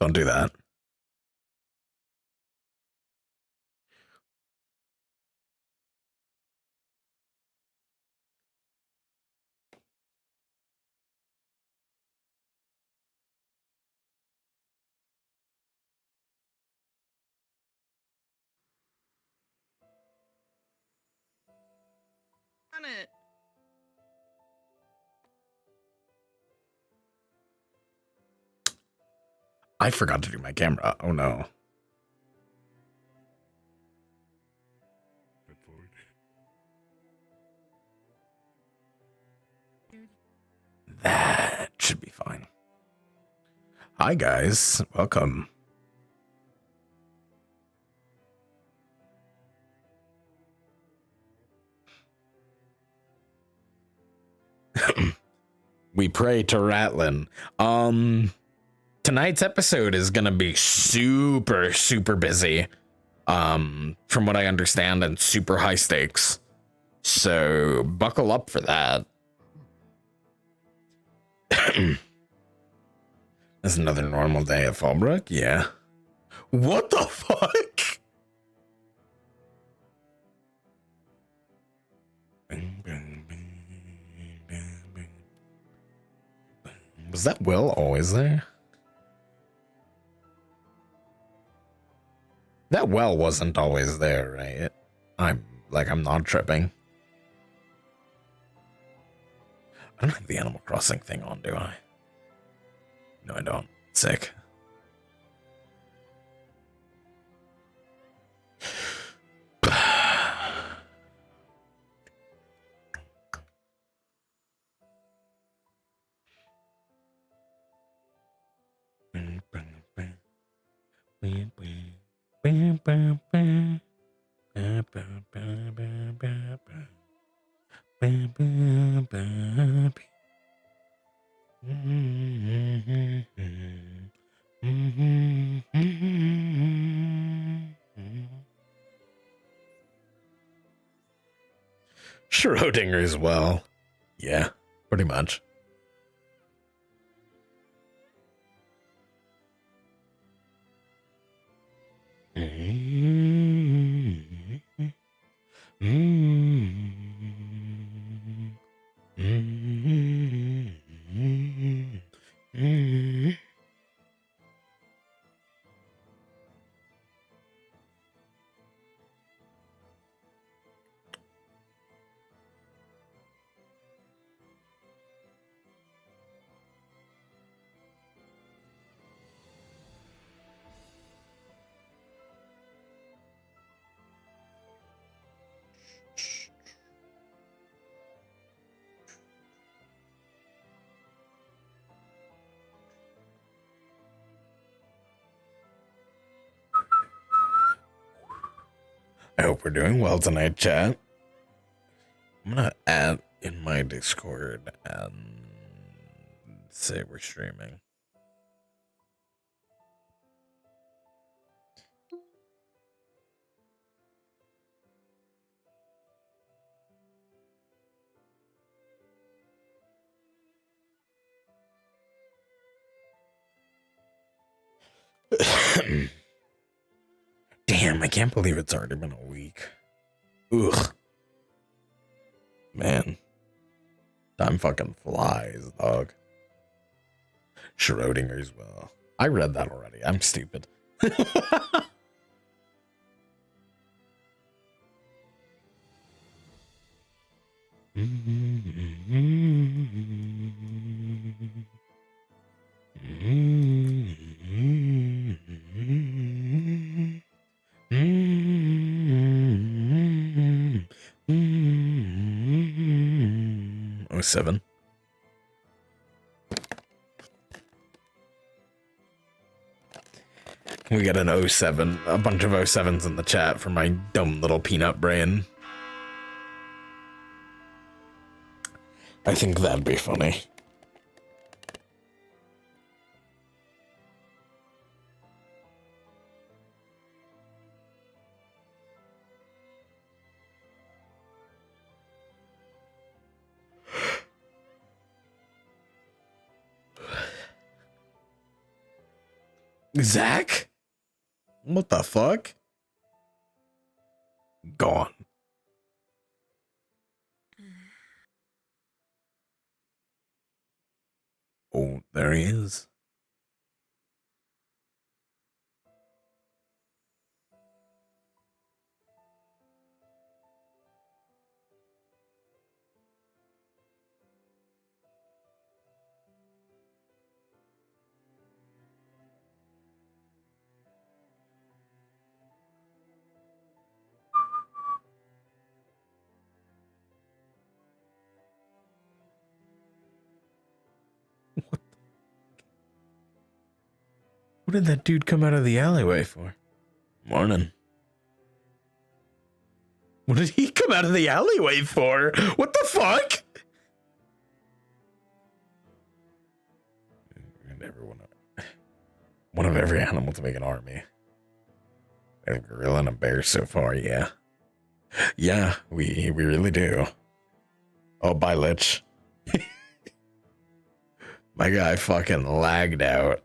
Don't do that. On it. I forgot to do my camera. Oh no. That should be fine. Hi guys, welcome. We pray to Ratlin. Tonight's episode is gonna be super busy. From what I understand, and super high stakes. So buckle up for that. It's another normal day at Fallbrook, yeah. What the fuck? Was that Will always there? That well wasn't always there, right? I'm not tripping. I don't have the Animal Crossing thing on, do I? No, I don't. Sick. Schrodinger as well. Yeah, pretty much. I hope we're doing well tonight, chat. I'm gonna add in my Discord and say we're streaming. Damn, I can't believe it's already been a week. Ugh. Man. Time fucking flies, dog. Schrodinger as well. I read that already. I'm stupid. Oh, 07. We got an 07, a bunch of 07s in the chat for my dumb little peanut brain. I think that'd be funny. Zach? What the fuck? Gone. Oh, there he is. What did that dude come out of the alleyway for? Morning. What did he come out of the alleyway for? What the fuck? One of every animal to make an army. A gorilla and a bear so far, yeah. Yeah, we really do. Oh, bye, Lich. My guy fucking lagged out.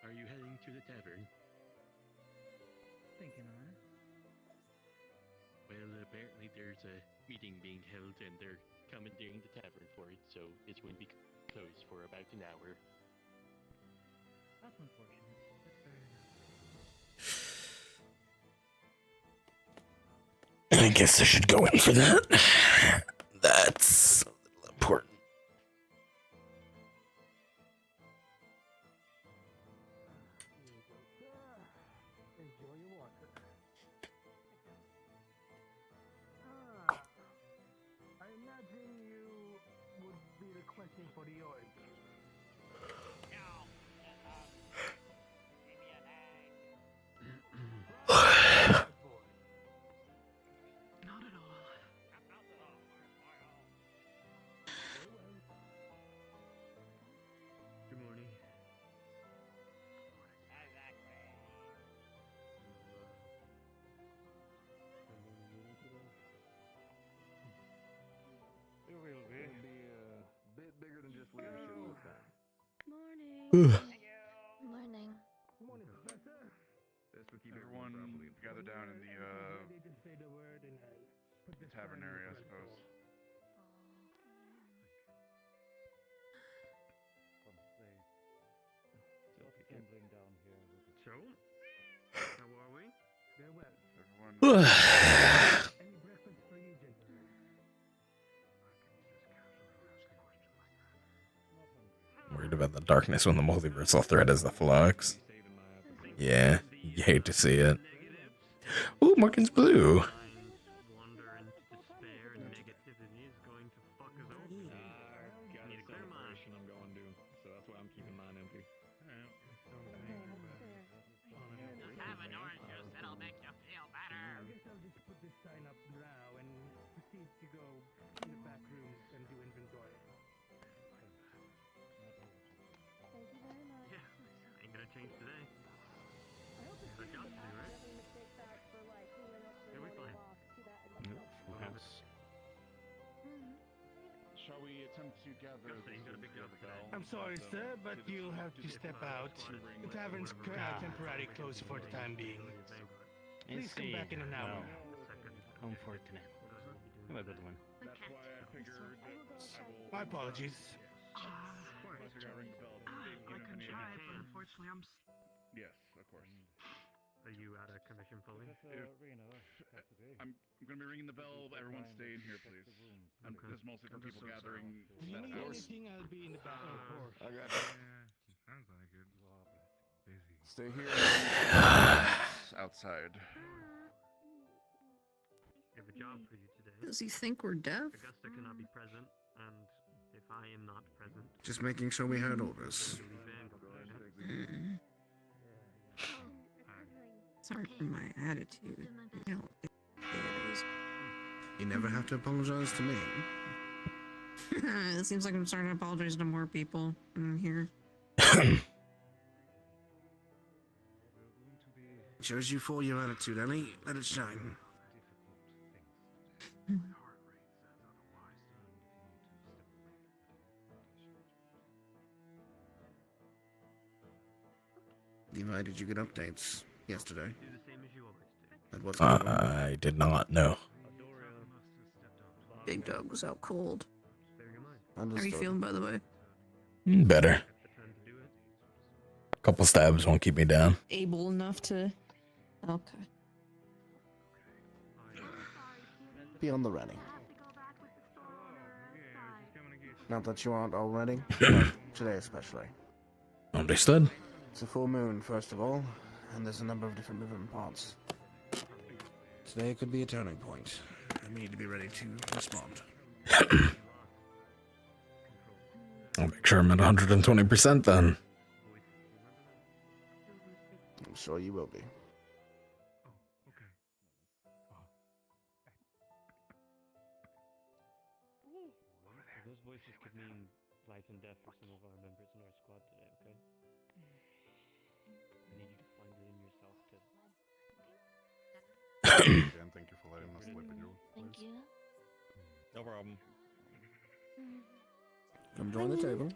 Are you heading to the tavern? Thinking on it. Well, apparently there's a meeting being held and they're commandeering the tavern for it, so it's going to be closed for about an hour. That's unfortunate, but fair enough. I guess I should go in for that. That's a little important. Enjoy your water. I imagine you would be requesting for the oil. Not at all. Good morning. It will be. It'll be a bit bigger than just leadership this time. Morning. Morning. Morning, Professor. This would keep everyone gathered down in the tavern area, I suppose. Assembling down here with the So, how are we? Very well. Everyone. Any breakfast for you, gentlemen? Worried about the darkness when the multiversal threat is the flux. Yeah, you hate to see it. Ooh, Morgan's blue. Wander into despair and negativity is going to fuck us over. Got a celebration I'm going to, so that's why I'm keeping mine empty. Just have an orange juice, it'll make you feel better. I guess I'll just put this sign up now and proceed to go in the back room and do inventory. Thank you very much. Yeah, ain't gonna change today. I hope it's Good job to do, right? having mistake that for like who went up to It'll be the fine. walk to that and Full house. Shall we attempt to gather? Yes, sir, you got a big job the today. bell? I'm sorry, So, sir, but to the- you'll have to step out. The tavern's temporarily closed for the time being. Please come back in an hour. Unfortunate. Have a good one. That's why I figured that I will. My apologies. Unless you're gonna ring the bell. I can try, but unfortunately I'm Yes, of course. Are you out of commission fully? I'm gonna be ringing the bell. Everyone stay in here, please. This is mostly for people gathering. If you That need house. anything, I'll be in the back, of course. I got you. Yeah, sounds like it. Busy. Stay here. Outside. I have a job for you today. Does he think we're deaf? Augusta cannot be present, and if I am not present, Just making sure we heard orders. you'll be banned from the Mm. Sorry for my attitude. You know, it is. You never have to apologize to me. It seems like I'm starting to apologize to more people in here. Shows you for your attitude, Ellie. Let it shine. Levi, did you get updates yesterday? Do the same as you always do. And what's going on? I did not know. Big Dog was out cold. Spare your mind. How are you Understood. feeling, by the way? Better. Have the time to do it. Couple stabs won't keep me down. Able enough to. Okay. Be on the ready. Not that you aren't already, but today especially. Understood. It's a full moon, first of all, and there's a number of different moving parts. Today could be a turning point, and we need to be ready to respond. I'll make sure I'm at 120% then. I'm sure you will be. Those voices could mean life and death for some of our members in our squad today, okay? I need you to find it in yourself to... Again, thank you for letting us live with you. Thank you. No problem. Come join the table.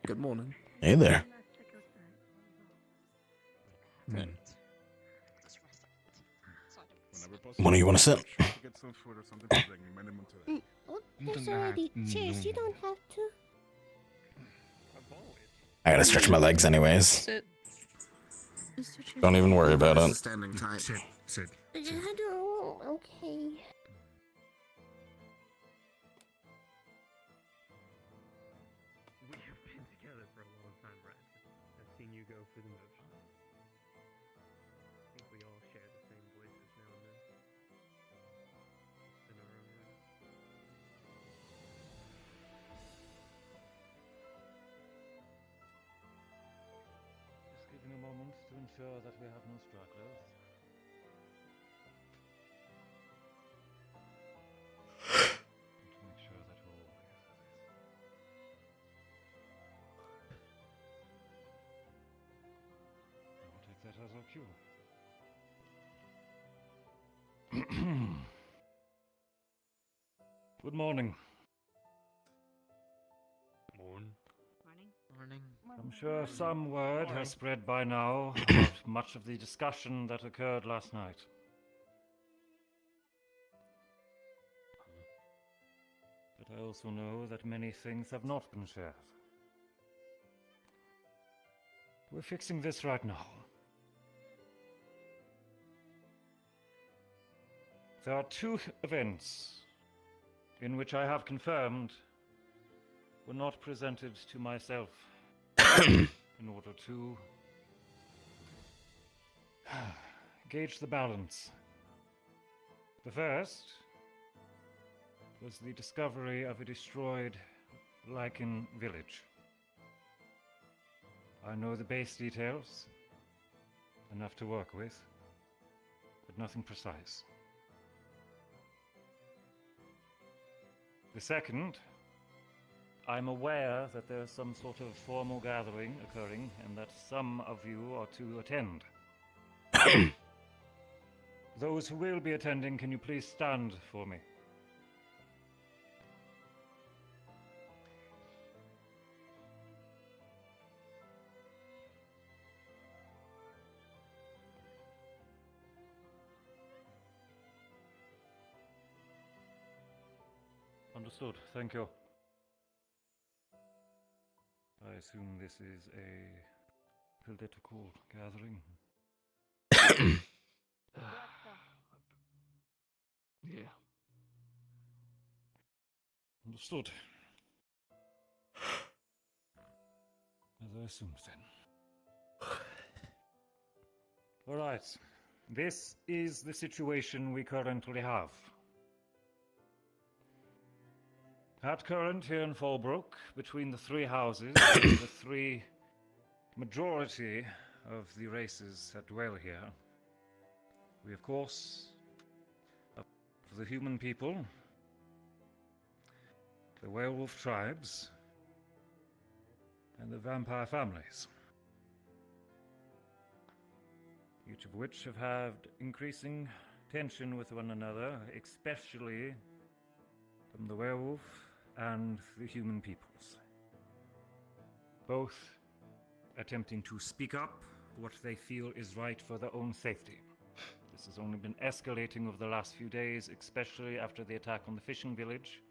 Good morning. Hey there. Whenever possible. When do you want to sit? Try to get some food or something to drink. Minimum today. Oh, there's already chairs. You don't have to. I gotta stretch my legs anyways. Sit. Don't even worry about This is it. standing tight. Sit. I don't. Okay. We have been together for a long time, right? I've seen you go through the motions. I think we all share the same voices now and then. In our own way. Just giving a moment to ensure that we have no stragglers. And to make sure that we're always at this. I'll take that as our cue. Good morning. Morning. I'm sure some word has spread by now about much of the discussion that occurred last night. But I also know that many things have not been shared. We're fixing this right now. There are two events in which I have confirmed were not presented to myself in order to gauge the balance. The first was the discovery of a destroyed Lycan village. I know the base details, enough to work with, but nothing precise. The second, I'm aware that there is some sort of formal gathering occurring and that some of you are to attend. Those who will be attending, can you please stand for me? Understood. Thank you. I assume this is a political gathering. Yeah. Understood. As I assumed then. Alright. This is the situation we currently have. At current here in Fallbrook, between the three houses, the three majority of the races that dwell here, we of course have the human people, the werewolf tribes, and the vampire families, each of which have had increasing tension with one another, especially from the werewolf and the human peoples. Both attempting to speak up what they feel is right for their own safety. This has only been escalating over the last few days, especially after the attack on the fishing village,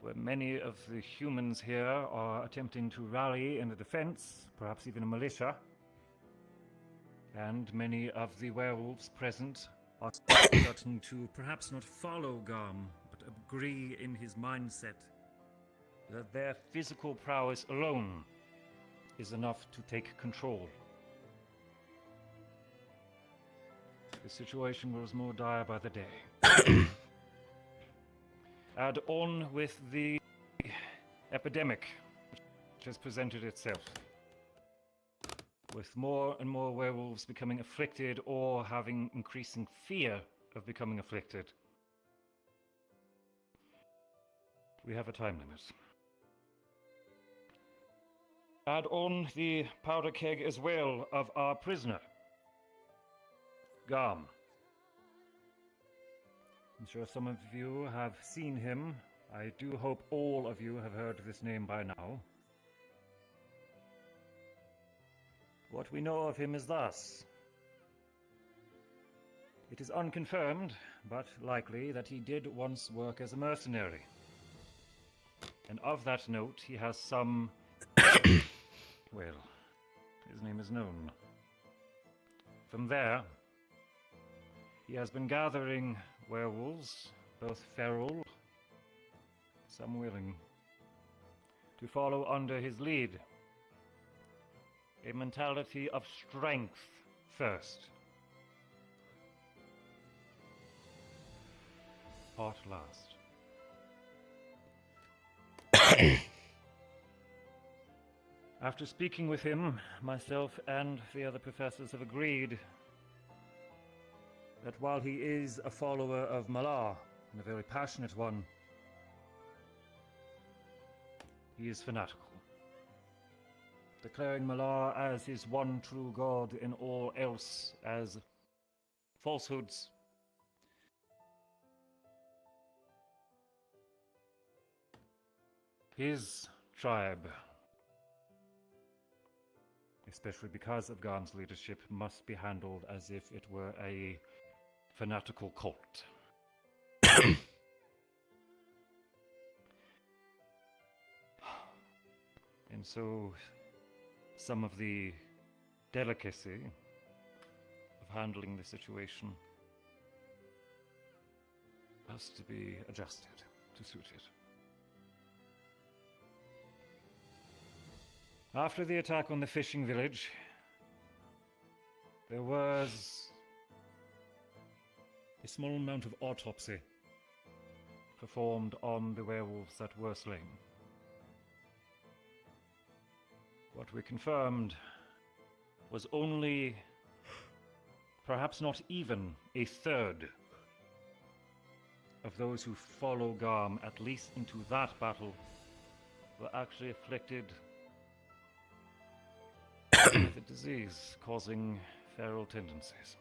where many of the humans here are attempting to rally in the defense, perhaps even a militia, and many of the werewolves present are starting to perhaps not follow Garm, but agree in his mindset that their physical prowess alone is enough to take control. The situation grows more dire by the day. Add on with the epidemic which has presented itself, with more and more werewolves becoming afflicted or having increasing fear of becoming afflicted. We have a time limit. Add on the powder keg as well of our prisoner, Garm. I'm sure some of you have seen him. I do hope all of you have heard this name by now. What we know of him is thus. It is unconfirmed, but likely, that he did once work as a mercenary. And of that note, he has some... well, his name is known. From there, he has been gathering werewolves, both feral, some willing, to follow under his lead. A mentality of strength first. Heart last. After speaking with him, myself and the other professors have agreed that while he is a follower of Malar, and a very passionate one, he is fanatical, declaring Malar as his one true god and all else as falsehoods. His tribe, especially because of Garm's leadership, must be handled as if it were a fanatical cult. And so some of the delicacy of handling the situation has to be adjusted to suit it. After the attack on the fishing village, there was a small amount of autopsy performed on the werewolves that were slain. What we confirmed was only, perhaps not even, a third of those who follow Garm, at least into that battle, were actually afflicted with a disease causing feral tendencies.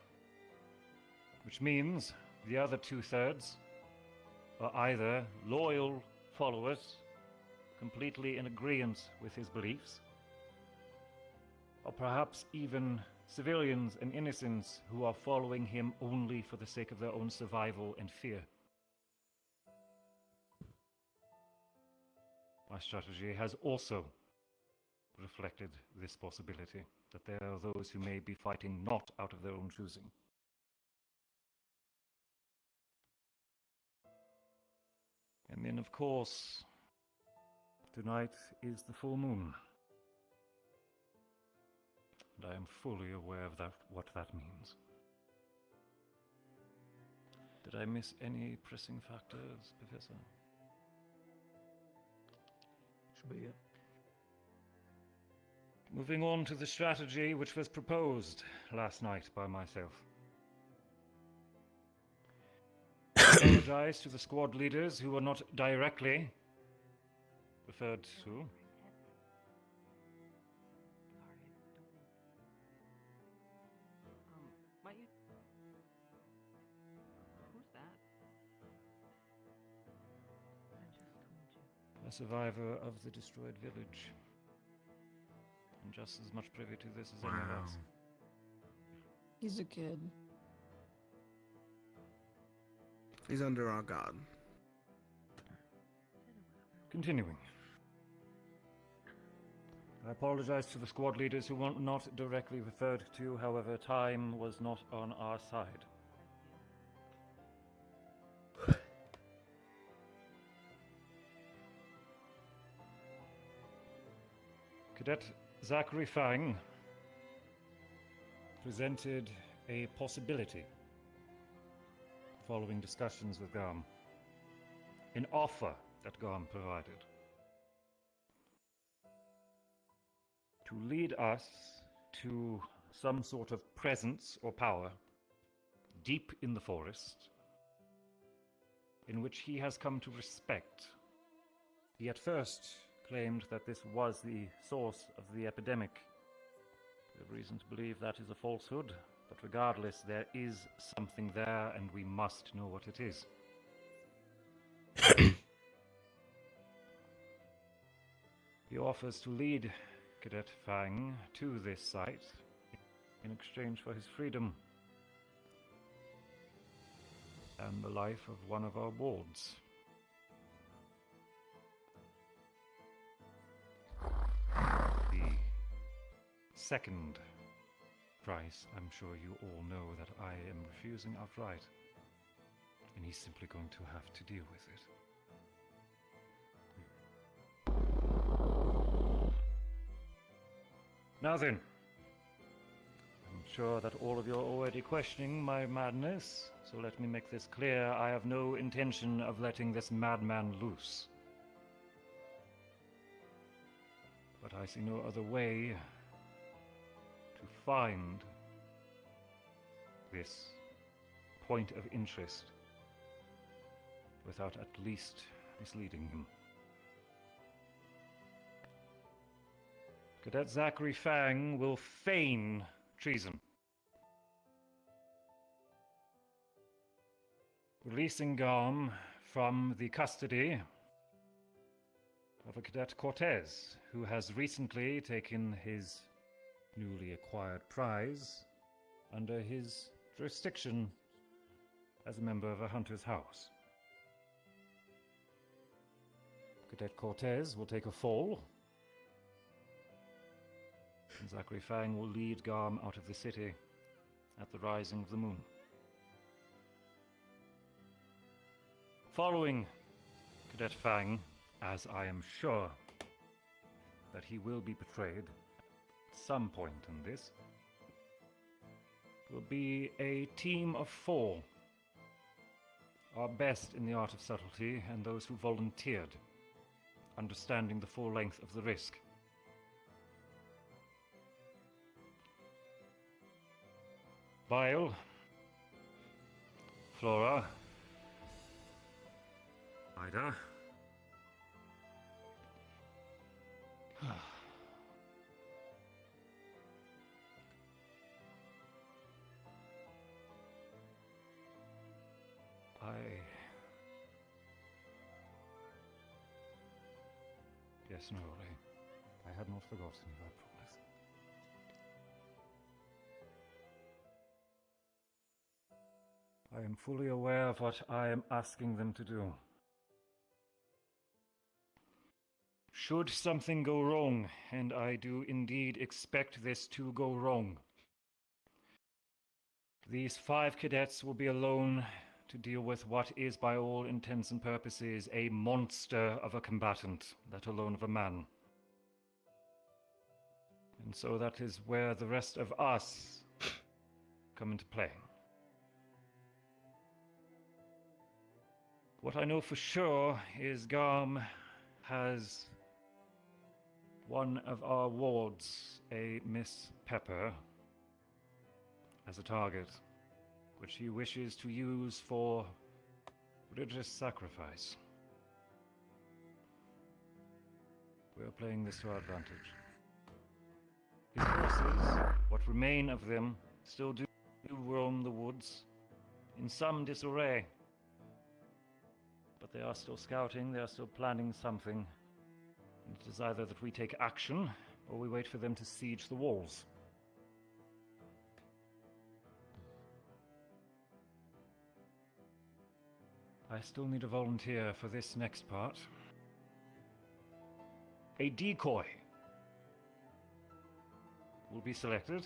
Which means the other 2/3 are either loyal followers, completely in agreement with his beliefs, or perhaps even civilians and innocents who are following him only for the sake of their own survival and fear. My strategy has also reflected this possibility. that there are those who may be fighting not out of their own choosing. And then, of course, tonight is the full moon. And I am fully aware of what that means. Did I miss any pressing factors, Professor? Should be it. Moving on to the strategy which was proposed last night by myself. I apologize to the squad leaders who were not directly referred to. A survivor of the destroyed village. And just as much privy to this as any of us. He's a kid. He's under our guard. Continuing. I apologize to the squad leaders who were not directly referred to, however, time was not on our side. Cadet Zachary Fang presented a possibility following discussions with Garm. An offer that Garm provided. To lead us to some sort of presence or power deep in the forest in which he has come to respect. He at first claimed that this was the source of the epidemic. We have reason to believe that is a falsehood, but regardless, there is something there and we must know what it is. He offers to lead Cadet Fang to this site in exchange for his freedom and the life of one of our wards. The second price, I'm sure you all know that I am refusing outright, and he's simply going to have to deal with it. Now then, I'm sure that all of you are already questioning my madness, so let me make this clear. I have no intention of letting this madman loose. But I see no other way to find this point of interest without at least misleading him. Cadet Zachary Fang will feign treason, releasing Garm from the custody of a Cadet Cortez, who has recently taken his newly acquired prize under his jurisdiction as a member of a hunter's house. Cadet Cortez will take a fall, and Zachary Fang will lead Garm out of the city at the rising of the moon. Following Cadet Fang, as I am sure that he will be betrayed at some point in this, will be a team of 4, our best in the art of subtlety and those who volunteered, understanding the full length of the risk. Bile, Flora, Ida, Yes, no, I had not forgotten you, I promise. I am fully aware of what I am asking them to do. Should something go wrong, and I do indeed expect this to go wrong, these 5 cadets will be alone to deal with what is, by all intents and purposes, a monster of a combatant, let alone of a man. And so that is where the rest of us come into play. What I know for sure is Garm has one of our wards, a Miss Pepper, as a target, which he wishes to use for religious sacrifice. We are playing this to our advantage. His forces, what remain of them, still do roam the woods, in some disarray. But they are still scouting, they are still planning something. It is either that we take action, or we wait for them to siege the walls. I still need a volunteer for this next part. A decoy will be selected,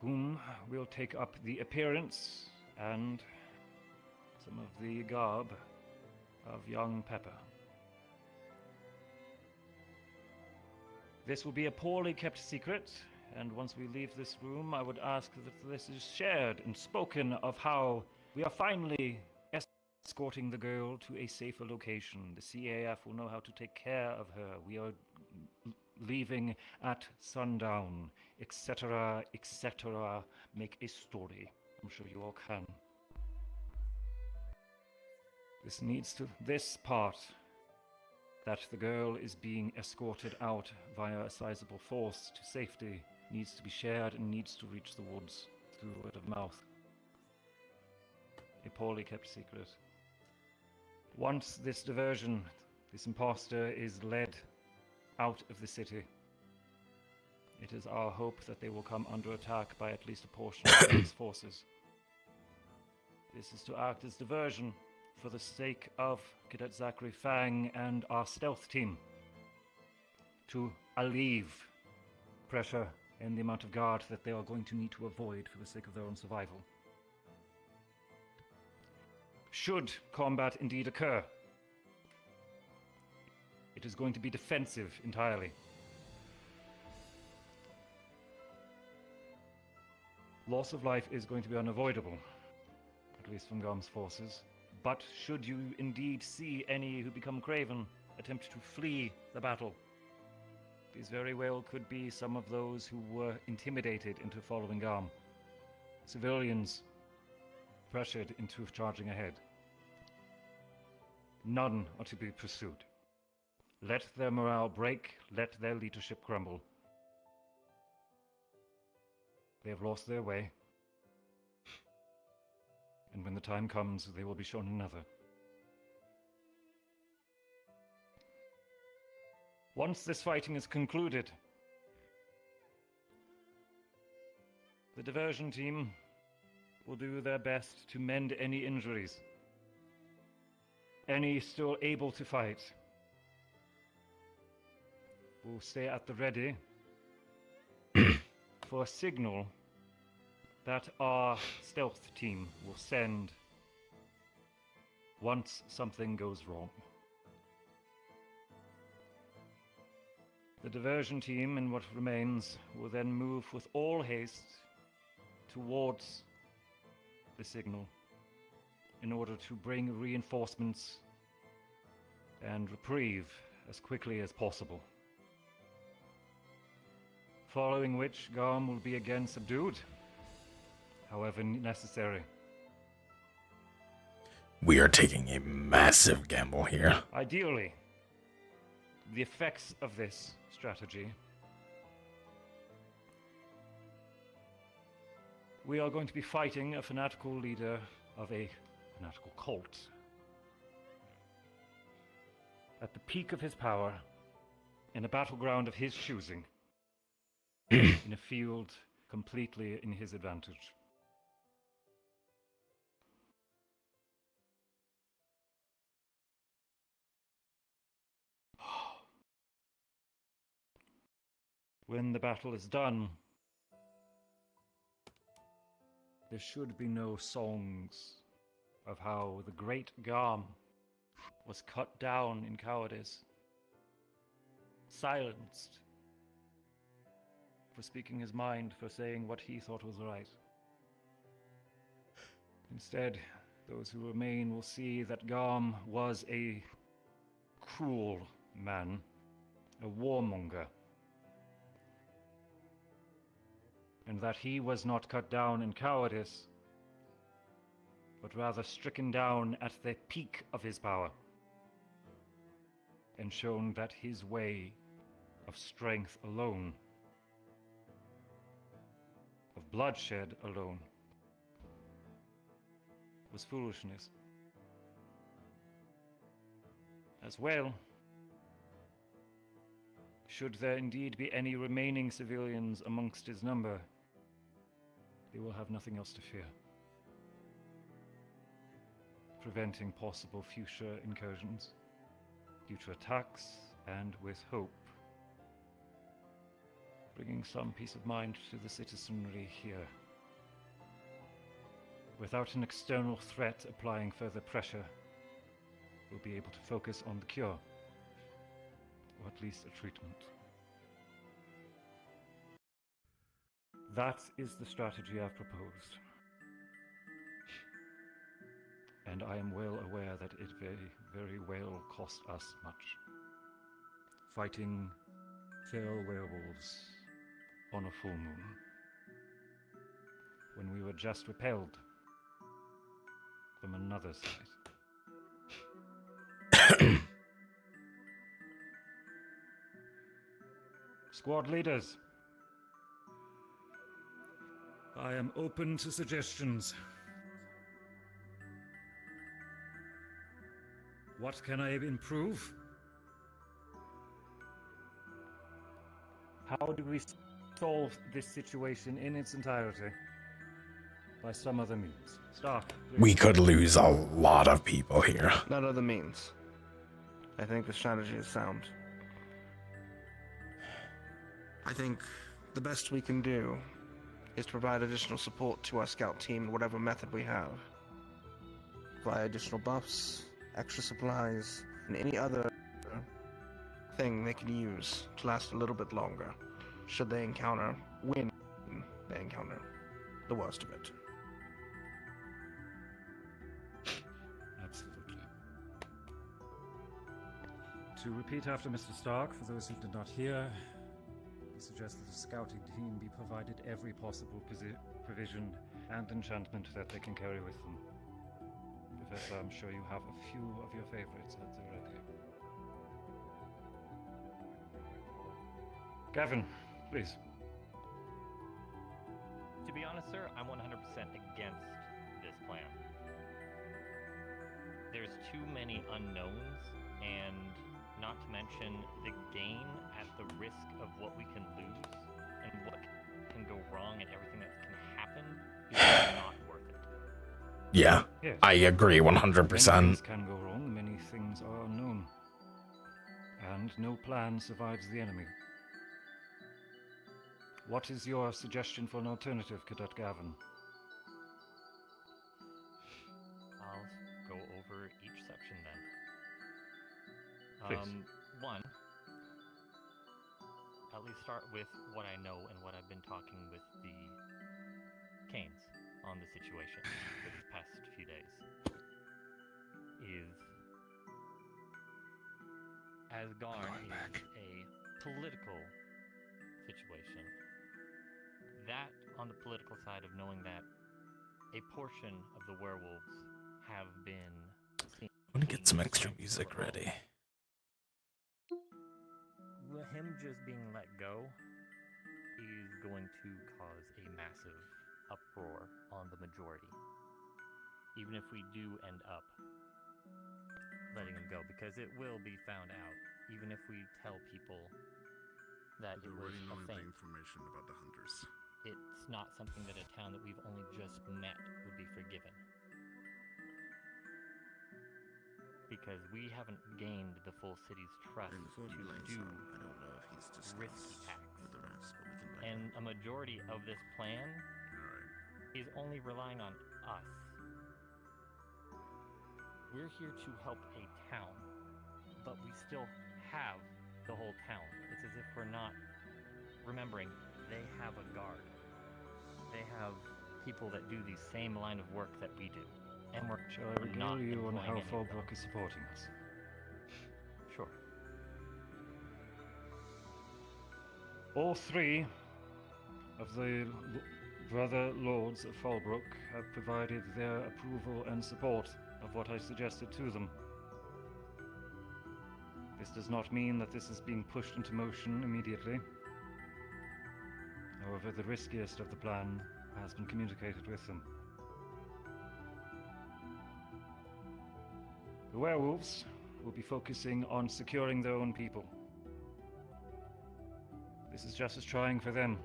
whom will take up the appearance and some of the garb of young Pepper. This will be a poorly kept secret, and once we leave this room, I would ask that this is shared and spoken of how we are finally escorting the girl to a safer location. The CAF will know how to take care of her. We are leaving at sundown, etc., etc. Make a story. I'm sure you all can. This part, that the girl is being escorted out via a sizable force to safety, needs to be shared and needs to reach the woods through word of mouth. A poorly kept secret. Once this diversion, this imposter, is led out of the city, it is our hope that they will come under attack by at least a portion of these forces. This is to act as diversion for the sake of Cadet Zachary Fang and our stealth team, to alleviate pressure and the amount of guard that they are going to need to avoid for the sake of their own survival. Should combat indeed occur, it is going to be defensive entirely. Loss of life is going to be unavoidable, at least from Garm's forces. But should you indeed see any who become craven attempt to flee the battle, these very well could be some of those who were intimidated into following Garm. Civilians pressured into charging ahead. None are to be pursued. Let their morale break, let their leadership crumble. They have lost their way, and when the time comes, they will be shown another. Once this fighting is concluded, the diversion team will do their best to mend any injuries. Any still able to fight will stay at the ready for a signal that our stealth team will send once something goes wrong. The diversion team and what remains will then move with all haste towards the signal in order to bring reinforcements and reprieve as quickly as possible. Following which, Garm will be again subdued, however necessary. We are taking a massive gamble here. Ideally, the effects of this strategy, we are going to be fighting a fanatical leader of a fanatical cult at the peak of his power, in a battleground of his choosing, in a field completely in his advantage. When the battle is done, there should be no songs of how the great Garm was cut down in cowardice, silenced for speaking his mind, for saying what he thought was right. Instead, those who remain will see that Garm was a cruel man, a warmonger, and that he was not cut down in cowardice, but rather stricken down at the peak of his power, and shown that his way of strength alone, of bloodshed alone, was foolishness. As well, should there indeed be any remaining civilians amongst his number, they will have nothing else to fear, preventing possible future incursions, future attacks, and with hope, bringing some peace of mind to the citizenry here. Without an external threat applying further pressure, we'll be able to focus on the cure, or at least a treatment. That is the strategy I've proposed. And I am well aware that it very well cost us much. Fighting feral werewolves on a full moon, when we were just repelled from another side. Squad leaders, I am open to suggestions. What can I improve? How do we solve this situation in its entirety? By some other means. Stop. We could lose a lot of people here. Not other means. I think the strategy is sound. I think the best we can do is to provide additional support to our scout team in whatever method we have. Via additional buffs, extra supplies, and any other thing they can use to last a little bit longer, should they encounter, when they encounter the worst of it. Absolutely. To repeat after Mr. Stark, for those who did not hear, he suggests that the scouting team be provided every possible provision and enchantment that they can carry with them. Professor, I'm sure you have a few of your favorites at the ready. Gavin, please. To be honest, sir, I'm 100% against this plan. There's too many unknowns, and not to mention the gain at the risk of what we can lose and what can go wrong and everything that can happen is not worth it. Yeah, Yes. I agree 100%. Many things can go wrong, many things are unknown. And no plan survives the enemy. What is your suggestion for an alternative, Cadet Gavin? I'll go over each section then. Please. One, at least start with what I know and what I've been talking with the Canes on the situation for these past few days. Is Asgarn is a political situation. That on the political side of knowing that a portion of the werewolves have been seen. I'm gonna get some extra music ready. Him just being let go is going to cause a massive uproar on the majority. Even if we do end up letting him go, because it will be found out. Even if we tell people that it was a feint. Information about the hunters. It's not something that a town that we've only just met would be forgiven. because we haven't gained the full city's trust to do risky acts. And a majority of this plan is only relying on us. We're here to help a town, but we still have the whole town. It's as if we're not remembering they have a guard. They have people that do the same line of work that we do. And we're Shall I not regale you on how employing any of them. Fallbrook is supporting us? Sure. All three of the brother lords of Fallbrook have provided their approval and support of what I suggested to them. This does not mean that this is being pushed into motion immediately. However, the riskiest of the plan has been communicated with them. The werewolves will be focusing on securing their own people. This is just as trying for them.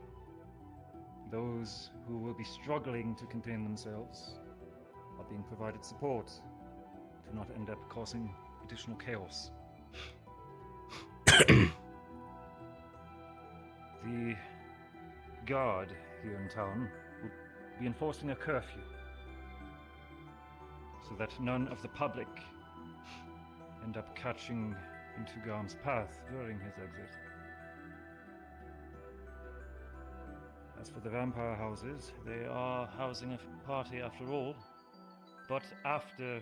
Those who will be struggling to contain themselves are being provided support to not end up causing additional chaos. The guard here in town will be enforcing a curfew so that none of the public end up catching into Garm's path during his exit. As for the vampire houses, they are housing a party after all, but after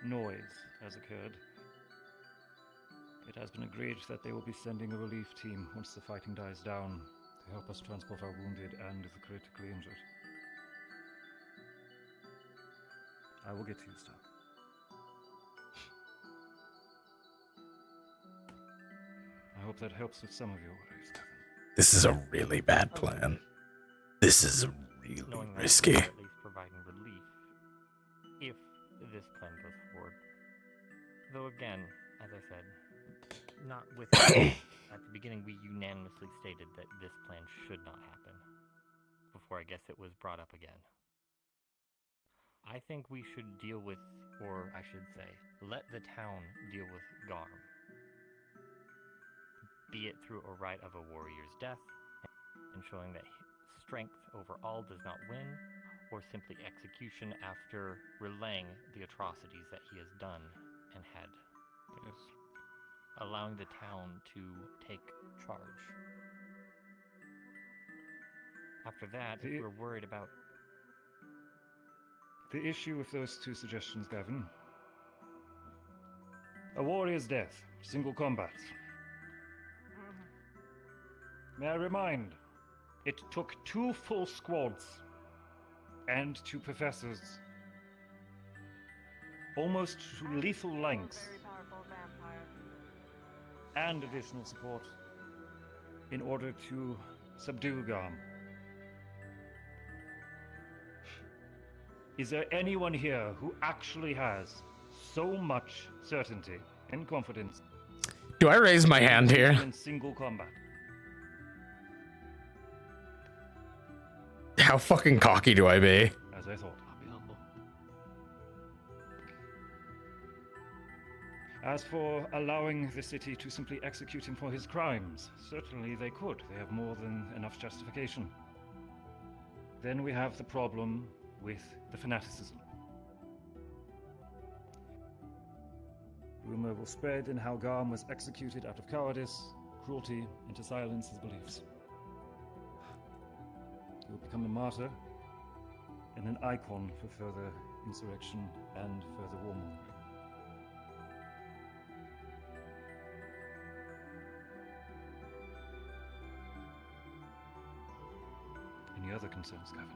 noise has occurred, it has been agreed that they will be sending a relief team once the fighting dies down to help us transport our wounded and the critically injured. I will get to you, Star. I hope that helps with some of your worries, Kevin. This is a really bad plan. This is really Knowing that risky. we're at least providing relief if this plan goes forward. Though again, as I said, not with at the beginning we unanimously stated that this plan should not happen. Before I guess it was brought up again. I think we should deal with, or I should say, let the town deal with Garm. Be it through a rite of a warrior's death, and showing that strength over all does not win, or simply execution after relaying the atrocities that he has done and had. Yes. Allowing the town to take charge. After that, if we're worried about... The issue with those two suggestions, Gavin. A warrior's death, single combat. May I remind, it took 2 full squads and 2 professors, almost to lethal lengths, and additional support in order to subdue Garm. Is there anyone here who actually has so much certainty and confidence? Do I raise my hand here? In single combat. How fucking cocky do I be? As I thought. I'll be humble. As for allowing the city to simply execute him for his crimes, certainly they could. They have more than enough justification. Then we have the problem with the fanaticism. Rumor will spread in how Garm was executed out of cowardice, cruelty, and to silence his beliefs. He will become a martyr and an icon for further insurrection and further warmongering. Any other concerns, Gavin?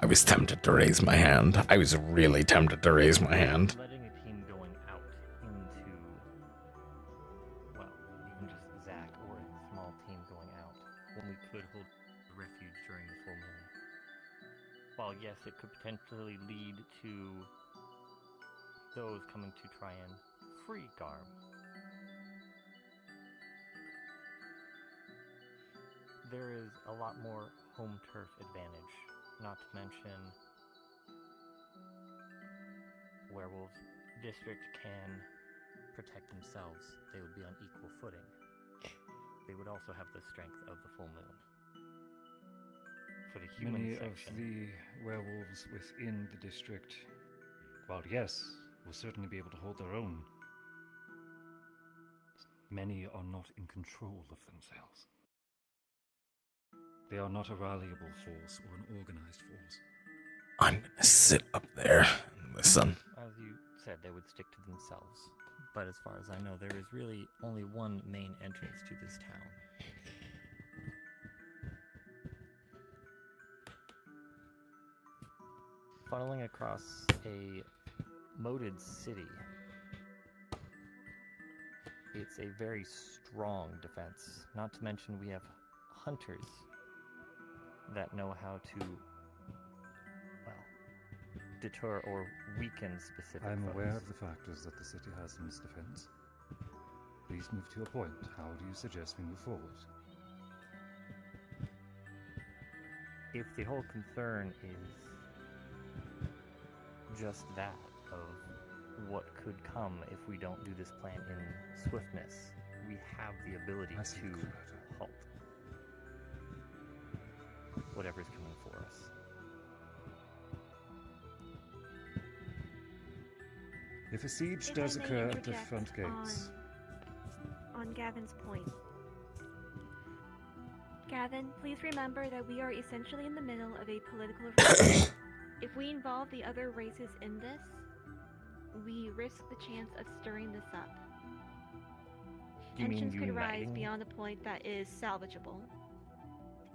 I was tempted to raise my hand. I was really tempted to raise my hand. Letting a team going out into, well, even just Zach or a small team going out, when we could hold refuge during the full moon. While yes, it could potentially lead to those coming to try and free Garm. There is a lot more home turf advantage, not to mention werewolf district can protect themselves, they would be on equal footing. They would also have the strength of the full moon. For the human Many section, of the werewolves within the district, while yes, will certainly be able to hold their own, many are not in control of themselves. They are not a ralliable force or an organized force. I'm gonna sit up there and listen. as you said, they would stick to themselves. But as far as I know, there is really only one main entrance to this town. Funneling across a moated city, it's a very strong defense. Not to mention we have hunters that know how to, well, deter or weaken specific I'm foes. aware of the factors that the city has in its defense. Please move to your point. How do you suggest we move forward? If the whole concern is just that, of what could come if we don't do this plan in swiftness, we have the ability to halt whatever's coming for us. If a siege If does I may occur at the interject front gates, on Gavin's point. Gavin, please remember that we are essentially in the middle of a political revolution. If we involve the other races in this, we risk the chance of stirring this up. You mean Tensions could rise uniting? beyond a point that is salvageable.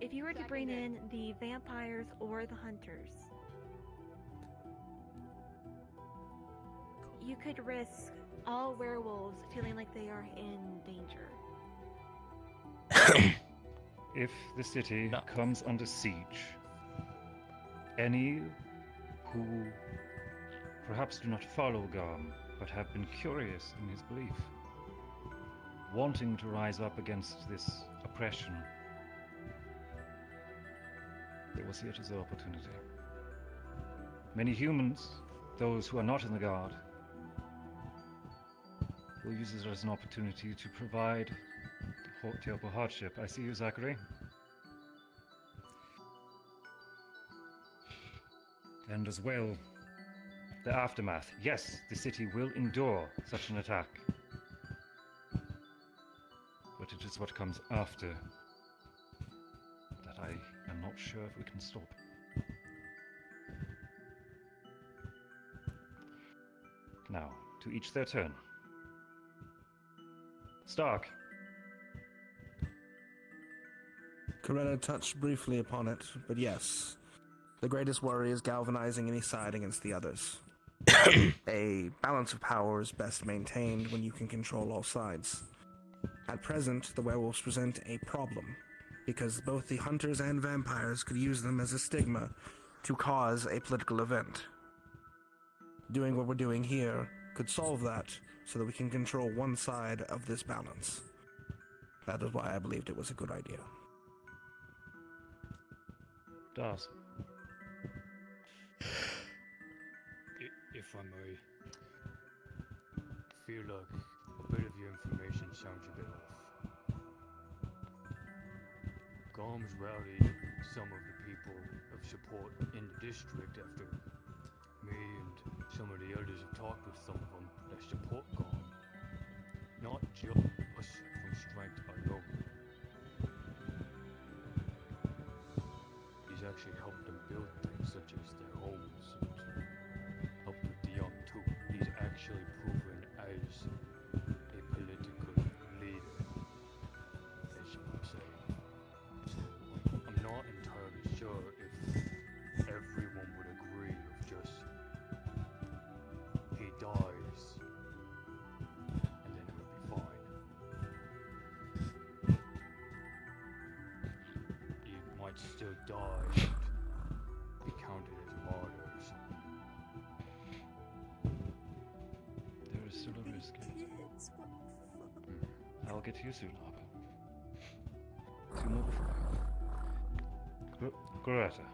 If you were to bring in the vampires or the hunters, you could risk all werewolves feeling like they are in danger. if the city comes under siege, any who perhaps do not follow Garm, but have been curious in his belief, wanting to rise up against this oppression, they will see it as an opportunity. Many humans, those who are not in the Guard, will use it as an opportunity to provide terrible hardship. I see you, Zachary. And as well, the aftermath. Yes, the city will endure such an attack. But it is what comes after that I am not sure if we can stop. Now, to each their turn. Stark. Coretta touched briefly upon it, but yes. The greatest worry is galvanizing any side against the others. A balance of power is best maintained when you can control all sides. At present, the werewolves present a problem, because both the hunters and vampires could use them as a stigma to cause a political event. Doing what we're doing here could solve that, so that we can control one side of this balance. That is why I believed it was a good idea. Darcy. If I may, I feel like a bit of your information sounds a bit off. Garm's rallied some of the people of support in the district after me and some of the others have talked with some of them that support Garm. Not just from strength alone. He's actually helped them build things such as their homes and helped with the young too. He's actually proven as a political leader, as you would say. So I'm not entirely sure if everyone would agree of just he dies and then it would be fine. He might still die and be counted as martyrs. There is still a risk. I'll get to you soon, Harper. Soon or before. Greta.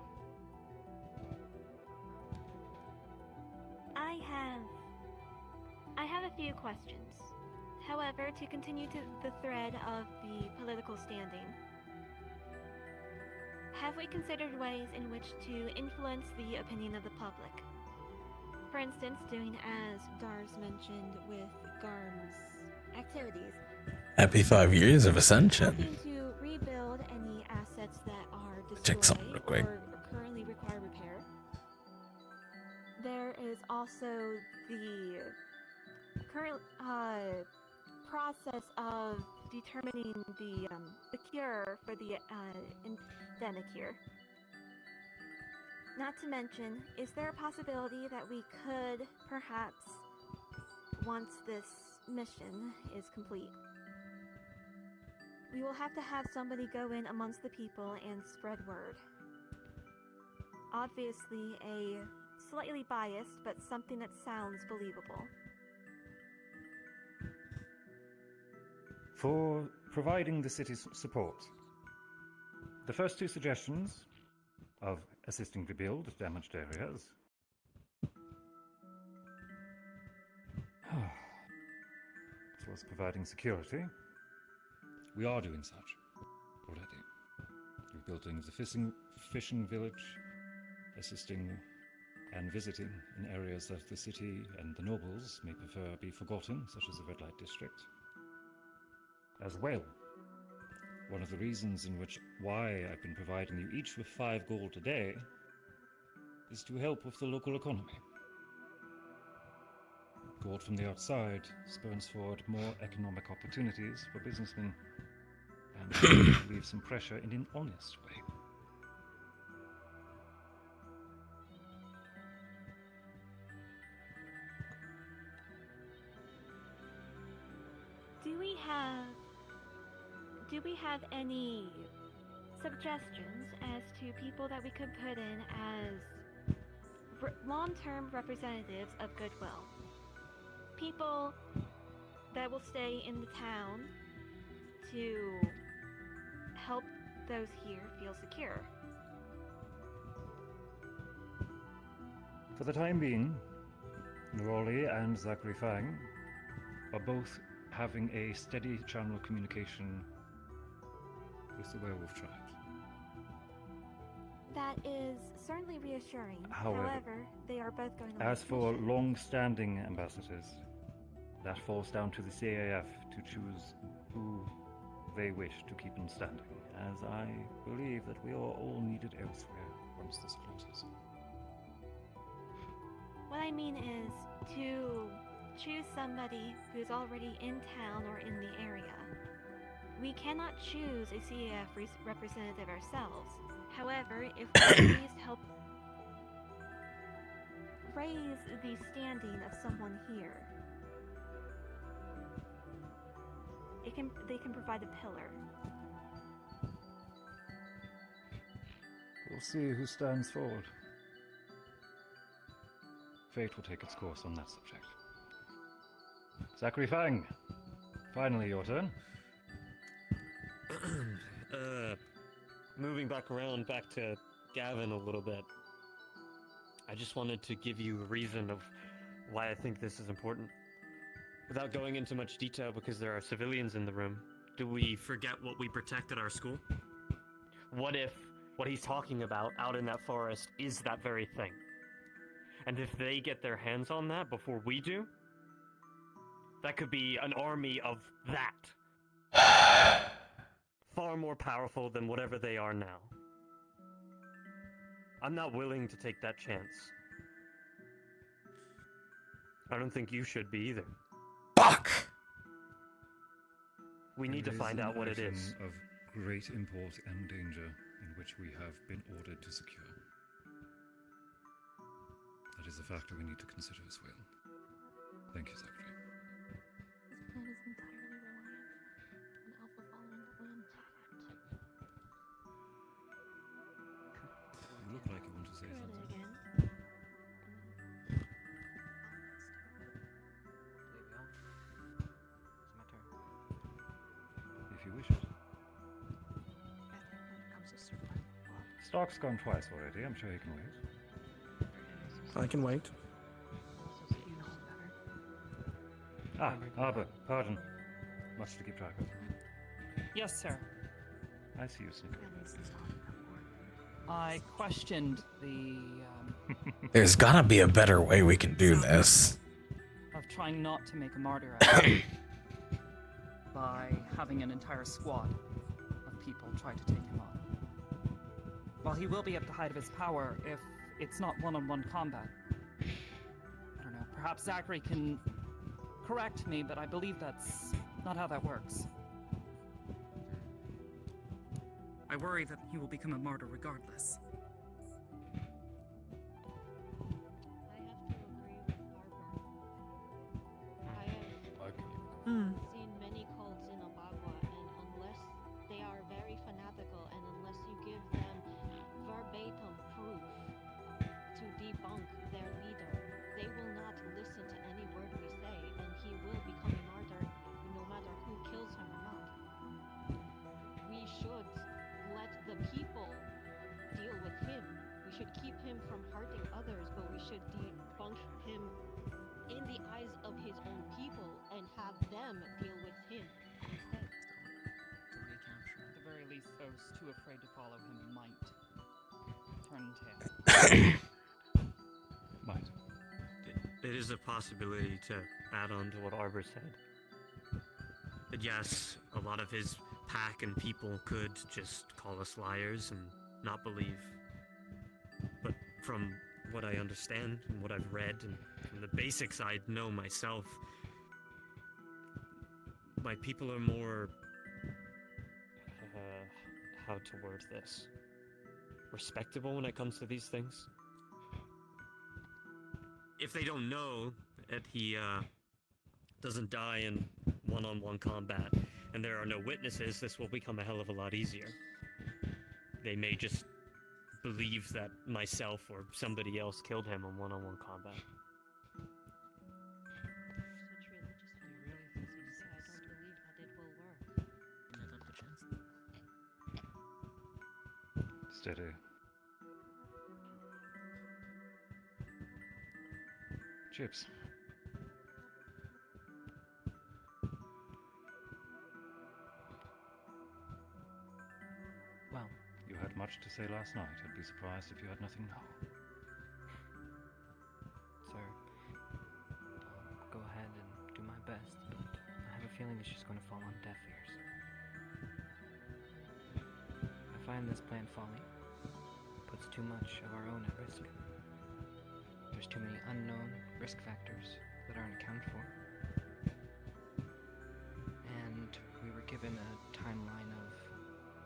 I I have a few questions. However, to continue to the thread of the political standing, have we considered ways in which to influence the opinion of the public? For instance, doing as Dars mentioned with Garm's activities. Happy 5 years of Ascension. Looking to rebuild any assets that are Check something real quick. or currently require repair. There is also the current process of determining the cure for the endemic here. Not to mention, is there a possibility that we could perhaps, once this mission is complete, we will have to have somebody go in amongst the people and spread word. Obviously a slightly biased, but something that sounds believable. For providing the city's support, the first two suggestions of assisting rebuild damaged areas as well as providing security. We are doing such already. Rebuilding the fishing village, assisting and visiting in areas that the city and the nobles may prefer be forgotten, such as the Red Light District. As well, one of the reasons in which why I've been providing you each with 5 gold a day is to help with the local economy. Gold from the outside spurns forward more economic opportunities for businessmen and relieves some pressure in an honest way. Do we have any suggestions as to people that we could put in as long-term representatives of goodwill? People that will stay in the town to help those here feel secure. For the time being, Raleigh and Zachary Fang are both having a steady channel of communication with the werewolf tribe. That is certainly reassuring. However, they are both going on as this for mission. long-standing ambassadors, that falls down to the CAF to choose who they wish to keep in standing, as I believe that we are all needed elsewhere once this closes. What I mean is to choose somebody who's already in town or in the area. We cannot choose a CAF representative ourselves. However, if we at least help raise the standing of someone here, they can provide a pillar. We'll see who stands forward. Fate will take its course on that subject. Zachary Fang, finally your turn. Moving back to Gavin a little bit. I just wanted to give you a reason of why I think this is important. Without going into much detail, because there are civilians in the room, do we forget what we protect at our school? What if what he's talking about out in that forest is that very thing? And if they get their hands on that before we do, that could be an army of that. Far more powerful than whatever they are now. I'm not willing to take that chance. I don't think you should be either. Fuck! We need to find out what it is. Of great import and danger in which we have been ordered to secure. That is a factor we need to consider as well. Thank you, Zachary. This plan is entirely reliant on Alpha following the plan. You look like you want to say something. Again. If you wish it. Stark's gone twice already. I'm sure he can wait. I can wait. Ah, Arbor, pardon. Much to keep track of. Yes, sir. I see you, Snicker. I questioned the There's gotta be a better way we can do this. of trying not to make a martyr out of him by having an entire squad of people try to take him on. While he will be at the height of his power, if it's not one-on-one combat. I don't know, perhaps Zachary can correct me, but I believe that's not how that works. I worry that he will become a martyr regardless. Seen many cults in Abagua, and unless they are very fanatical, and unless you give them verbatim proof to debunk their leader, they will not listen to any word we say, and he will become a martyr no matter who kills him or not. We should let the people deal with him. We should keep him from hurting others, but we should debunk him in the eyes of his own people and have them deal with him instead. At the very least, those too afraid to follow him might turn tail. Might. It is a possibility to add on to what Arbor said. But yes, a lot of his pack and people could just call us liars and not believe. But from what I understand and what I've read and from the basics I know myself, my people are more, how to word this, respectable when it comes to these things. If they don't know that he doesn't die in one-on-one combat and there are no witnesses, this will become a hell of a lot easier. They may just believe that myself or somebody else killed him in one-on-one combat. Steady. Chips. Well, You had much to say last night. I'd be surprised if you had nothing now. sir, I'll go ahead and do my best, but I have a feeling it's just going to fall on deaf ears. I find this plan folly. Puts too much of our own at risk. There's too many unknown risk factors that aren't accounted for. And we were given a timeline of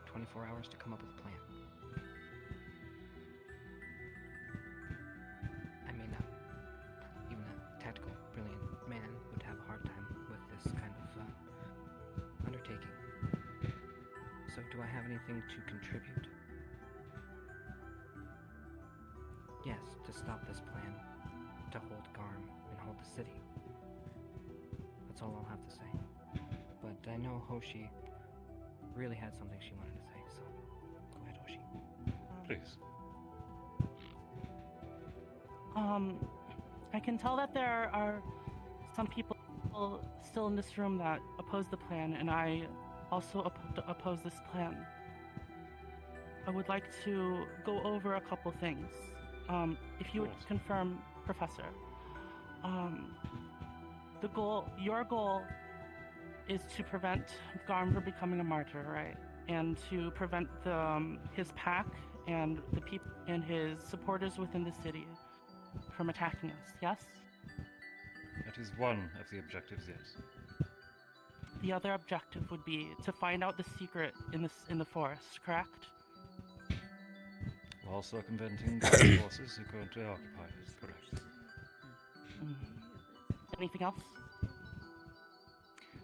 24 hours to come up with a plan. I mean, even a tactical, brilliant man would have a hard time with this kind of undertaking. So do I have anything to contribute? Yes, to stop this plan, to hold Garm and hold the city. That's all I'll have to say. But I know Hoshi really had something she wanted to say, so go ahead, Hoshi. Please. I can tell that there are some people still in this room that oppose the plan, and I also oppose this plan. I would like to go over a couple things. If you would confirm, Professor, your goal is to prevent Garm from becoming a martyr, right? And to prevent his pack and the people and his supporters within the city from attacking us, yes? That is one of the objectives, yes. The other objective would be to find out the secret in the forest, correct? While circumventing the forces who currently occupy it, correct. Anything else?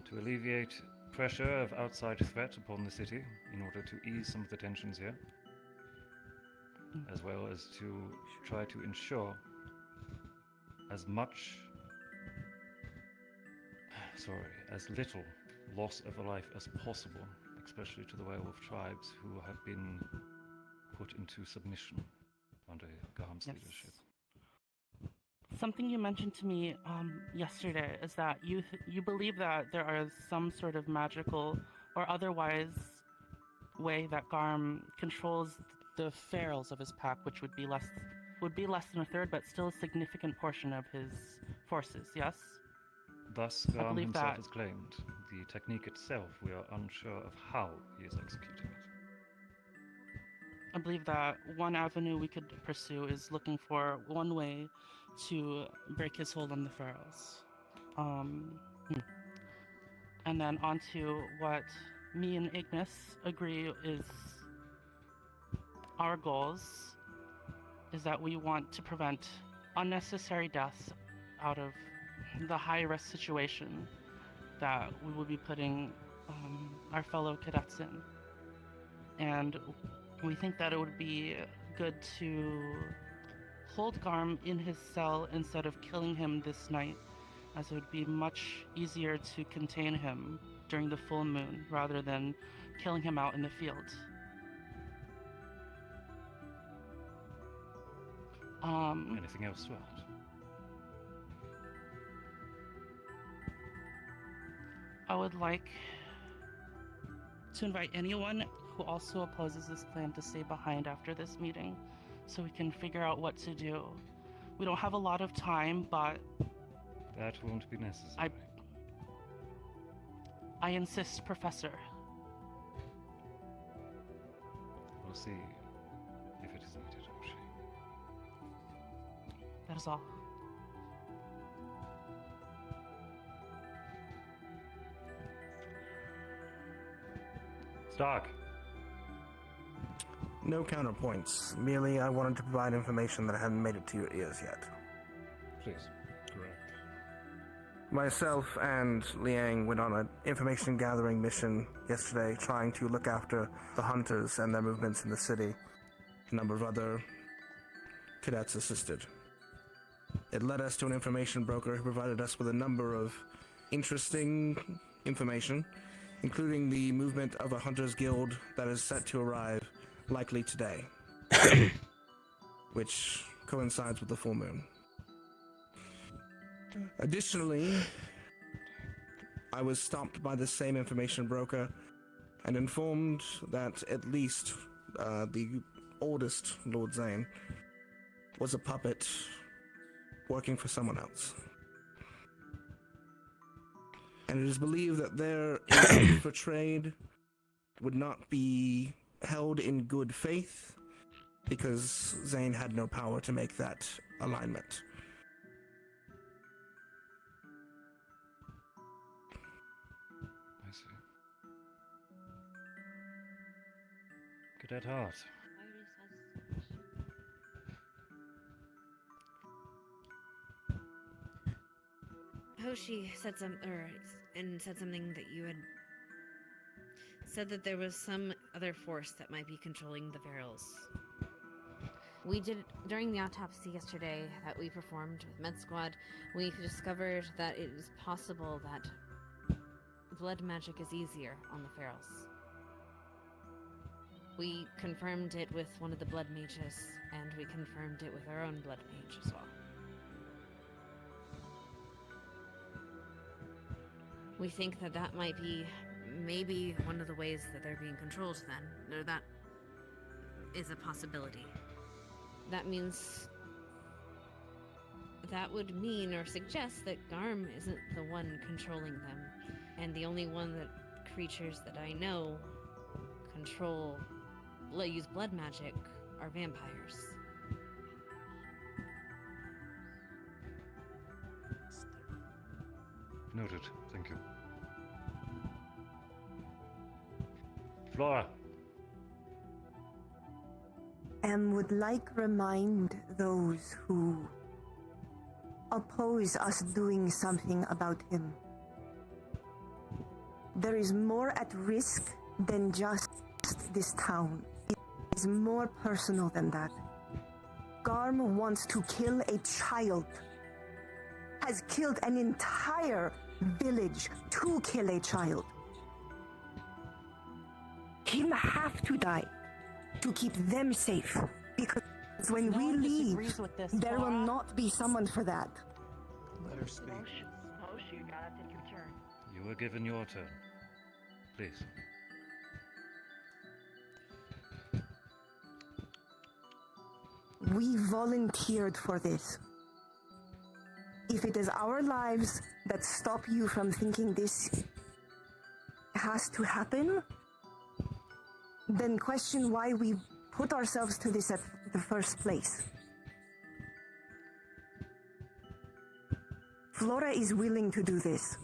To alleviate pressure of outside threat upon the city in order to ease some of the tensions here, as well as to try to ensure as little loss of a life as possible, especially to the werewolf tribes who have been put into submission under Garm's leadership. something you mentioned to me yesterday is that you believe that there are some sort of magical or otherwise way that Garm controls the ferals of his pack, which would be less than a third, but still a significant portion of his forces. Yes. Thus, I Garm believe himself that. has claimed. The technique itself, we are unsure of how he is executing it. I believe that one avenue we could pursue is looking for one way to break his hold on the ferals. And then onto what me and Ignis agree is our goals, is that we want to prevent unnecessary deaths out of the high-risk situation that we will be putting our fellow cadets in. And we think that it would be good to hold Garm in his cell instead of killing him this night, as it would be much easier to contain him during the full moon rather than killing him out in the field. Anything else to add? I would like to invite anyone who also opposes this plan to stay behind after this meeting so we can figure out what to do. We don't have a lot of time, but That won't be necessary. I insist, Professor. We'll see if it is needed, Hoshi. That is all. Stark. No counterpoints. Merely, I wanted to provide information that hadn't made it to your ears yet. Please. Correct. Myself and Liang went on an information gathering mission yesterday, trying to look after the hunters and their movements in the city. A number of other cadets assisted. It led us to an information broker who provided us with a number of interesting information, including the movement of a hunters guild that is set to arrive likely today, which coincides with the full moon. Additionally, I was stopped by the same information broker and informed that at least the oldest Lord Zane was a puppet working for someone else. And it is believed that their intent for trade would not be held in good faith because Zane had no power to make that alignment. I see. Cadet Hart. Hoshi said said something that you had said that there was some other force that might be controlling the ferals. We did, during the autopsy yesterday that we performed with Med Squad, we discovered that it is possible that blood magic is easier on the ferals. We confirmed it with one of the blood mages, and we confirmed it with our own blood mage as well. We think that that might be maybe one of the ways that they're being controlled then, or that is a possibility. That means, that would mean or suggest that Garm isn't the one controlling them, and the only one that creatures that I know use blood magic are vampires. Noted. Thank you. Flora. Would like remind those who oppose us doing something about him. There is more at risk than just this town. It is more personal than that. Garm wants to kill a child. Has killed an entire village to kill a child. Him have to die to keep them safe, because When No we one leave, disagrees with this, there will Clara. not be someone for that. Let her speak. You gotta take your turn. You were given your turn. Please. We volunteered for this. If it is our lives that stop you from thinking this has to happen, then question why we put ourselves to this at the first place. Flora is willing to do this.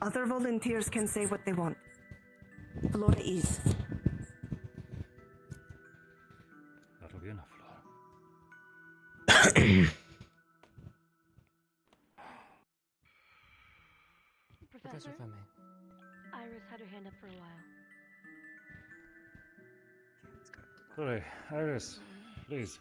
Other volunteers can say what they want. Flora is. That'll be enough, Laura. Professor, if I may. Iris had her hand up for a while. Sorry, Iris, please.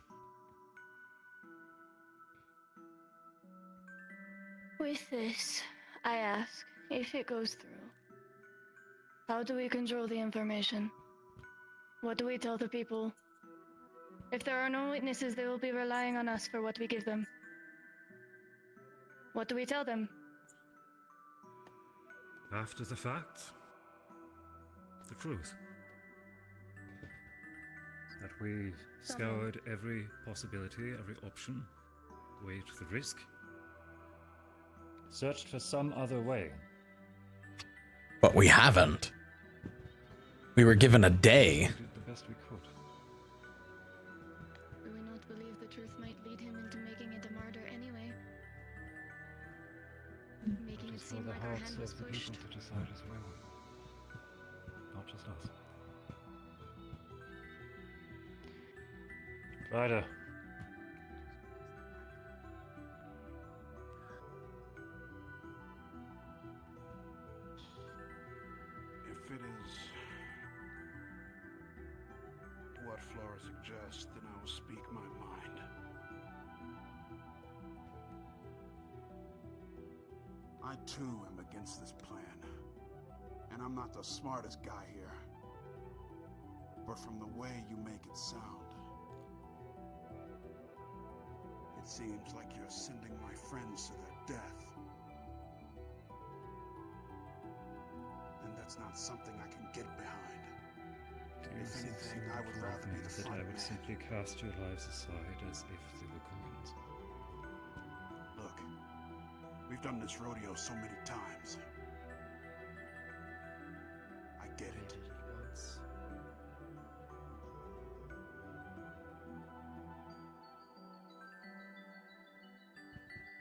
With this, I ask, if it goes through, how do we control the information? What do we tell the people? If there are no witnesses, they will be relying on us for what we give them. What do we tell them? After the fact, the truth. That we scoured every possibility, every option, weighed the risk, searched for some other way. But we haven't. We were given a day. We did the best we could. Do we not believe the truth might lead him into making it a martyr anyway? Making it For seem the like our hearts hand was of the pushed. people to decide as well. Not just us. Ryder. If it is what Flora suggests, then I will speak my mind. I too am against this plan. And I'm not the smartest guy here. But from the way you make it sound, it seems like you're sending my friends to their death. And that's not something I can get behind. If anything, I would rather be the that front I would man. simply cast your lives aside as if they were coins. Look, we've done this rodeo so many times. I get it.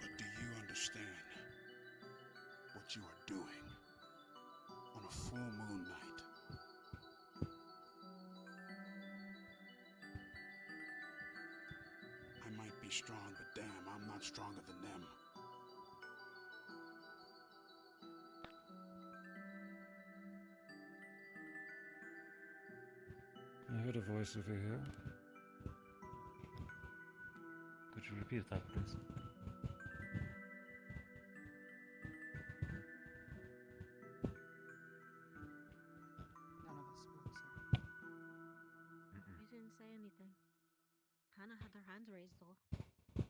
But do you understand what you are doing on a full moon night? I might be strong, but damn, I'm not stronger than them. I heard a voice over here. Could you repeat that, please? None of us spoke, sir. We didn't say anything. Kinda had their hands raised, though.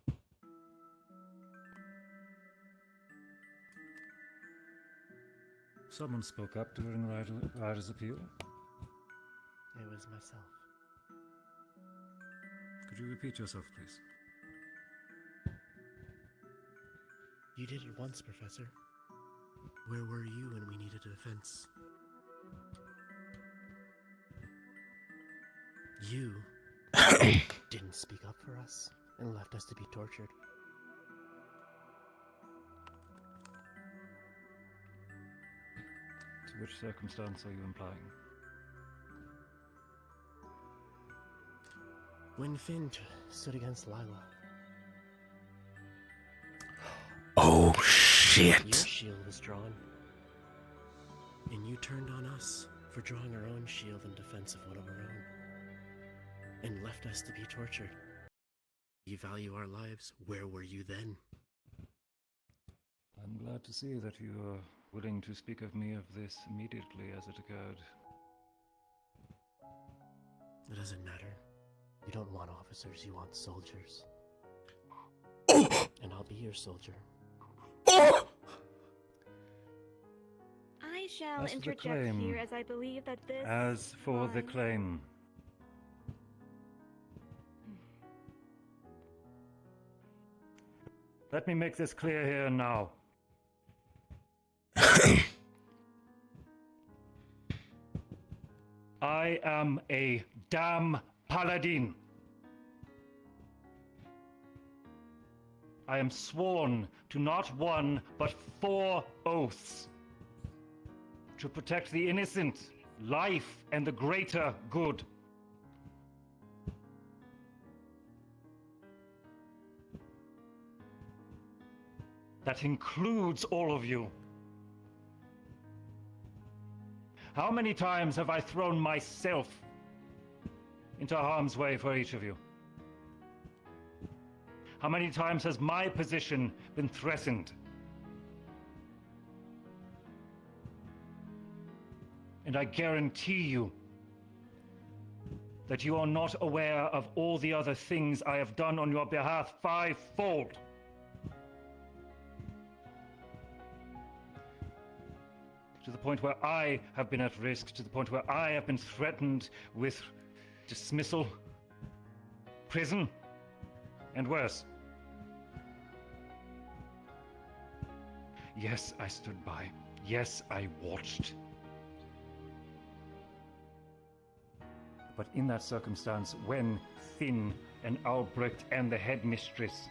Someone spoke up during Ryder's appeal. It was myself. Could you repeat yourself, please? You did it once, Professor. Where were you when we needed a defense? You didn't speak up for us and left us to be tortured. To which circumstance are you implying? When Finn stood against Lila. Oh, Your shit. shield was drawn. And you turned on us for drawing our own shield in defense of one of our own. And left us to be tortured. You value our lives. Where were you then? I'm glad to see that you are willing to speak of me of this immediately as it occurred. It doesn't matter. You don't want officers, you want soldiers. And I'll be your soldier. I shall As for the interject claim- here as I believe that this. As for the lies- claim, let me make this clear here and now. I am a damn paladin. I am sworn to not one, but 4 oaths. To protect the innocent, life, and the greater good. That includes all of you. How many times have I thrown myself into harm's way for each of you? How many times has my position been threatened? And I guarantee you that you are not aware of all the other things I have done on your behalf 5-fold. To the point where I have been at risk, to the point where I have been threatened with dismissal, prison, and worse. Yes, I stood by. Yes, I watched. But in that circumstance, when Finn and Albrecht and the headmistress,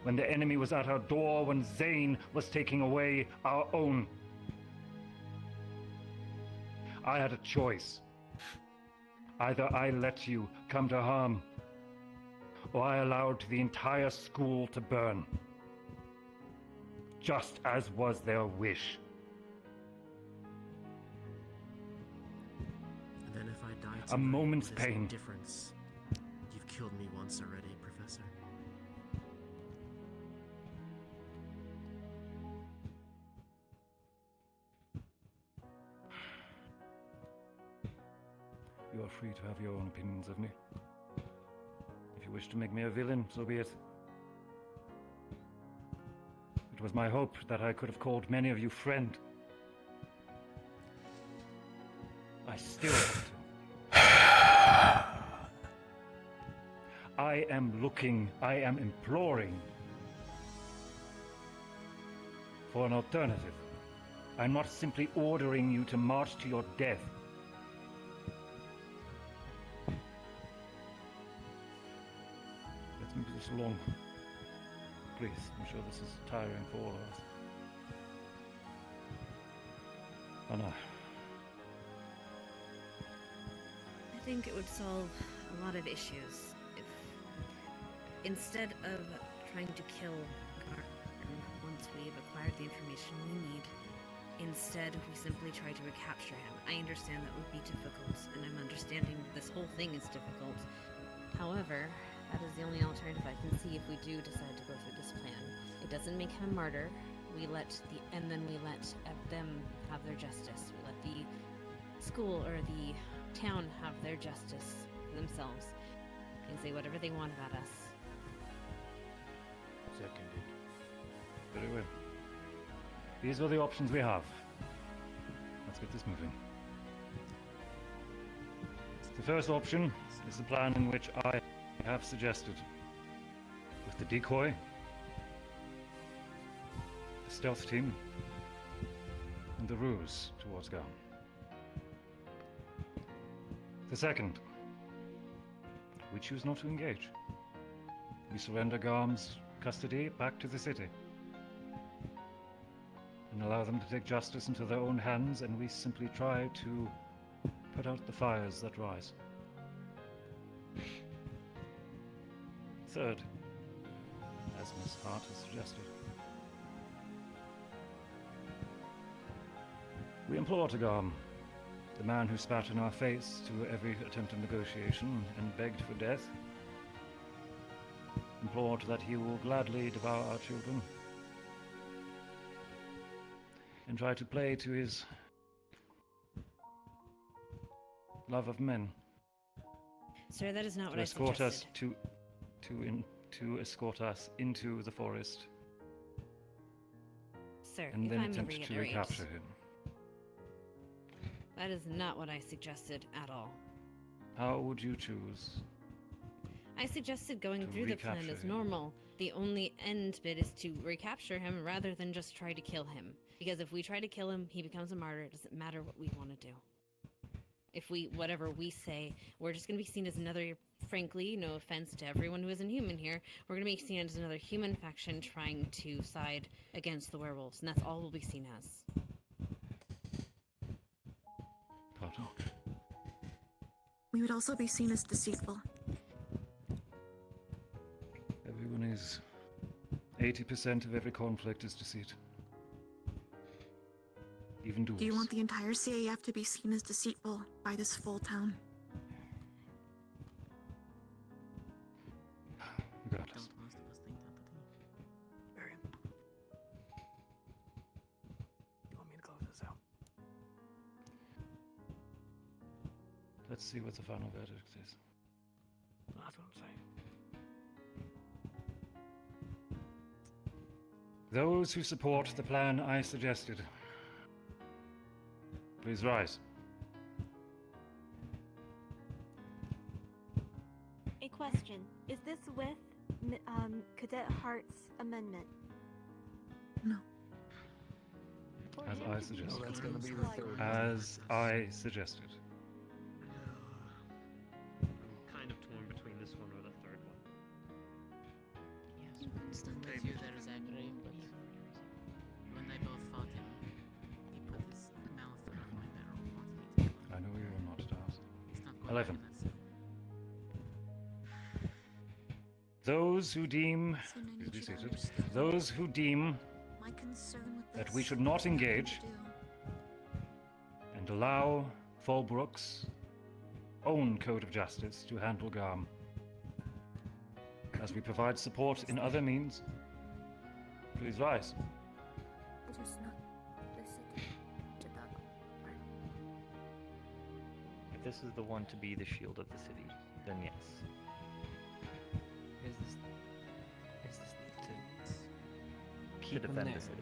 when the enemy was at our door, when Zane was taking away our own, I had a choice. Either I let you come to harm, or I allowed the entire school to burn. Just as was their wish. And then if I die A tonight, moment's there's no pain. difference. You've killed me once already, Professor. You are free to have your own opinions of me. If you wish to make me a villain, so be it. It was my hope that I could have called many of you friend. I still want to. I am looking, I am imploring for an alternative. I'm not simply ordering you to march to your death. Let's move this along. Please, I'm sure this is tiring for all of us. Anna. I think it would solve a lot of issues if, instead of trying to kill Garm once we've acquired the information we need, instead we simply try to recapture him. I understand that would be difficult, and I'm understanding this whole thing is difficult. However, that is the only alternative I can see if we do decide to go through this plan. It doesn't make him a martyr. We let them have their justice. We let the school or the town have their justice for themselves. They can say whatever they want about us. Seconded. Very well. These are the options we have. Let's get this moving. The first option is the plan in which I have suggested. With the decoy, the stealth team, and the ruse towards Garm. The second, we choose not to engage. We surrender Garm's custody back to the city. And allow them to take justice into their own hands, and we simply try to put out the fires that rise. Third, as Miss Hart has suggested, we implore to Garm, the man who spat in our face to every attempt at negotiation and begged for death, implored that he will gladly devour our children and try to play to his love of men. Sir, that is not To what I escort suggested. us to escort us into the forest, Sir, and if then I may attempt to reiterate, recapture him. that is not what I suggested at all. How would you choose? I suggested going To through the plan recapture as him. normal. The only end bit is to recapture him rather than just try to kill him. Because if we try to kill him, he becomes a martyr. It doesn't matter what we want to do. If whatever we say, we're just going to be seen as another, frankly, no offense to everyone who isn't human here, we're going to be seen as another human faction trying to side against the werewolves, and that's all we'll be seen as. Pardon? We would also be seen as deceitful. Everyone is. 80% of every conflict is deceit. Even duels. Do you want the entire CAF to be seen as deceitful by this full town? Regardless. You want me to close this out? Let's see what the final verdict is. That's what I'm saying. Those who support the plan I suggested, please rise. A question. Is this with Cadet Hart's amendment? No. As I suggested. Oh, that's gonna be the third. As I suggested. I'm kind of torn between this one or the third one. Yes, I knew that exactly, but when they both fought him, he put his mouth on my barrel. Wanted me to kill him. I know you are not Stars. He's not going 11. back in that cell. Those who deem, please be seated. Those who deem My concern with that this we should not has nothing to engage do. and allow Fallbrook's own code of justice to handle Garm, as we provide support in other means, please rise. It is not the city to that part. If this is the one to be the shield of the city, then yes. Is this To keep him defend there? the city.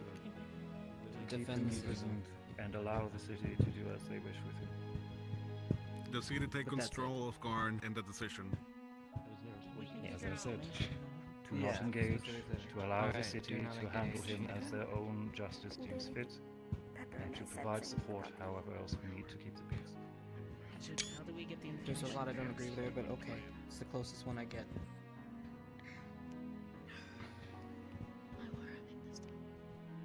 To Defend keep the him city. imprisoned and allow the city to do as they wish with him. The city take But that's control of Karn and the decision. As I said, to Yeah, not engage, specifically. to allow the Alright, city do not to handle engage. him as their own justice deems fit, and to provide support however else we need to keep the peace. How do we get the information? There's a lot I don't agree with there, but okay. It's the closest one I get.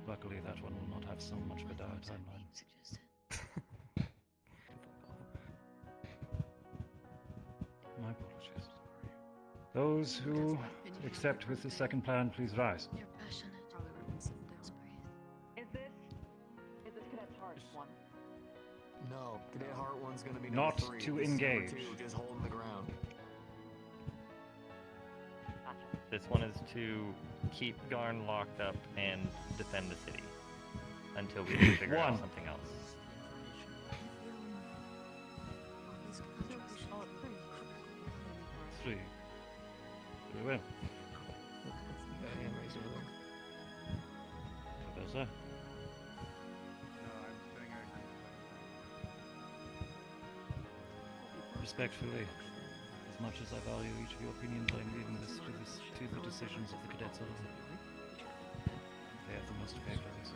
Luckily, that one will not have so much of a dire timeline. My apologies. Those who accept with the second plan, please rise. Is this Cadet Hart one? No, Cadet Hart one's gonna be Not number 3. to This is number engage. 2, just holding the ground. This one is to keep Garn locked up and defend the city until we can figure out One. something else. Three. Very well. You got a hand raised over there. Professor. Respectfully, as much as I value each of your opinions, I'm leaving this to the decisions of the cadets alone. They have the most to pay for this.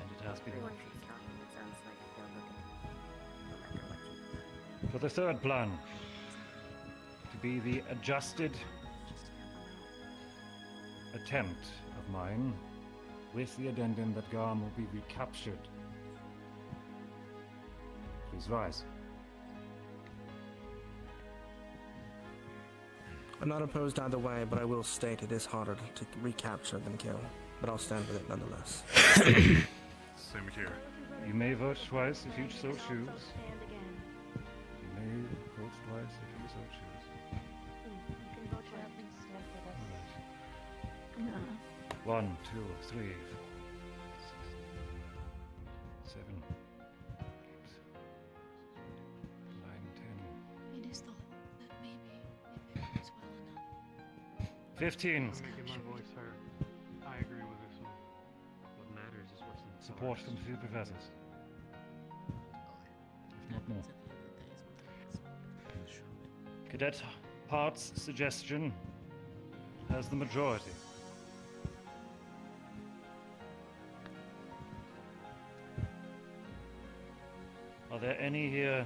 And it has been an option. For the third plan, to be the adjusted attempt of mine, with the addendum that Garm will be recaptured. Please rise. I'm not opposed either way, but I will state it is harder to recapture than kill. But I'll stand with it nonetheless. Same here. You may vote twice if you so choose. You may vote twice if you so choose. Alright. 1, 2, 3, 4, 6, 7, 8, 9, 15. I'm making my voice heard. I agree with this one. What matters is what's in the Support stars. from 2 professors. If not more. Cadet Hart's suggestion has the majority. Are there any here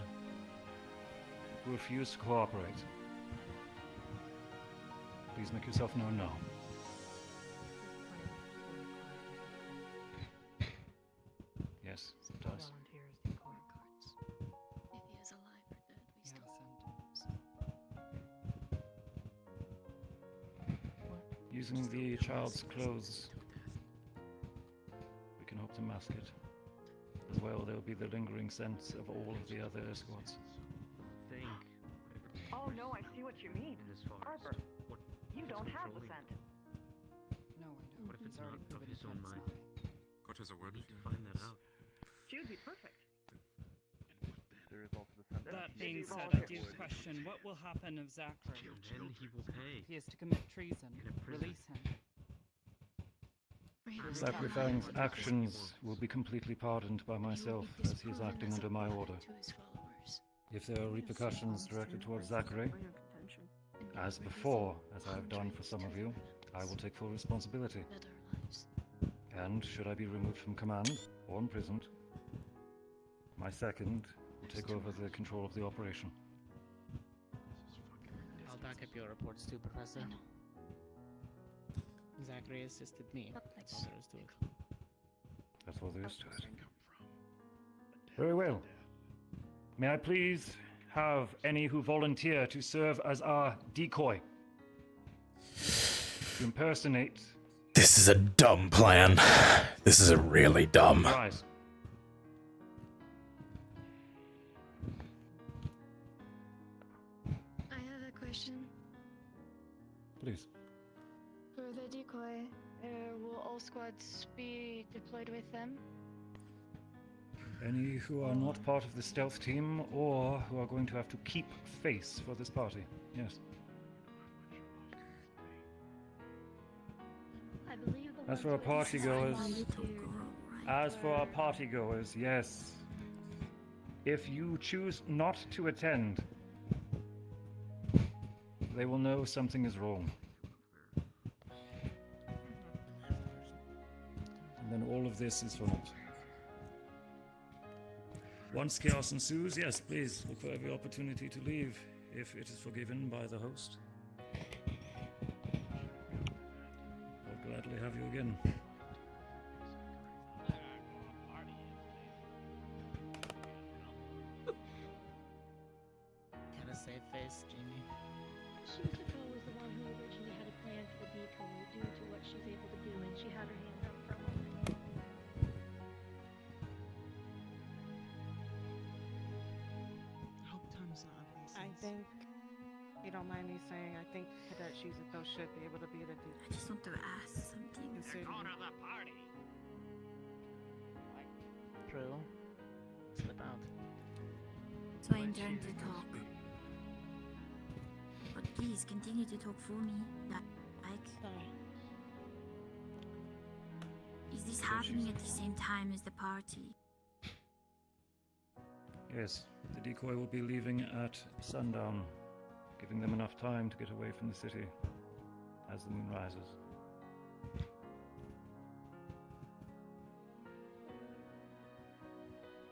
who refuse to cooperate? Please make yourself known now. Yes, it does. If he is alive or dead, we still Using the child's clothes, we can hope to mask it. As well, there will be the lingering sense of all of the other escorts. Think. Oh no, I see what you mean. In this forest. Harper, What you if it's don't have the controlling? scent. No, I know. What if it's He's not already of proven his that own it's mind? not. Cortez, a word We with need you. to find that out. She would be perfect. The result of the sentence. That being Maybe said, I volunteers. do question what will happen if Zachary, And then he will pay. if he is to commit treason, In a prison. release him. Zachary Fang's actions will be completely pardoned by myself as he is acting under my order. If there are repercussions directed towards Zachary, as before, as I have done for some of you, I will take full responsibility. And should I be removed from command or imprisoned, my second will take over the control of the operation. I'll back up your reports too, Professor. Zachary assisted me. That's all there is to it. That's all there is to it. Very well. May I please have any who volunteer to serve as our decoy? To impersonate. This is a dumb plan. This is a really dumb. Rise. I have a question. Please. For the decoy, will all squads be deployed with them? Any who are not part of the stealth team or who are going to have to keep face for this party. Yes. I believe the As for our ones with partygoers, to- yes. If you choose not to attend, they will know something is wrong. And then all of this is for naught. Once chaos ensues, yes, please look for every opportunity to leave, if it is forgiven by the host. I'll gladly have you again. Got a safe face, Jamie. Shizuko was the one who originally had a plan for the decoy due to what she's able to do, and she had her hand up for a moment. I think, if you don't mind me saying, I think Cadet Shizuko should be able to be the decoy. I just want to ask something. Go to the party. True. Slip out. So I'm trying to talk. But please continue to talk for me. Like, is this happening at the same time as the party? Yes, the decoy will be leaving at sundown, giving them enough time to get away from the city as the moon rises.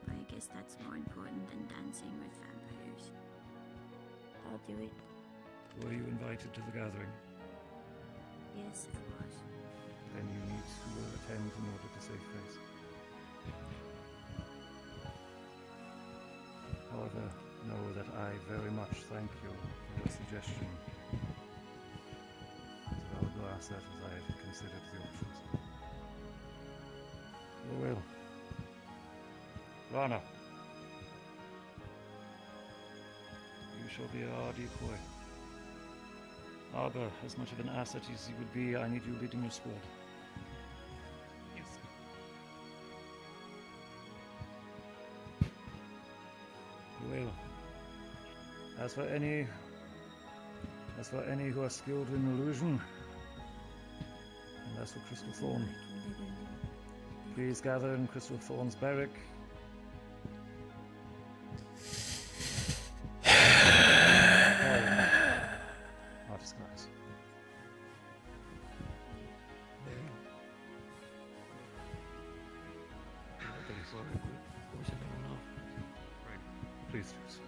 I guess that's more important than dancing with vampires. I'll do it. Were you invited to the gathering? Yes, I was. Then you need to attend in order to save face. However, know that I very much thank you for your suggestion. As valuable asset as I had considered the options. Very well. Rana. You shall be our decoy. Arbor, as much of an asset as you would be, I need you leading your squad. Yes. Well, as for any who are skilled in illusion, That's for Crystal Thorn. Please gather in Crystal Thorn's barrack. Our disguise. Please do so.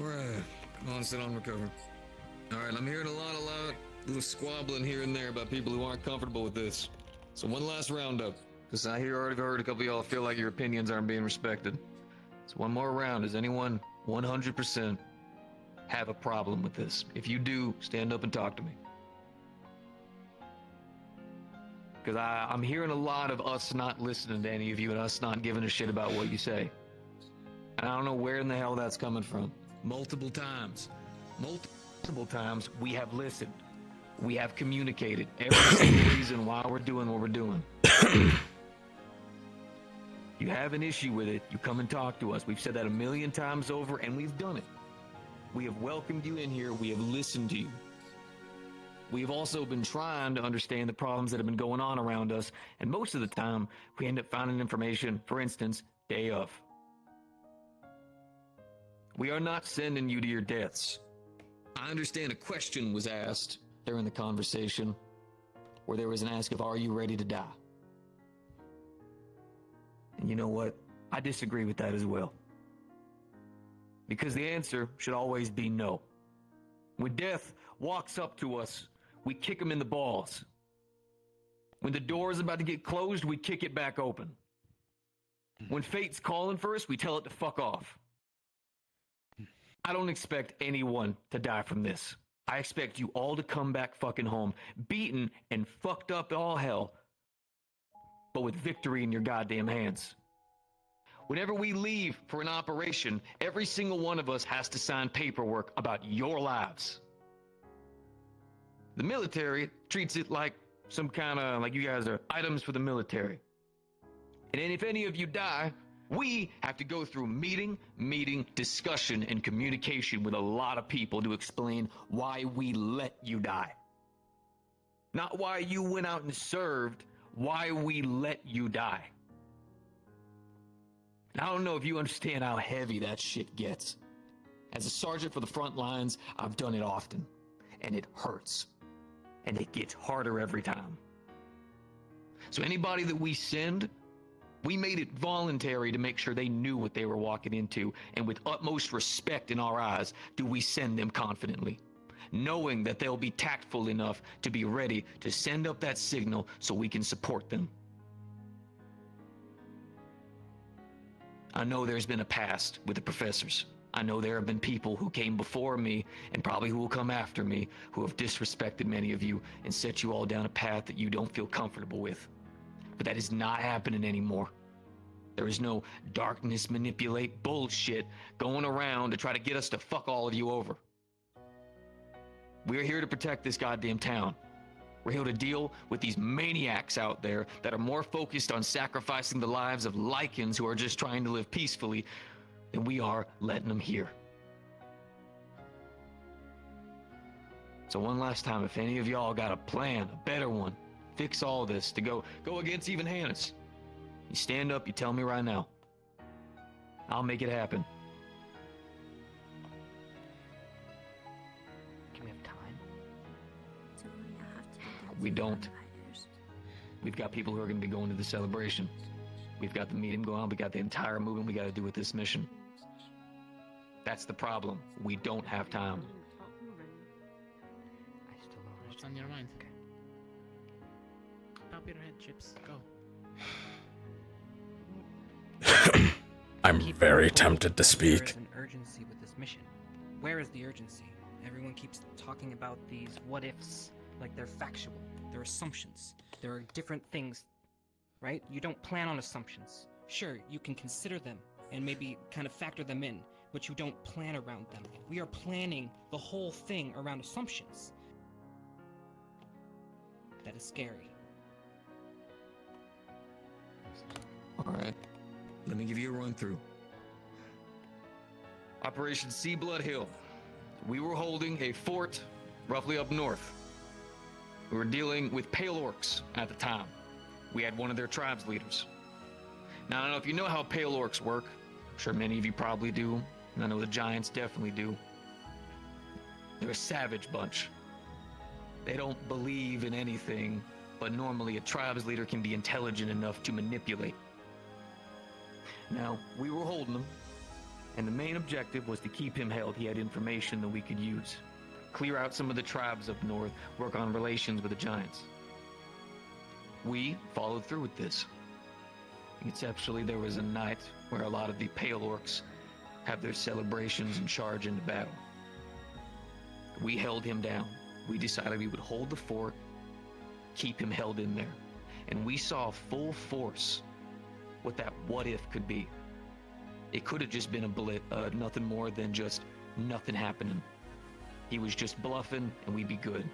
Alright, come on, sit on, recover. Alright, I'm hearing a loud little squabbling here and there about people who aren't comfortable with this. So one last roundup, because I already heard a couple of y'all feel like your opinions aren't being respected. So one more round. Does anyone 100% have a problem with this? If you do, stand up and talk to me. Because I'm hearing a lot of us not listening to any of you and us not giving a shit about what you say. And I don't know where in the hell that's coming from. Multiple times we have listened. We have communicated every single reason why we're doing what we're doing. You have an issue with it, you come and talk to us. We've said that 1,000,000 times over, and we've done it. We have welcomed you in here. We have listened to you. We have also been trying to understand the problems that have been going on around us, and most of the time, we end up finding information, for instance, day of. We are not sending you to your deaths. I understand a question was asked during the conversation where there was an ask of, are you ready to die? And you know what? I disagree with that as well. Because the answer should always be no. When death walks up to us, we kick him in the balls. When the door is about to get closed, we kick it back open. When fate's calling for us, we tell it to fuck off. I don't expect anyone to die from this. I expect you all to come back fucking home, beaten and fucked up all hell, but with victory in your goddamn hands. Whenever we leave for an operation, every single one of us has to sign paperwork about your lives. The military treats it like some kind of, like you guys are items for the military. And then if any of you die, we have to go through meeting, discussion, and communication with a lot of people to explain why we let you die. Not why you went out and served, why we let you die. And I don't know if you understand how heavy that shit gets. As a sergeant for the front lines, I've done it often, and it hurts. And it gets harder every time. So anybody that we send, we made it voluntary to make sure they knew what they were walking into, and with utmost respect in our eyes, do we send them confidently, knowing that they'll be tactful enough to be ready to send up that signal so we can support them. I know there's been a past with the professors. I know there have been people who came before me, and probably who will come after me, who have disrespected many of you and set you all down a path that you don't feel comfortable with. But that is not happening anymore. There is no darkness manipulate bullshit going around to try to get us to fuck all of you over. We're here to protect this goddamn town. We're here to deal with these maniacs out there that are more focused on sacrificing the lives of Lycans who are just trying to live peacefully than we are letting them here. So one last time, if any of y'all got a plan, a better one, fix all this to go against even Hannes, you stand up, you tell me right now. I'll make it happen. Can we have time? We don't. We've got people who are going to be going to the celebration. We've got the meeting going on. We got the entire movement we got to do with this mission. That's the problem. We don't have time. What's on your mind? Top your head, Chips. Go. I'm very tempted to speak. There's an urgency with this mission. Where is the urgency? Everyone keeps talking about these what ifs like they're factual. They're assumptions. There are different things, right? You don't plan on assumptions. Sure, you can consider them and maybe kind of factor them in, but you don't plan around them. We are planning the whole thing around assumptions. That is scary. Alright, let me give you a run through. Operation Sea Blood Hill. We were holding a fort roughly up north. We were dealing with Pale Orcs at the time. We had one of their tribes leaders. Now, I don't know if you know how Pale Orcs work. I'm sure many of you probably do. And I know the Giants definitely do. They're a savage bunch. They don't believe in anything, but normally a tribes leader can be intelligent enough to manipulate. Now, we were holding him, and the main objective was to keep him held. He had information that we could use. Clear out some of the tribes up north, work on relations with the Giants. We followed through with this. Exceptionally, there was a night where a lot of the Pale Orcs have their celebrations and charge into battle. We held him down. We decided we would hold the fort, keep him held in there. And we saw full force what that what if could be. It could have just been nothing more than just nothing happening. He was just bluffing and we'd be good.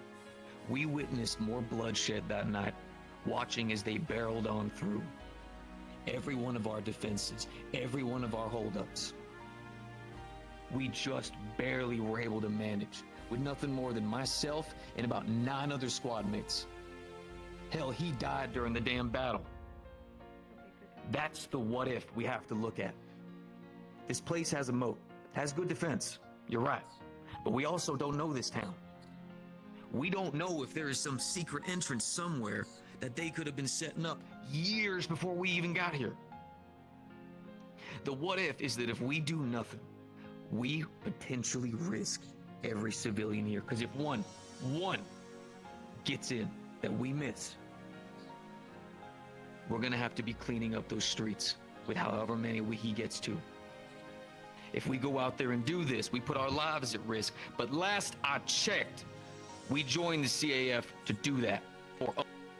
We witnessed more bloodshed that night, watching as they barreled on through. Every one of our defenses, every one of our holdups. We just barely were able to manage, with nothing more than myself and about 9 other squad mates. Hell, he died during the damn battle. That's the what if we have to look at. This place has a moat, has good defense, you're right. But we also don't know this town. We don't know if there is some secret entrance somewhere that they could have been setting up years before we even got here. The what if is that if we do nothing, we potentially risk every civilian here. Because if one gets in that we miss, we're gonna have to be cleaning up those streets with however many he gets to. If we go out there and do this, we put our lives at risk. But last I checked, we joined the CAF to do that for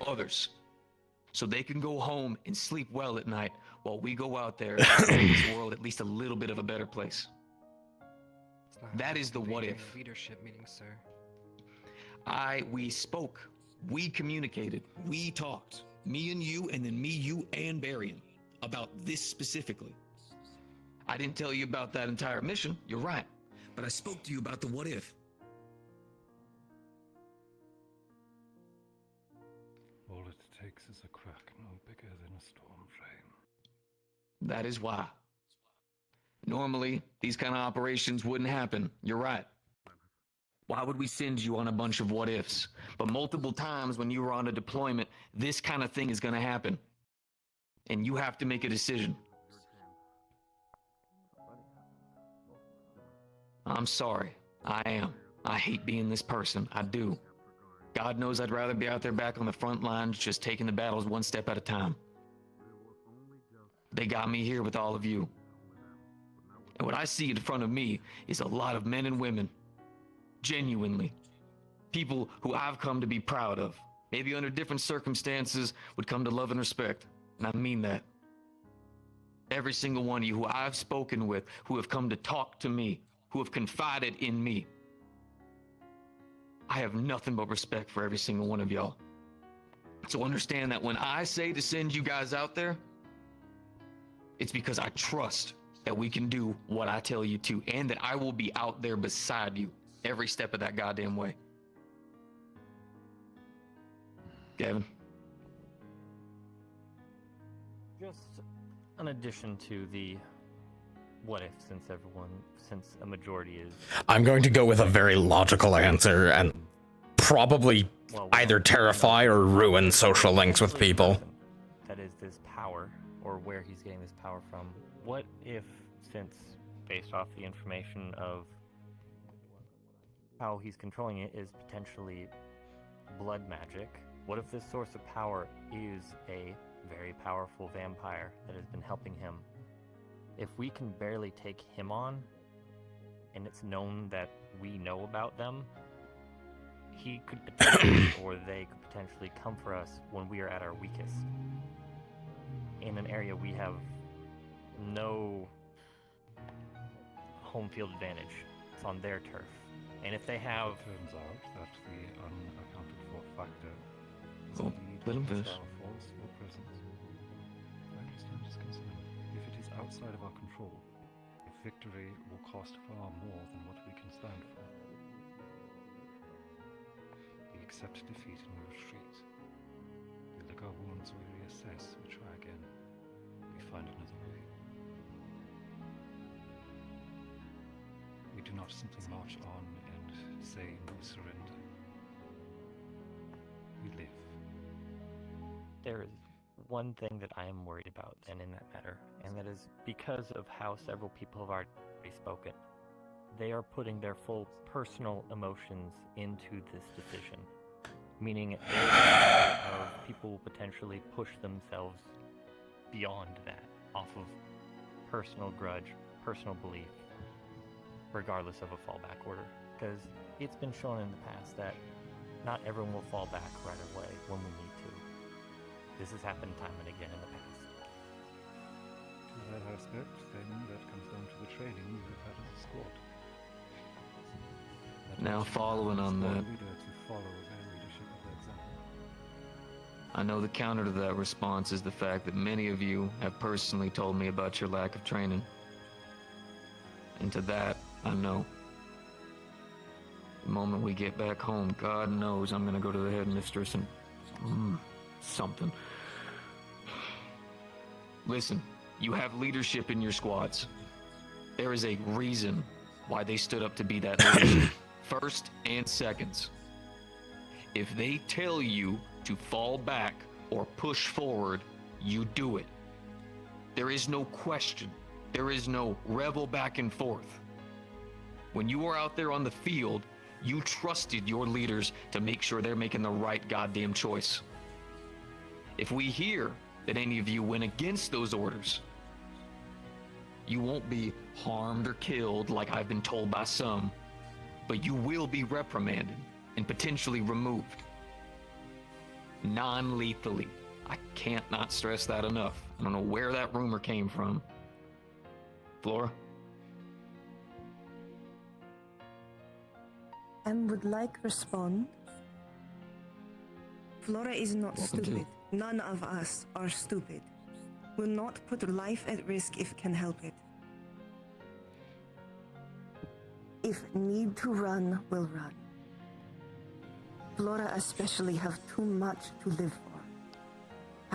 others. So they can go home and sleep well at night while we go out there and make this world at least a little bit of a better place. That is the what if. Leadership meeting, sir. We spoke, we communicated, we talked. Me and you, and then me, you, and Barian about this specifically. I didn't tell you about that entire mission, you're right. But I spoke to you about the what if. All it takes is a crack no bigger than a storm flame. That is why. Normally, these kind of operations wouldn't happen, you're right. Why would we send you on a bunch of what ifs? But multiple times when you were on a deployment, this kind of thing is going to happen. And you have to make a decision. I'm sorry. I am. I hate being this person. I do. God knows I'd rather be out there back on the front lines, just taking the battles one step at a time. They got me here with all of you. And what I see in front of me is a lot of men and women. Genuinely. People who I've come to be proud of. Maybe under different circumstances would come to love and respect. And I mean that. Every single one of you who I've spoken with, who have come to talk to me, who have confided in me. I have nothing but respect for every single one of y'all. So understand that when I say to send you guys out there, it's because I trust that we can do what I tell you to, and that I will be out there beside you every step of that goddamn way. Gavin? Just an addition to the what if, since a majority is... I'm going to go with a very logical answer and probably either terrify or ruin social links with people. That is this power, or where he's getting this power from. What if, since based off the information of how he's controlling it is potentially blood magic, what if this source of power is a very powerful vampire that has been helping him? If we can barely take him on, and it's known that we know about them, he could potentially, or they could potentially come for us when we are at our weakest. In an area we have no home field advantage. It's on their turf. And if they have... Turns out that the unaccounted for factor is Oh, indeed let him finish. our force or presence. I understand his concern. If it is outside of our control, victory will cost far more than what we can stand for. accept defeat and we retreat. We lick our wounds, we reassess, we try again. We find another way. We do not simply march on and say we surrender. We live. There is one thing that I am worried about, and in that matter, and that is because of how several people have already spoken. They are putting their full personal emotions into this decision, meaning people will potentially push themselves beyond that, off of personal grudge, personal belief, regardless of a fallback order. Because it's been shown in the past that not everyone will fall back right away when we need to. This has happened time and again in the past. To that aspect, then, that comes down to the training you have had as a squad. Now, following on that, leader to follow their leadership of that example. I know the counter to that response is the fact that many of you have personally told me about your lack of training. And to that, I know. The moment we get back home, God knows I'm gonna go to the headmistress and... something. Listen, you have leadership in your squads. There is a reason why they stood up to be that leadership. First and seconds. If they tell you to fall back or push forward, you do it. There is no question. There is no revel back and forth. When you are out there on the field, you trusted your leaders to make sure they're making the right goddamn choice. If we hear that any of you went against those orders, you won't be harmed or killed like I've been told by some, but you will be reprimanded and potentially removed. Non-lethally. I can't not stress that enough. I don't know where that rumor came from. Flora? And would like respond. Flora is not stupid. None of us are stupid. Will not put life at risk if can help it. If need to run, will run. Flora especially have too much to live for.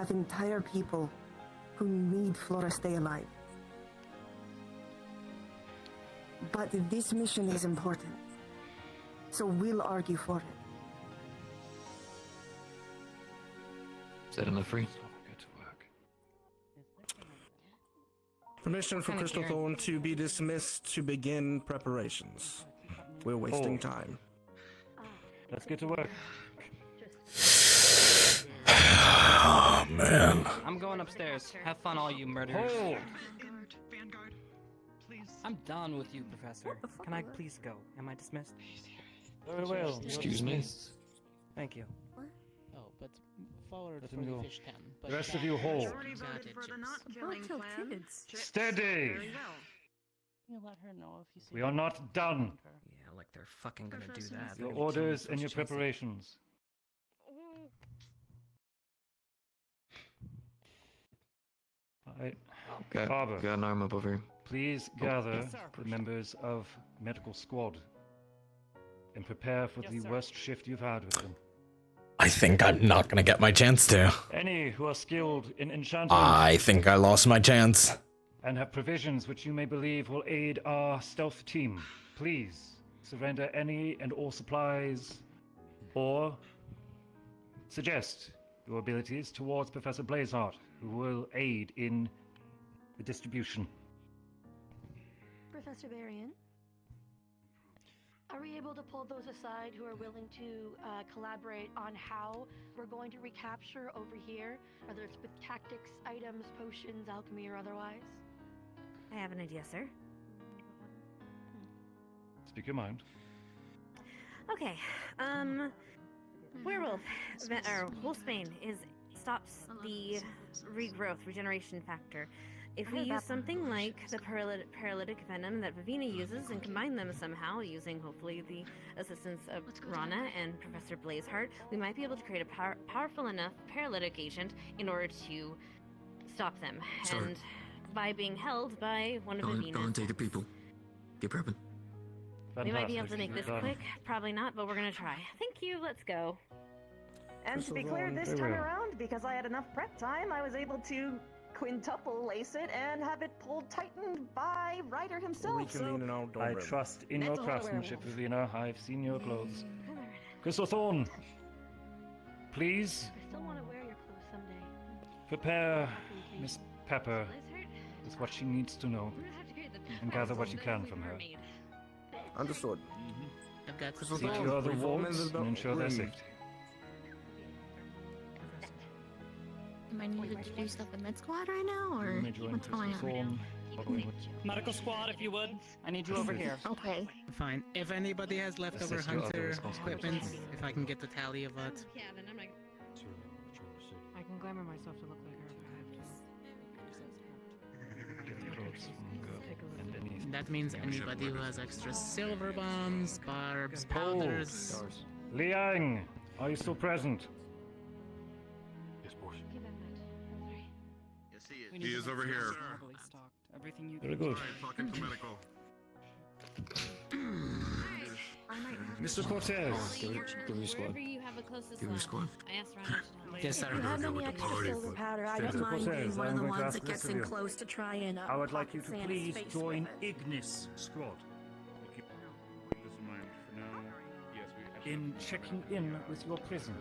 Have entire people who need Flora stay alive. But this mission is important, so we'll argue for it. Is that enough for you? Permission for Crystal Thorn to be dismissed to begin preparations. We're wasting time. Let's get to work. Oh, man. I'm going upstairs. Have fun, all you murderers. Hold! Vanguard, please. I'm done with you, Professor. Can I please go? Am I dismissed? Very well. Excuse me? Thank you. Oh, but forward Let for him the go. fish can. But The rest of you hold. Steady! You let her know if you see We are not done. Yeah, like they're fucking gonna do that. Your orders and your preparations. Barber, got an arm up over here. please gather the members of medical squad and prepare for the worst shift you've had with them. I think I'm not gonna get my chance to. Any who are skilled in enchantment I think I lost my chance. and have provisions which you may believe will aid our stealth team, please surrender any and all supplies or suggest your abilities towards Professor Blazeheart, who will aid in the distribution. Professor Varian, are we able to pull those aside who are willing to collaborate on how we're going to recapture over here, whether it's with tactics, items, potions, alchemy, or otherwise? I have an idea, sir. Speak your mind. Okay, werewolf, or wolfsbane stops the regeneration factor. If we use something like the paralytic venom that Vivina uses and combine them somehow, using hopefully the assistance of Rana and Professor Blazeheart, we might be able to create a powerful enough paralytic agent in order to stop them. Sorry. And by being held by one of Go Vivina's... on, take the people. Get prepping. We might be able to Fantastic. make this Done. quick. Probably not, but we're gonna try. Thank you. Let's go. And to be clear, this Very time well. around, because I had enough prep time, I was able to quintuple lace it and have it pulled tightened by Ryder himself. Reconvene in our dorm I room. trust in your That's all I wear craftsmanship, now. Vivina. I've seen your clothes. Crystal Thorn, please I still want to wear your clothes someday. prepare Miss Pepper with what she needs to know and gather what you can from her. Understood. I've got Crystal See to Thorn, your other reform in wards the and ensure their room. safety. Am I needed to do stuff in med squad right now, or You may join what's going Crystal on? Thorn. Medical squad, if you would. I need you over here. Okay. Fine. If anybody has leftover Assist your other hunter responsibilities. equipment, if I can get the tally of that. Yeah, then I'm like. I can glamour myself to look like her if I have to. Get the clothes from the girl and any That means anybody who has extra silver bombs, barbs, Oh, powders. Liang, are you still present? Yes, boss. Yes, he is. We He need to is make over sure here. it's properly stocked. Everything you Very can. good. Alright, talking to medical. Mr. Cortez. Give me a squad. Wherever you have a closest Give me a lab. squad. I asked Ronald to tell me. Yes, sir. If you have Go any with the extra party, silver but- powder, I Mr. don't mind Cortez, being one of I'm the going to ones ask that this gets of in you. close to try and I would like you pocket to Santa's please face join with it. Ignis Squad Keep this in mind for now. Yes, we. in checking in with your prison.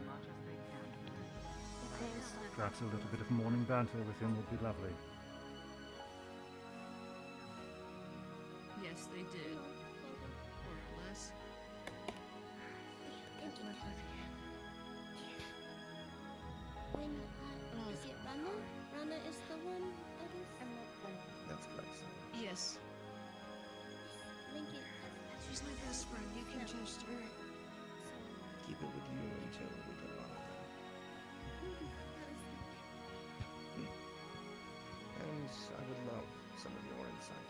Perhaps a little bit of morning banter with him would be lovely. Yes, they did. More or less. Is it Rana? Rana is the one that is. That's correct. Yes. She's my best friend. You can trust her. Keep it with you until we get along with them. And I would love some of your insight.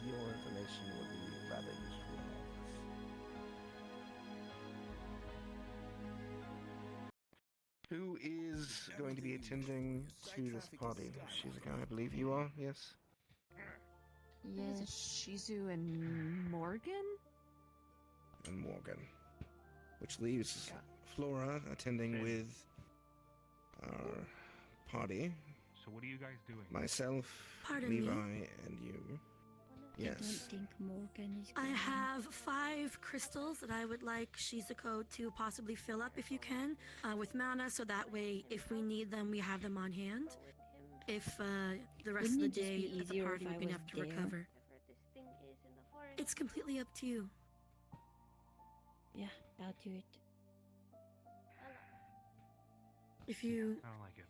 Your information would be rather useful in all this. Who is going to be attending to this party? Shizuka, I believe you are, yes? Yes. Shizu and Morgan? And Morgan. Which leaves Flora attending with our party. So what are you guys doing? Myself, Pardon Levi, me? and you. I don't Yes. think Morgan is. I going. have 5 crystals that I would like Shizuko to possibly fill up if you can, with mana, so that way if we need them, we have them on hand. If the rest Wouldn't of it the just day be at the easier party if we're I gonna was have to there? recover. It's completely up to you. Yeah, I'll do it. If you I don't like it.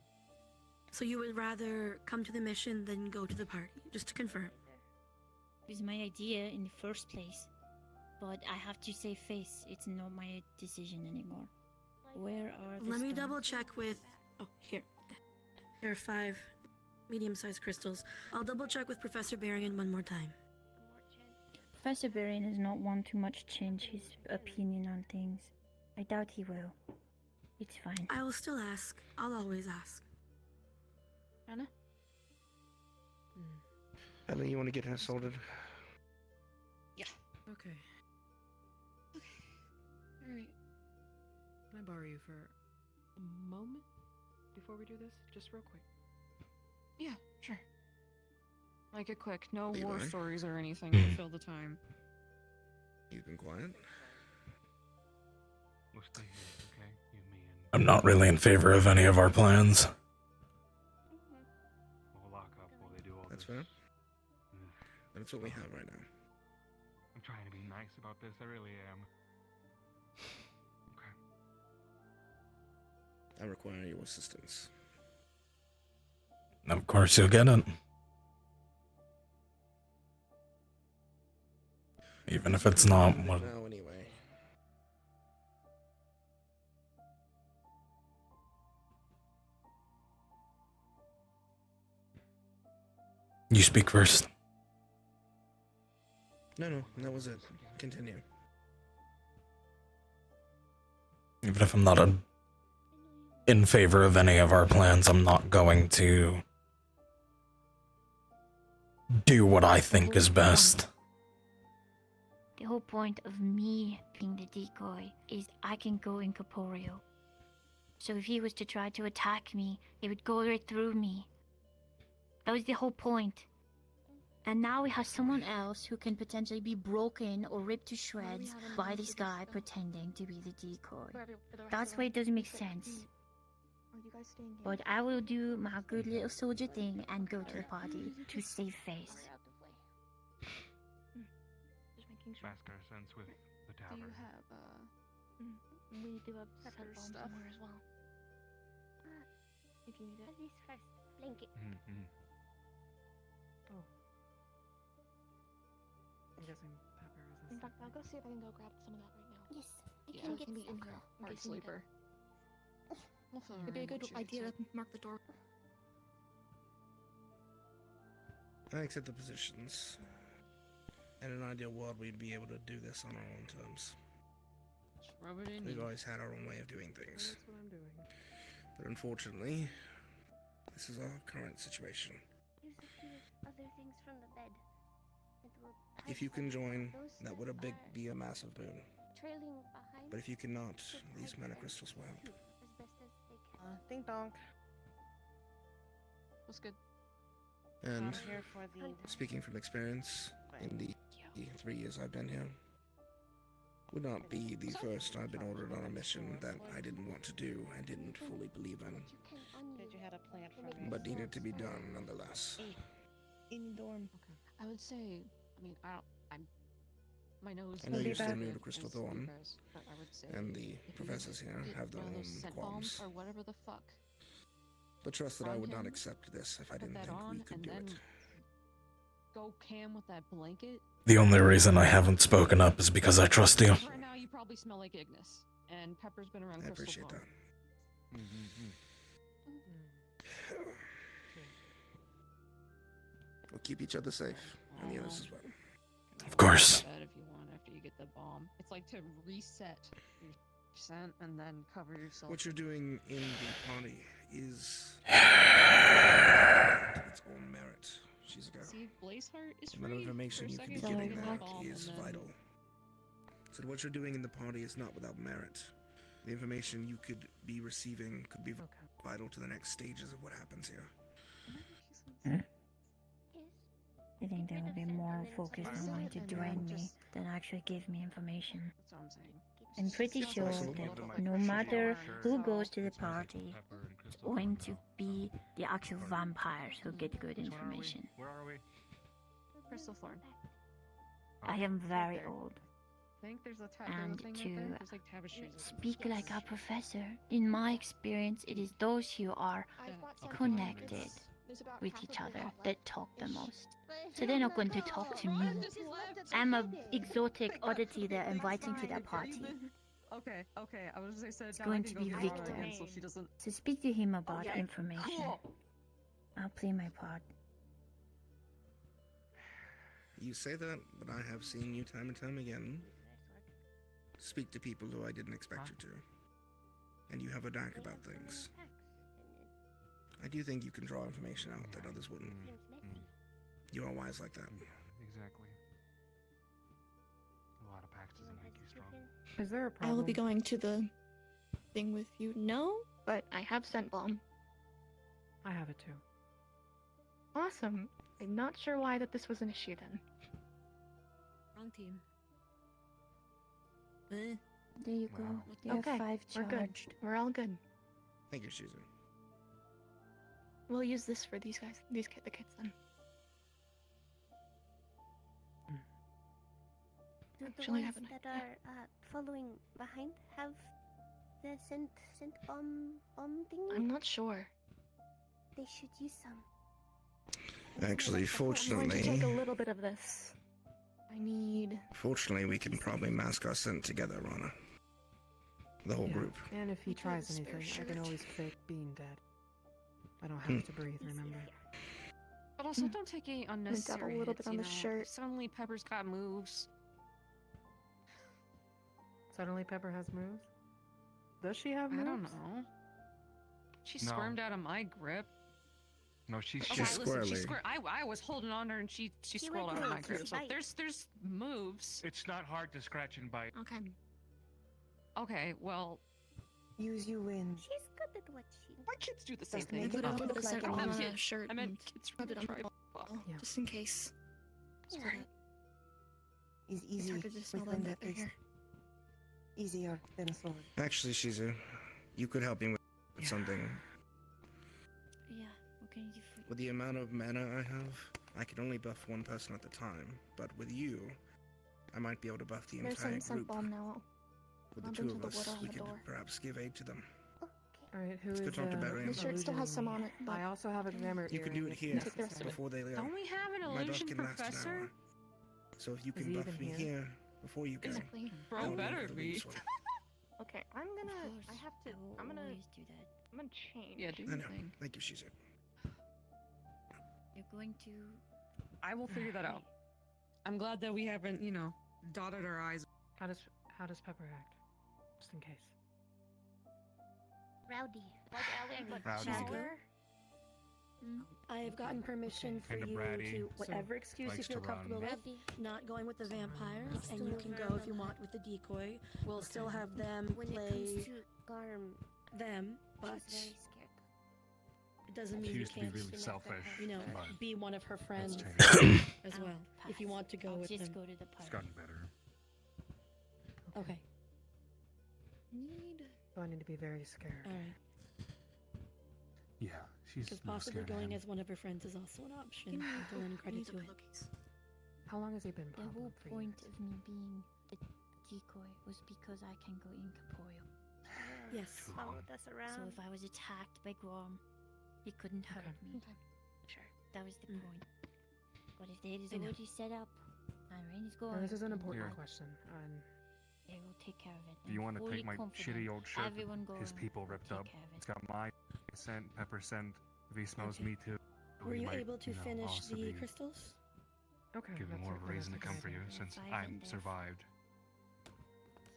so you would rather come to the mission than go to the party, just to confirm. It was my idea in the first place, but I have to save face. It's not my decision anymore. Where are the Let me stones? double check with. Oh, here. There are 5 medium-sized crystals. I'll double check with Professor Barian one more time. Professor Barian is not one to much change his opinion on things. I doubt he will. It's fine. I will still ask. I'll always ask. Anna? Ellie, you want to get her sorted? Okay. Alright. Can I borrow you for a moment before we do this? Just real quick. Yeah, sure. Make it quick. No Levi? war stories or anything to fill the time. You've been quiet. We'll stay here, okay? You, me, and I'm not really in favor of any of our plans. we'll lock up while they do all That's this. fair. That's what we have right now. I'm trying to be nice about this, I really am. Okay. I require your assistance. Of course you'll get it. Even if it's not what. Now, anyway. You speak first. No, that was it. Continue. Even if I'm not a in favor of any of our plans. I'm not going to do what I think is best. The whole point of me being the decoy is I can go incorporeal. So if he was to try to attack me, it would go right through me. That was the whole point. And now we have someone else who can potentially be broken or ripped to shreds by this guy pretending to be the decoy. That's why it doesn't make sense. But I will do my good little soldier thing and go to the party to save face. Mask our sense with the tavern. Do you have we do have pepper stuff somewhere as well. If you need it. At least first blanket. Oh. I'm guessing pepper is. In fact, I'll go see if I can go grab some of that right now. Yes, I can get in here. Hard sleeper. It'd be a good idea to mark the door. I accept the positions. In an ideal world, we'd be able to do this on our own terms. Rub it in. We've always had our own way of doing things. That's what I'm doing. But unfortunately, this is our current situation. There's a few other things from the bed. If you can join, that would be a massive boon. Trailing behind. But if you cannot, these mana crystals will help. As best as they can. Ding dong. What's good? And I'm here for the. speaking from experience, in the 3 years I've been here, would not be the first I've been ordered on a mission that I didn't want to do and didn't fully believe in, Did you had a plan for me? but needed to be done nonetheless. In dorm. Okay. I would say, I'm my nose. I know is you're still bad new to as Crystal you Thorn, guys, but I would say and the if you professors here get have their one of own those scent qualms. bombs or whatever the fuck. But trust that I from would not him, accept this if I put didn't that think we on, could and do then it. go cam with that blanket. The only reason I haven't spoken up is because I trust you. Right now, you probably smell like Ignis, and Pepper's been around I Crystal appreciate Thorn. that. We'll keep each other safe, and the others as well. Of course. Bed if you want after you get the bomb. It's like to reset your scent and then cover yourself. What you're doing in the party is its own merit. She's a girl. See, Blazeheart is The amount of free. information For a you can be second, giving you back get the bomb is and then- vital. So what you're doing in the party is not without merit. The information you could be receiving could be vital to the next stages of what happens here. I think they would be more focused on wanting to drain me than actually give me information. That's what I'm saying. I'm pretty sure that no matter who goes to the party, it's going to be the actual vampires who get good information. Where are we? Crystal Thorn. I am very old. I think there's a And thing to right there. There's like tapestries. speak like a professor, in my experience, it is those who are connected with each other that talk the most. So they're not going to talk to me. I'm a exotic oddity they're inviting to their party. Okay. I was just say It's going to be Victor. so she doesn't. So speak to him about information. I'll play my part. You say that, but I have seen you time and time again speak to people who I didn't expect you to. And you have a knack about things. I do think you can draw information out that others wouldn't. You are wise like that. Exactly. A lot of packs doesn't make you strong. Is there a I problem? will be going to the thing with you. No, but I have scent bomb. I have it too. Awesome. I'm not sure why that this was an issue then. Wrong team. There you go. You Okay, have 5 we're good. charged. We're all good. Thank you, Susan. We'll use this for these guys, the kids then. Do Actually, I the have ones an that are following behind have the scent bomb thingy? I'm not sure. They should use some. Actually, I'm going to fortunately, take a little bit of this. I need. fortunately, we can probably mask our scent together, Rana. The whole group. And if he tries anything, I can always fake being dead. I don't have to breathe, remember? But also, don't take any unnecessary a little hits, bit on you the know? shirt. Suddenly, Pepper's got moves. Suddenly Pepper has moves? Does she have moves? I don't know. She No. squirmed out of my grip. No, she's Okay, shit. listen, she I was holding on to her and she squirreled out of my grip. So Bite. there's moves. It's not hard to scratch and bite. Okay. Okay, well, Use you win. She's good at what she. my kids do the same Just thing. make it Put look a like second a one on ninja. a shirt I meant and kids rub it on try. Yeah. just in case. Sorry. Is It's easy hard to just smell with them one that back is here. easier than a sword. Actually, Shizu, you could help me with something. Yeah, what can you do for you? With the amount of mana I have, I can only buff one person at a time. But with you, I might be able to buff the There's entire some scent group. bomb now. With the Found two into of the us, wood on we the could door. perhaps give aid to them. Alright, who Let's is go talk to Barry. The shirt still has some on it, but I also have a grammar You can earring do it if here Take the rest of it. before they leave. Don't we have an My buff illusion can last an professor? hour. So if you Is can he buff even me here? here before you go, Exactly. Bro, I won't better have to be. lose one. Okay, I'm gonna. course. I have to. I will I'm gonna. always do that. I'm gonna change. Yeah, do I your know. thing. Thank you, Shizu. You're going to. I will figure that out. I'm glad that we haven't, dotted our I's. How does Pepper act? Just in case. Rowdy. Like Ellie, but Rowdy. smaller. I have gotten permission for Kinda you bratty, to whatever excuse you likes feel to run. comfortable with. Rowdy. Not going with the vampires, and you can go if you want with the decoy. We'll still have them When it play comes to Garm, them, but she's very scared. it doesn't mean She you used to be can't, really selfish. but be one of her friends changed. as I'll well. If you pass. want to go I'll with just them. go to the It's park. gotten better. Okay. So I need to be very scared. All right. Yeah, she's Because more possibly scared of going him. as one of her friends is also an option. Don't give any credit to it. How long has he been The whole problem for you? point of me being a decoy was because I can go incorporeal. Yes. Followed us So around. if I was attacked by Gorm, he couldn't hurt me. Sure. That was the Mm. point. But if it is I know. already set up, and Rain is Now, going, this is an important Here. question. they will take care of it. Do you I'm want to fully take my confident shitty old shirt everyone that his going people will ripped take up? care of it. It's got my scent, Pepper scent. If he smells Okay. me too, Were he you might, able to finish also the be crystals? Okay. giving more of a reason to come for you since Five I'm and death. survived.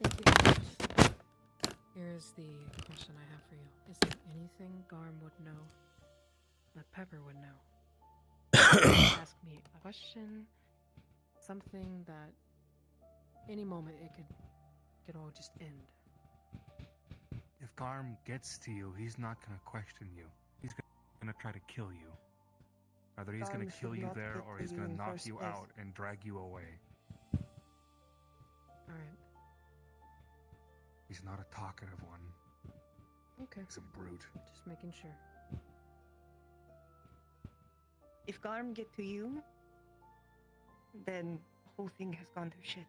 Thank you very much. Here's the question I have for you. Is there anything Garm would know that Pepper would know? Ask me a question, something that any moment it could all just end. If Garm gets to you, he's not gonna question you. He's gonna try to kill you. Either he's gonna Garm kill should you not there, get or to he's you gonna in knock first you place. out and drag you away. Alright. He's not a talkative one. Okay. He's a brute. Just making sure. If Garm get to you, then the whole thing has gone to shit.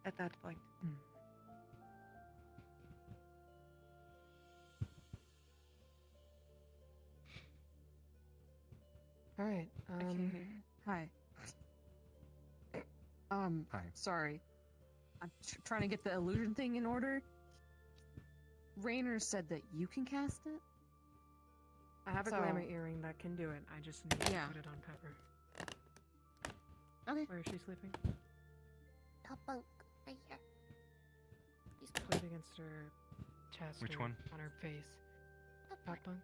At that point. Alright, Hi. Hi. Sorry. I'm trying to get the illusion thing in order. Rainer said that you can cast it? I have a So- glamour earring that can do it. I just need to Yeah. put it on Pepper. Okay. Where is she sleeping? Top bunk, right here. Put it against her chest. Which or one? On her face. Top bunk.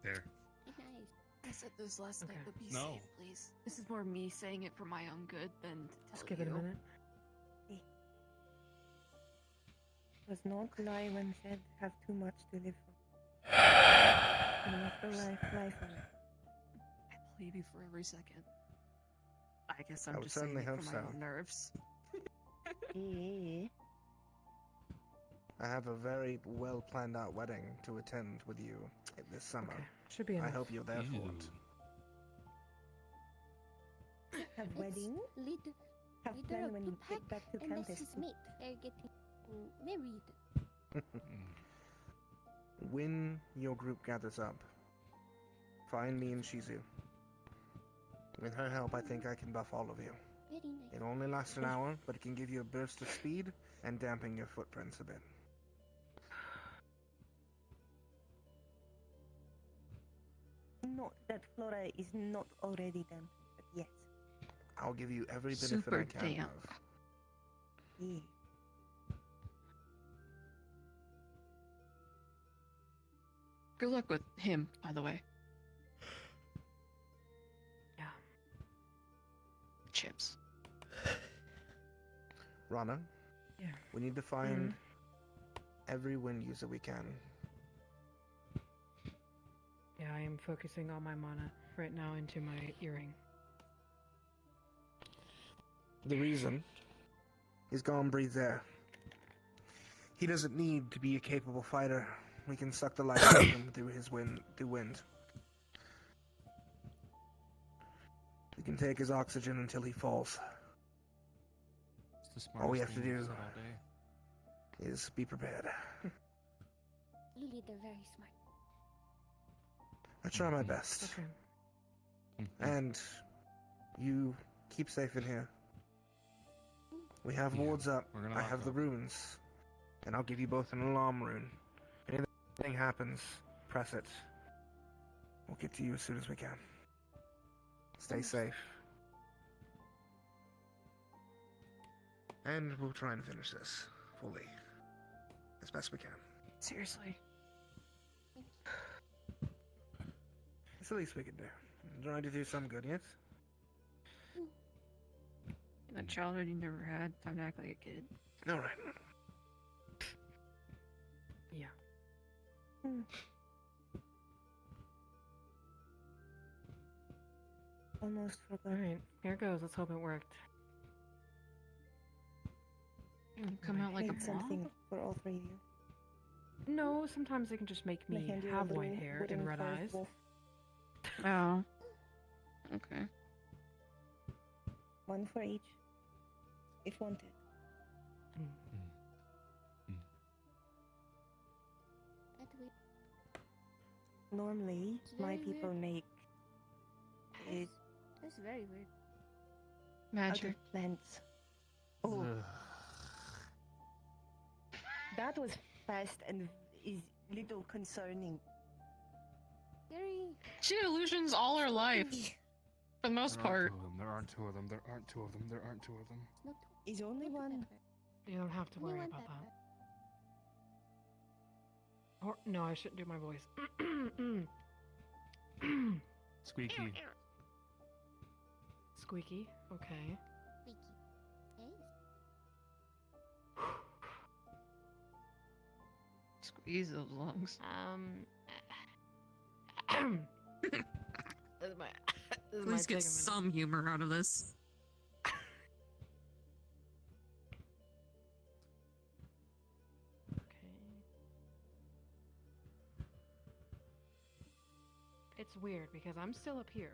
There. Nice. I said this last night, Okay. but be No. safe, please. This is more me saying it for my own good than to tell Just give it a you. minute. Was not lie when said have too much to live for. And not the life for it. I believe you for every second. I guess I I'm would just saying certainly it hope for my so. own nerves. I have a very well planned out wedding to attend with you this summer. Okay. Should be I enough. hope you're there for it. Have wedding? Lead, Have leader plan of when the you pack get back to and that's campus. his mate. They're getting married. When your group gathers up, find me and Shizu. With her help, I think I can buff all of you. Very nice. It'll only last an hour, but it can give you a burst of speed and dampen your footprints a bit. Not that Flora is not already damp, but yes. I'll give you every benefit Super I can damp. have. Yeah. Good luck with him, by the way. Yeah. Chips. Rana, Yeah. we need to find every wind user we can. Yeah, I am focusing all my mana right now into my earring. The reason is Garm breathes air. He doesn't need to be a capable fighter. We can suck the life out of him through wind. We can take his oxygen until he falls. It's the All we smartest have to thing do you've said all day. is be prepared. Lily, they're very smart. I try my best. Okay. And you keep safe in here. We have wards up. we're gonna I lock have the up. runes. And I'll give you both an alarm rune. Anything happens, press it. We'll get to you as soon as we can. Stay safe. And we'll try and finish this fully. As best we can. Seriously. It's the least we can do. I'm trying to do some good, yes? A childhood you never had. Time to act like a kid. Alright. Yeah. Almost forgot. Alright, here goes. Let's hope it worked. Come out like a Need something for all three of you. No, sometimes they can just make I me hand you a have little white hair wooden and red carved eyes. wolf. Oh. Okay. One for each, if wanted. That we Normally, It's my very people weird. make it That's very weird. out Magic. of plants. Oh, that was fast and is little concerning. Very. She had illusions all her life. For the most part. There aren't two of them. There aren't two of them. There aren't two of them. Not Is only one. You don't have to only worry one about pepper. that. Or no, I shouldn't do my voice. Squeaky. Squeaky. Okay. Squeaky. Okay. Squeeze those lungs. This is my. This Please might take get a minute. some humor out of this. It's weird because I'm still up here.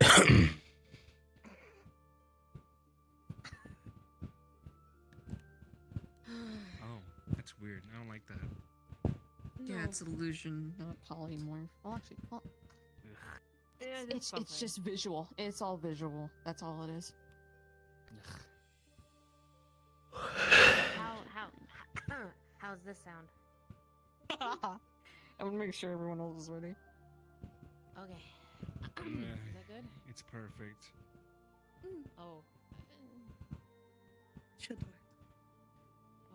Oh, that's weird. I don't like that. Yeah, it's illusion, not polymorph. Well, actually, it's just visual. It's all visual. That's all it is. How's this sound? I'm gonna make sure everyone else is ready. Okay. Yeah, Is that good? It's perfect. Oh. Should work.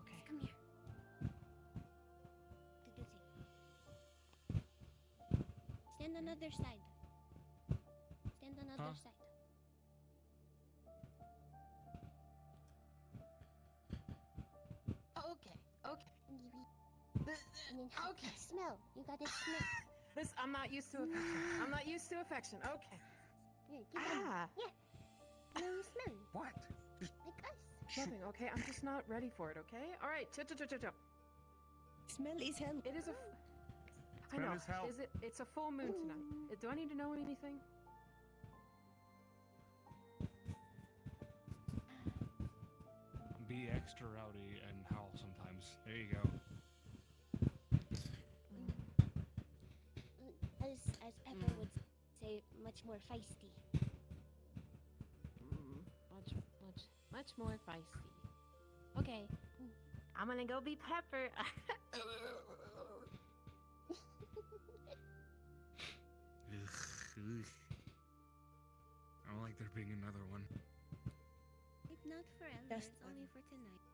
Okay. Come here. Do the thing. Stand on other side. Stand on other side. Okay. Okay. And then Okay. Smell. You gotta smell. This I'm not used to affection. I'm not used to affection. Okay. Here, give them. Ah. Yeah. Now you smell. What? Like us. Nothing. Okay, I'm just not ready for it. Okay. All right. Chill. Smell is help. It is a. I Smell know. is help. Is it? It's a full moon tonight. Do I need to know anything? Be extra rowdy and howl sometimes. There you go. As Pepper would say, much more feisty. Much more feisty. Okay. I'm gonna go be Pepper. Ugh. I don't like there being another one. It's not forever. Just It's only for tonight.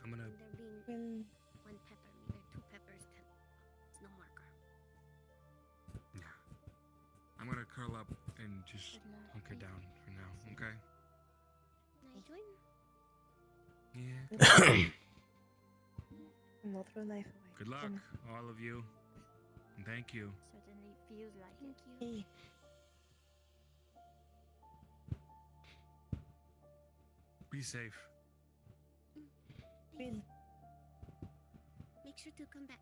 I'm gonna. And there being Well, one pepper, there are two peppers, 10. It's no more, girl. Yeah. I'm gonna curl up and just Good night. hunker down for now, okay? Can I join? Yeah. not throw a knife away. Good luck, all of you. And thank you. Certainly feels like it. Thank you. Hey, Be safe. Will. Make sure to come back.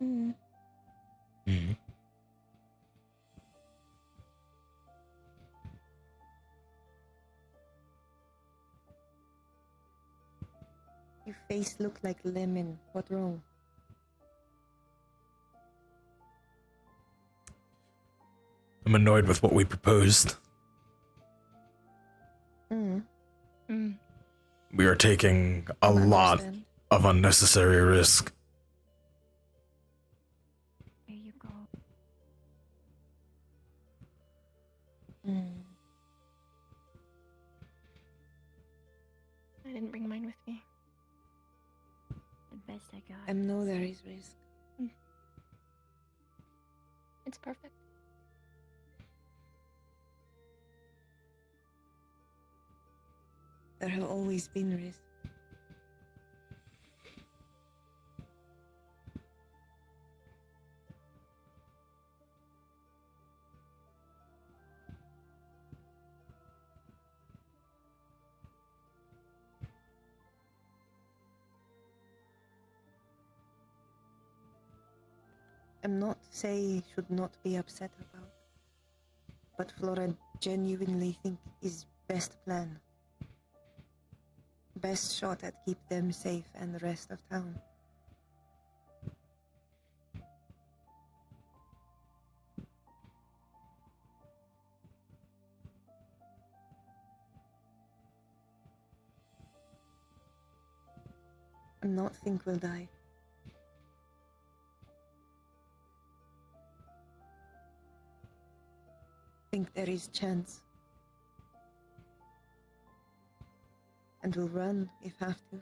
Mm. Mhm. Your face looked like lemon. What wrong? I'm annoyed with what we proposed. Mm. We are taking a lot Understand. of unnecessary risk. Here you go. Mm. I didn't bring mine with me. The best I got. I know there is risk. It's perfect. There have always been risk. I'm not saying you should not be upset about, but Flora genuinely think is best plan. Best shot at keep them safe and the rest of town. I'm not think we'll die. Think there is chance. And we'll run if have to.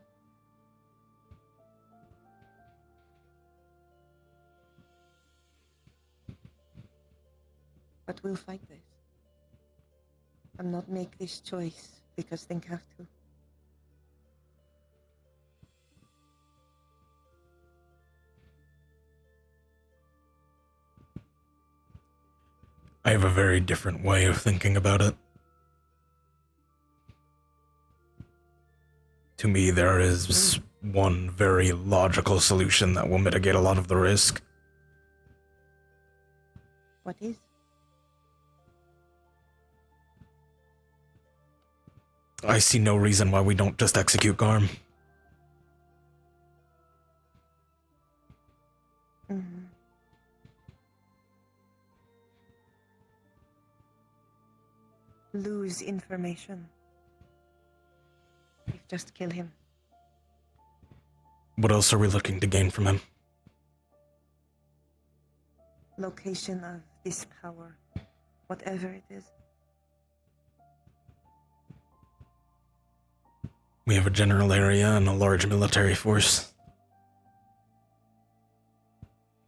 But we'll fight this. I'm not make this choice because think have to. I have a very different way of thinking about it. To me, there is one very logical solution that will mitigate a lot of the risk. What is? I see no reason why we don't just execute Garm. Mhm. Lose information. If just kill him. What else are we looking to gain from him? Location of this power. Whatever it is. We have a general area and a large military force.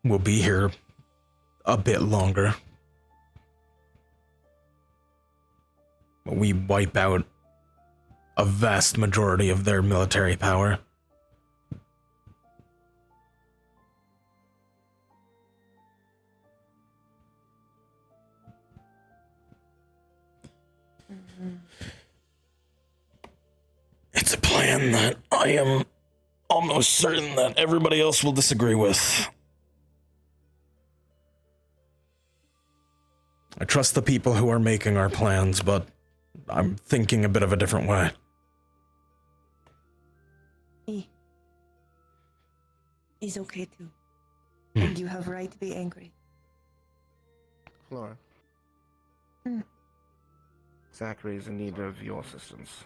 We'll be here a bit longer. But we wipe out a vast majority of their military power. It's a plan that I am almost certain that everybody else will disagree with. I trust the people who are making our plans, but I'm thinking a bit of a different way. He's okay too. And you have right to be angry. Flora. Hmm. Zachary is in need of your assistance.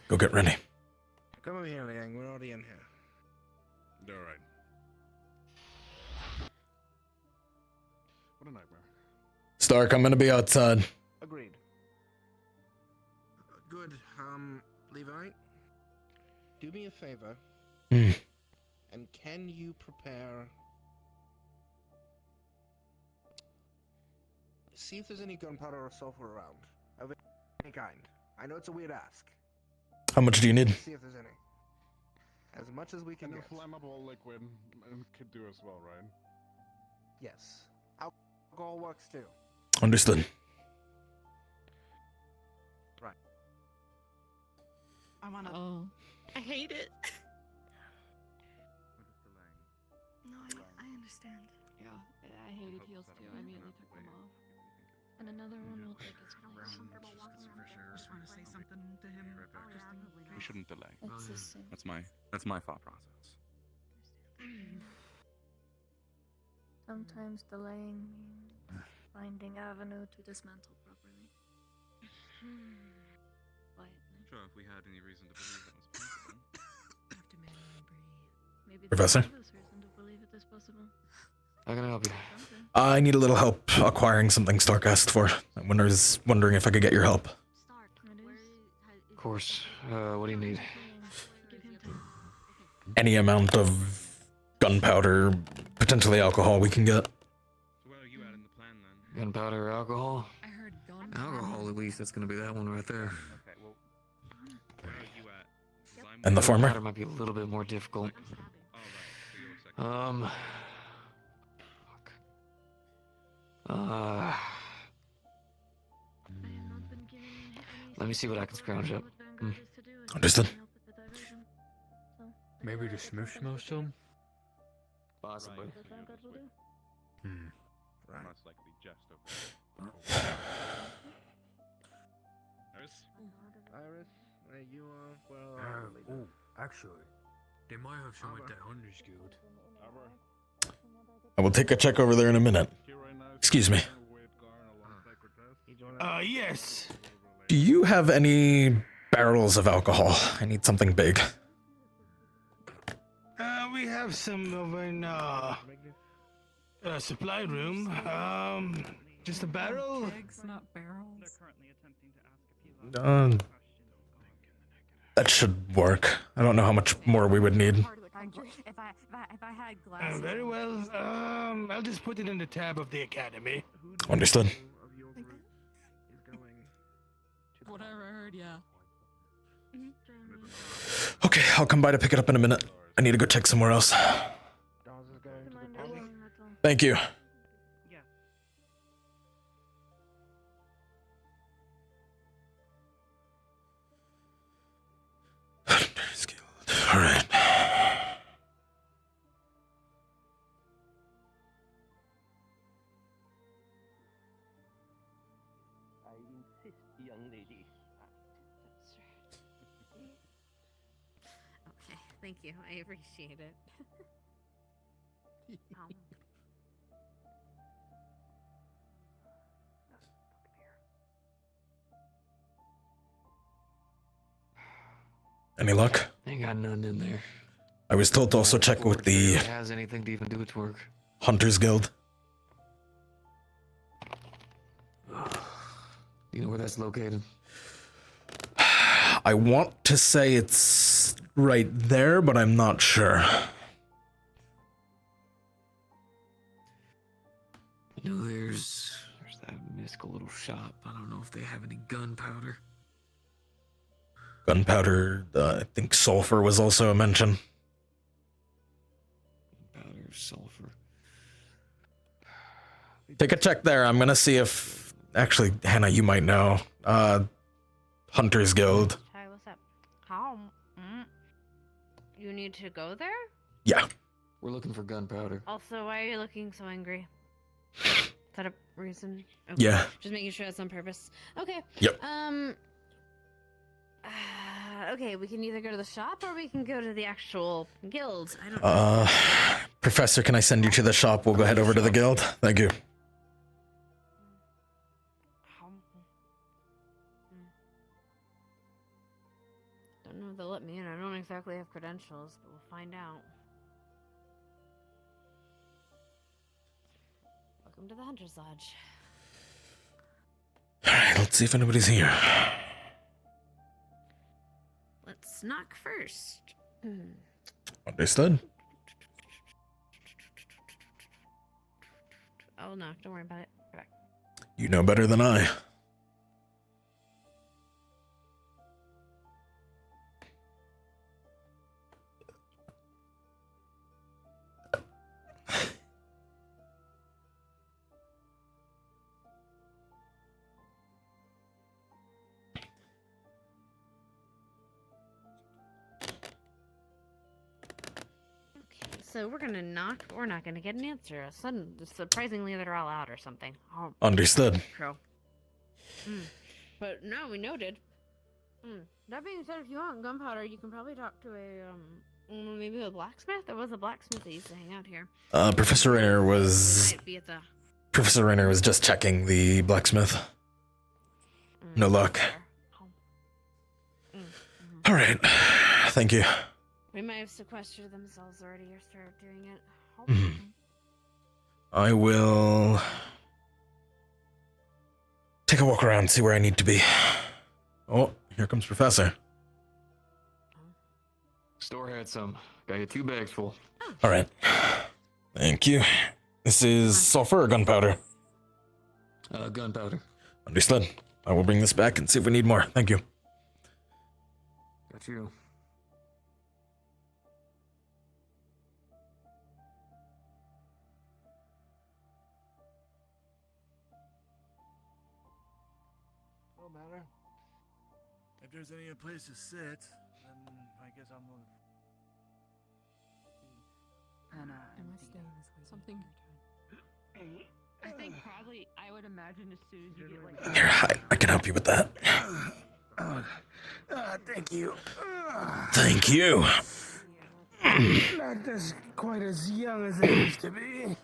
Go get ready. Come over here, Liang. We're already in here. All right. What a nightmare. Stark, I'm gonna be outside. Agreed. Good. Levi, do me a favor. And can you prepare... See if there's any gunpowder or sulfur around. Of any kind. I know it's a weird ask. How much do you need? See if there's any. As much as we can And a get. flammable liquid could do as well, right? Yes. Alcohol works too. Understood. Right. I wanna. Oh, I hate it. No, I understand. Yeah, I hated heels too. I immediately took them off. And another one will take his place. Just want to say something to him. We shouldn't delay. It's the same. That's my thought process. Sometimes delaying means finding avenue to dismantle properly. Quietly. Sure, if we had any reason to believe that was possible. Have to manually breathe. Maybe Professor? there's reason to believe it is possible. How can I help you? I need a little help acquiring something Stark asked for. I was wondering if I could get your help. Of course. What do you need? Any amount of gunpowder, potentially alcohol we can get. Gunpowder or alcohol? I heard gun. Alcohol, at least. That's gonna be that one right there. Okay, well, where are you at? And the former? Gunpowder might be a little bit more difficult. Fuck. Let me see what I can scrounge up. Understood. Maybe the Smith smells some? Possibly. Right. Most likely just over. Iris, you are... Well, Actually, they might have some at the Hunters Guild. I will take a check over there in a minute. Excuse me. Yes. Do you have any barrels of alcohol? I need something big. We have some over in supply room. Just a barrel. Eggs, not barrels. That should work. I don't know how much more we would need. If I had glasses. Very well. I'll just put it in the tab of the academy. Understood. Whatever I heard, yeah. Okay, I'll come by to pick it up in a minute. I need to go check somewhere else. Thank you. All right. I insist, young lady. Okay, thank you. I appreciate it. Any luck? Ain't got nothing in there. I was told to also check with the If it has anything to even do its work. Hunters Guild. Do you know where that's located? I want to say it's right there, but I'm not sure. I know there's that mystical little shop. I don't know if they have any gunpowder. Gunpowder, I think sulfur was also a mention. Gunpowder, sulfur. Take a check there. I'm gonna see if... Actually, Hannah, you might know. Hunters Guild. Hi, what's up? How? You need to go there? Yeah. We're looking for gunpowder. Also, why are you looking so angry? Is that a reason? Yeah. Just making sure that's on purpose. Okay. Yep. Okay, we can either go to the shop or we can go to the actual guild. I don't know. Professor, can I send you to the shop? We'll go head over to the guild. Thank you. exactly have credentials, but we'll find out. Welcome to the Hunter's Lodge. Alright, let's see if anybody's here. Let's knock first. Understood. I'll knock, don't worry about it. Right back. You know better than I. So we're gonna knock, but we're not gonna get an answer. Surprisingly, they're all out or something. Oh, Understood. Crow. But no, we noted. That being said, if you want gunpowder, you can probably talk to maybe a blacksmith. There was a blacksmith that used to hang out here. Professor Rainer was... Might be at the... Professor Rainer was just checking the blacksmith. No luck. Alright. Thank you. We might have sequestered themselves already or started doing it. I will take a walk around, see where I need to be. Oh, here comes Professor. Store had some. Got you 2 bags full. All right. Thank you. This is sulfur or gunpowder? Gunpowder. Understood. I will bring this back and see if we need more. Thank you. Got you. No matter. If there's any place to sit, then I guess I'm going. And Am I staying this way? something. I think probably I would imagine as soon as you get like. Here, I can help you with that. Thank you. Thank you. Not as quite as young as I used to be.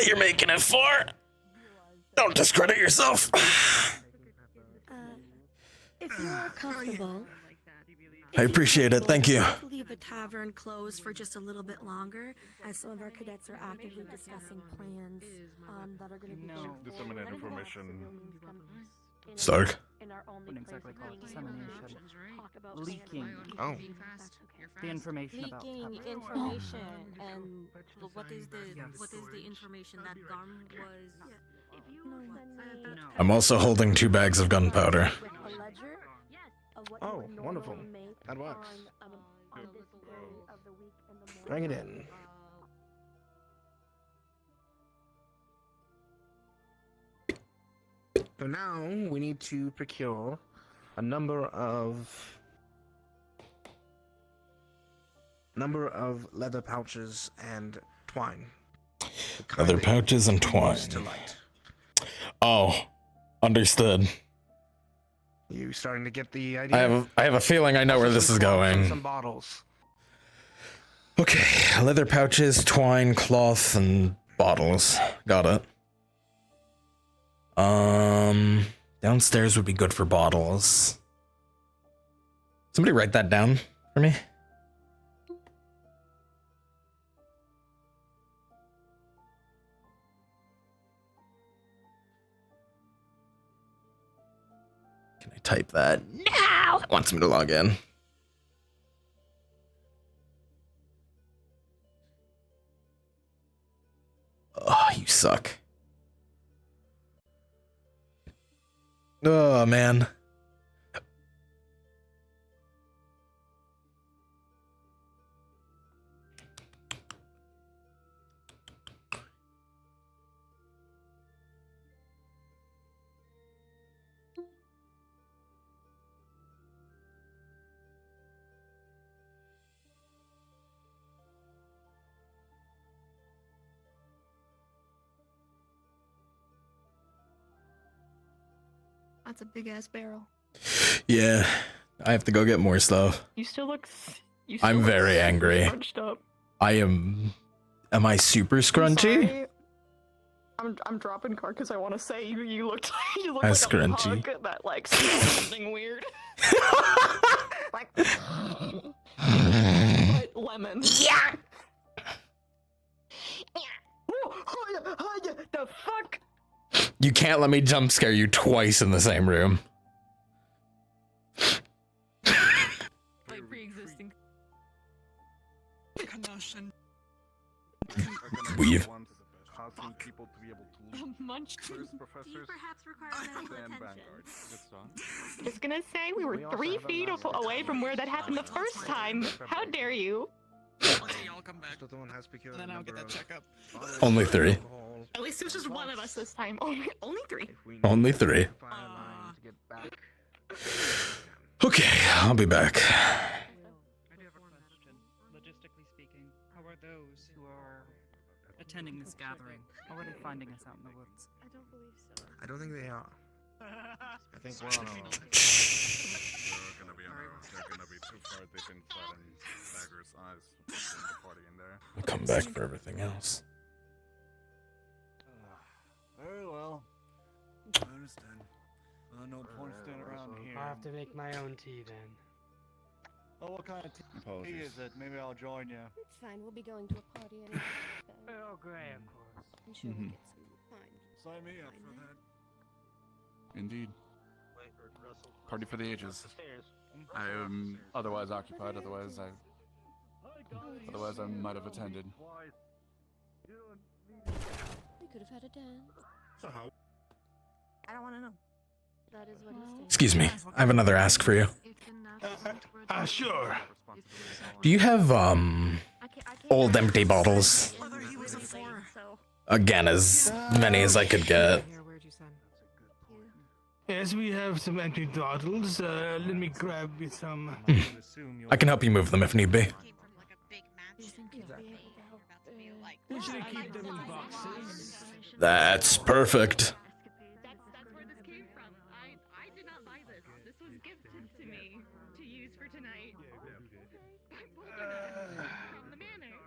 You're making it 4. Don't discredit yourself. If you're comfortable, I appreciate it. Thank you. leave the tavern closed for just a little bit longer, as some of our cadets are actively discussing plans that are going to be Disseminate information. Stark. Wouldn't exactly call it dissemination. Leaking. Oh. The information about leaking Pepper. information and what is the information that Garm was? I'm also holding 2 bags of gunpowder. Oh, wonderful. That works. Bring it in. So now we need to procure a number of leather pouches and twine. Leather pouches and twine. Oh, understood. You starting to get the idea? I have a feeling I know where this is going. Some bottles. Okay, leather pouches, twine, cloth, and bottles. Got it. Downstairs would be good for bottles. Somebody write that down for me. Can I type that? No! It wants me to log in. Oh, you suck. Oh, man. That's a big ass barrel. Yeah, I have to go get more stuff. You still look. I'm very angry. Scrunched up. I am. Am I super scrunchy? Sorry. I'm dropping card because I want to say you looked I'm like scrunchy. a hug that like said something weird. Like, but lemon. Yeah. The fuck? You can't let me jump scare you twice in the same room. Like pre-existing commotion. Weave. Causing people to be able to leave. Munchkin. Professors Perhaps require medical and attention. Vanguard. Good song. I was gonna say we were 3 feet away from where that happened the first time. How dare you? Y'all come back. Then I'll get that checkup. Only 3. At least it was just one of us this time. Only 3. Only 3. Okay, I'll be back. I do have a question. Logistically speaking, how are those who are attending this gathering? How are they finding us out in the woods? I don't believe so. I don't think they are. I think we're on our own. They're gonna be too far deep inside and Dagger's eyes in the party in there. I'll come back for everything else. Very well. I understand. No point standing around here. I have to make my own tea then. Oh, what kind of tea is it? Maybe I'll join you. It's fine. We'll be going to a party anyway. Oh, great, of course. I'm sure we'll get some fine. Sign me up for that. Indeed. Party for the ages. I am otherwise occupied, otherwise I might have attended. We could have had a dance. I don't want to know. That is what he said. Excuse me, I have another ask for you. Sure. Do you have, old empty bottles? Again, as many as I could get. Yes, we have some empty bottles. Let me grab you some. I can help you move them if need be. Usually keep them in boxes. That's perfect. That's where this came from. I did not buy this. This was gifted to me to use for tonight. From the manor.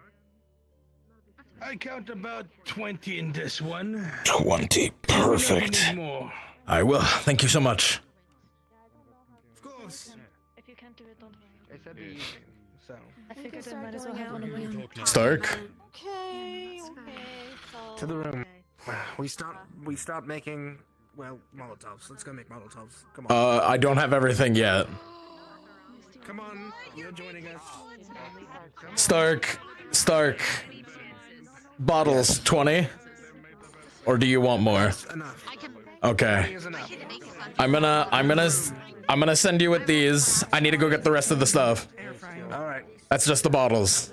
I count about 20 in this one. 20, perfect. More. I will. Thank you so much. Of course. If you can't do it, don't worry. They said be easy, so. I figured I might as well have one of you. Stark? Okay, so... To the room. We stopped making, well, Molotovs. Let's go make Molotovs. Come on. I don't have everything yet. Come on, you're joining us. Stark. Bottles, 20? Or do you want more? Enough. Okay. I'm gonna send you with these. I need to go get the rest of the stuff. All right. That's just the bottles.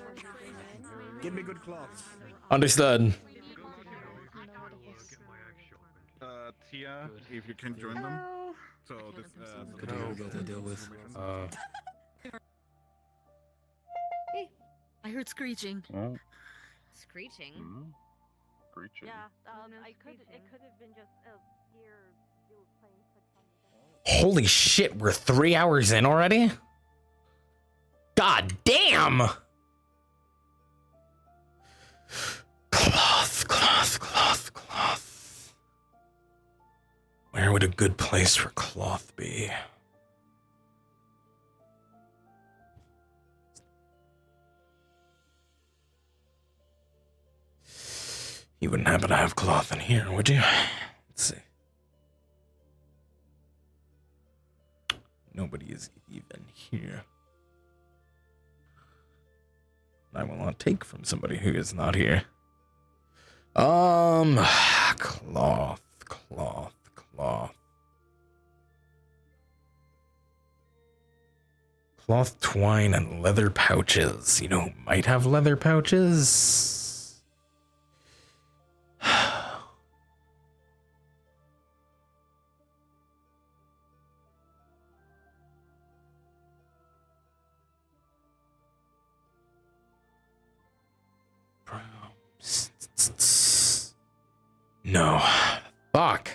Give me good cloths. Understood. Tia, if you can join them. So this, to deal with. Hey, I heard screeching. Screeching? Screeching. Yeah, it could have been just ear playing clicks on the desk. Holy shit, we're 3 hours in already? God damn! Cloth. Where would a good place for cloth be? You wouldn't happen to have cloth in here, would you? Let's see. Nobody is even here. I will not take from somebody who is not here. Cloth. Cloth, twine, and leather pouches. You know who might have leather pouches? No. Fuck.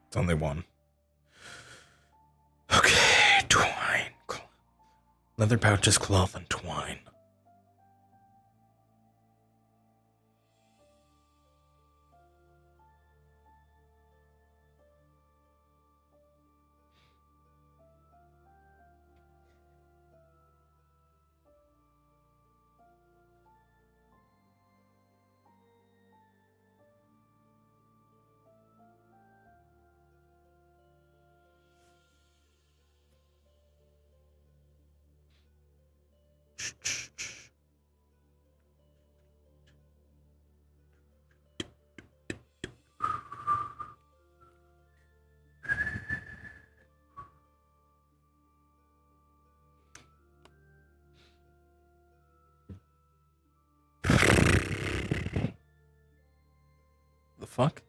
It's only one. Okay, twine. Leather pouches, cloth, and twine. The fuck?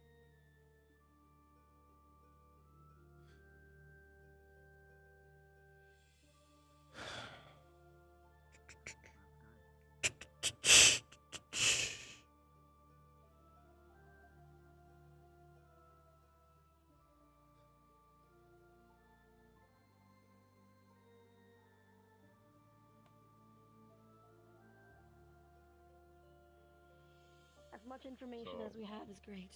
As much information as we have is great.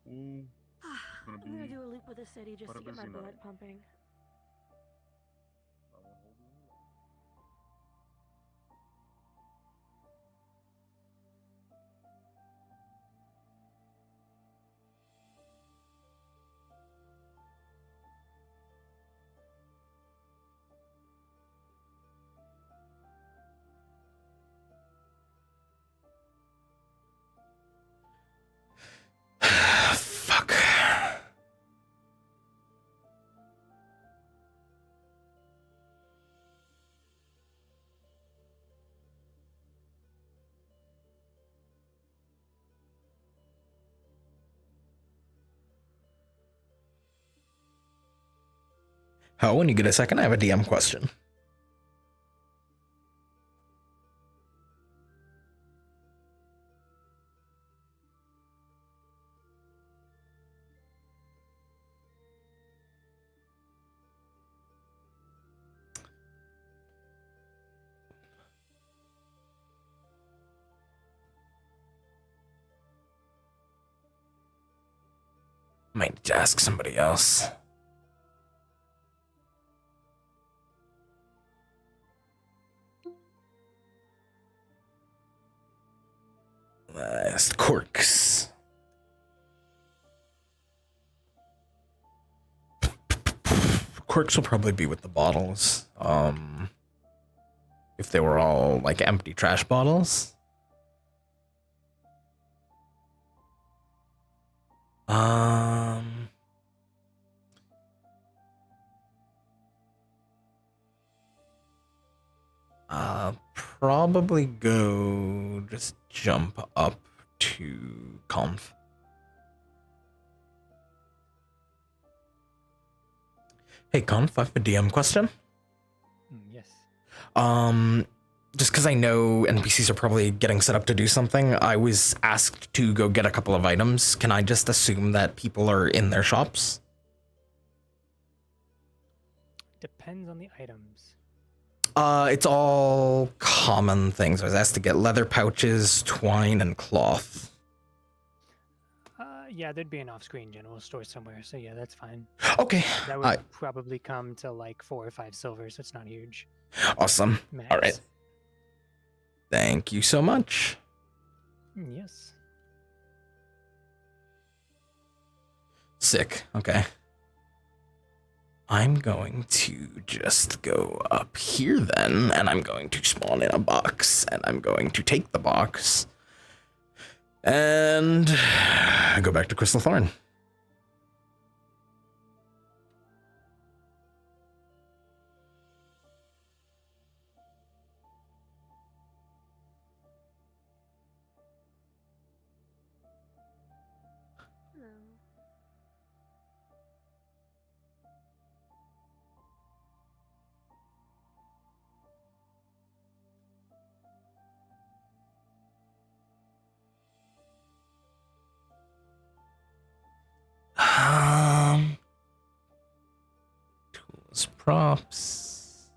Ooh, I'm gonna do a loop with the city just to get my blood pumping. Fuck. How, when you get a second, I have a DM question. Might need to ask somebody else. Last corks. Corks will probably be with the bottles. If they were all like empty trash bottles. Probably go just jump up to conf. Hey conf, I have a DM question. Yes. Just because I know NPCs are probably getting set up to do something, I was asked to go get a couple of items. Can I just assume that people are in their shops? Depends on the items. It's all common things. I was asked to get leather pouches, twine, and cloth. Yeah, there'd be an off-screen general store somewhere, so yeah, that's fine. Okay. That would probably come to like 4 or 5 silver, so it's not huge. Awesome. Max. All right. Thank you so much. Yes. Sick. Okay. I'm going to just go up here then, and I'm going to spawn in a box, and I'm going to take the box and go back to Crystal Thorn. props.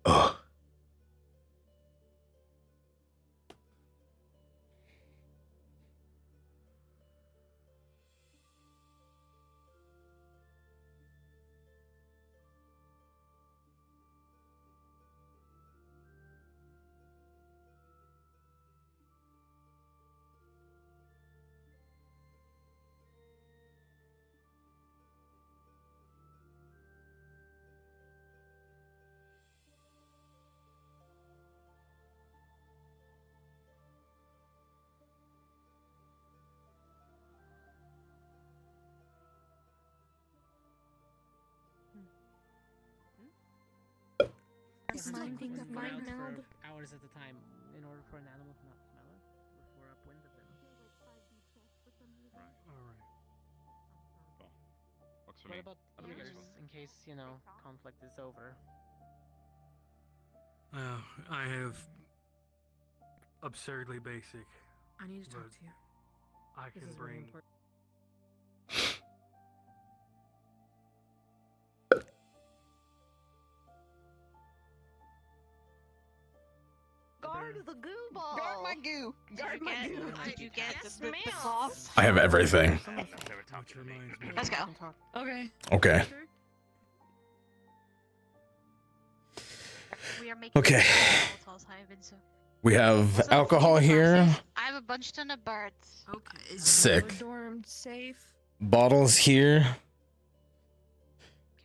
Oh. Mind being a mind for meld. hours at a time in order for an animal to not smell it before upwind of them. Alright. Cool. Works for What me. about That'll be triggers useful. in case, you know, conflict is over? I have absurdly basic. I need to talk but to you. I This can is really bring. important. Guard the goo ball. Guard my goo. Guard my goo. Did you get the Yes, cloth? I have everything. Which reminds me. Let's go. Okay. Okay. We are making Okay. Molotovs, I have been so. We have Also, alcohol in the here, process, I have a bunch ton of birds. Okay. Is Sick. your dorm safe? bottles here,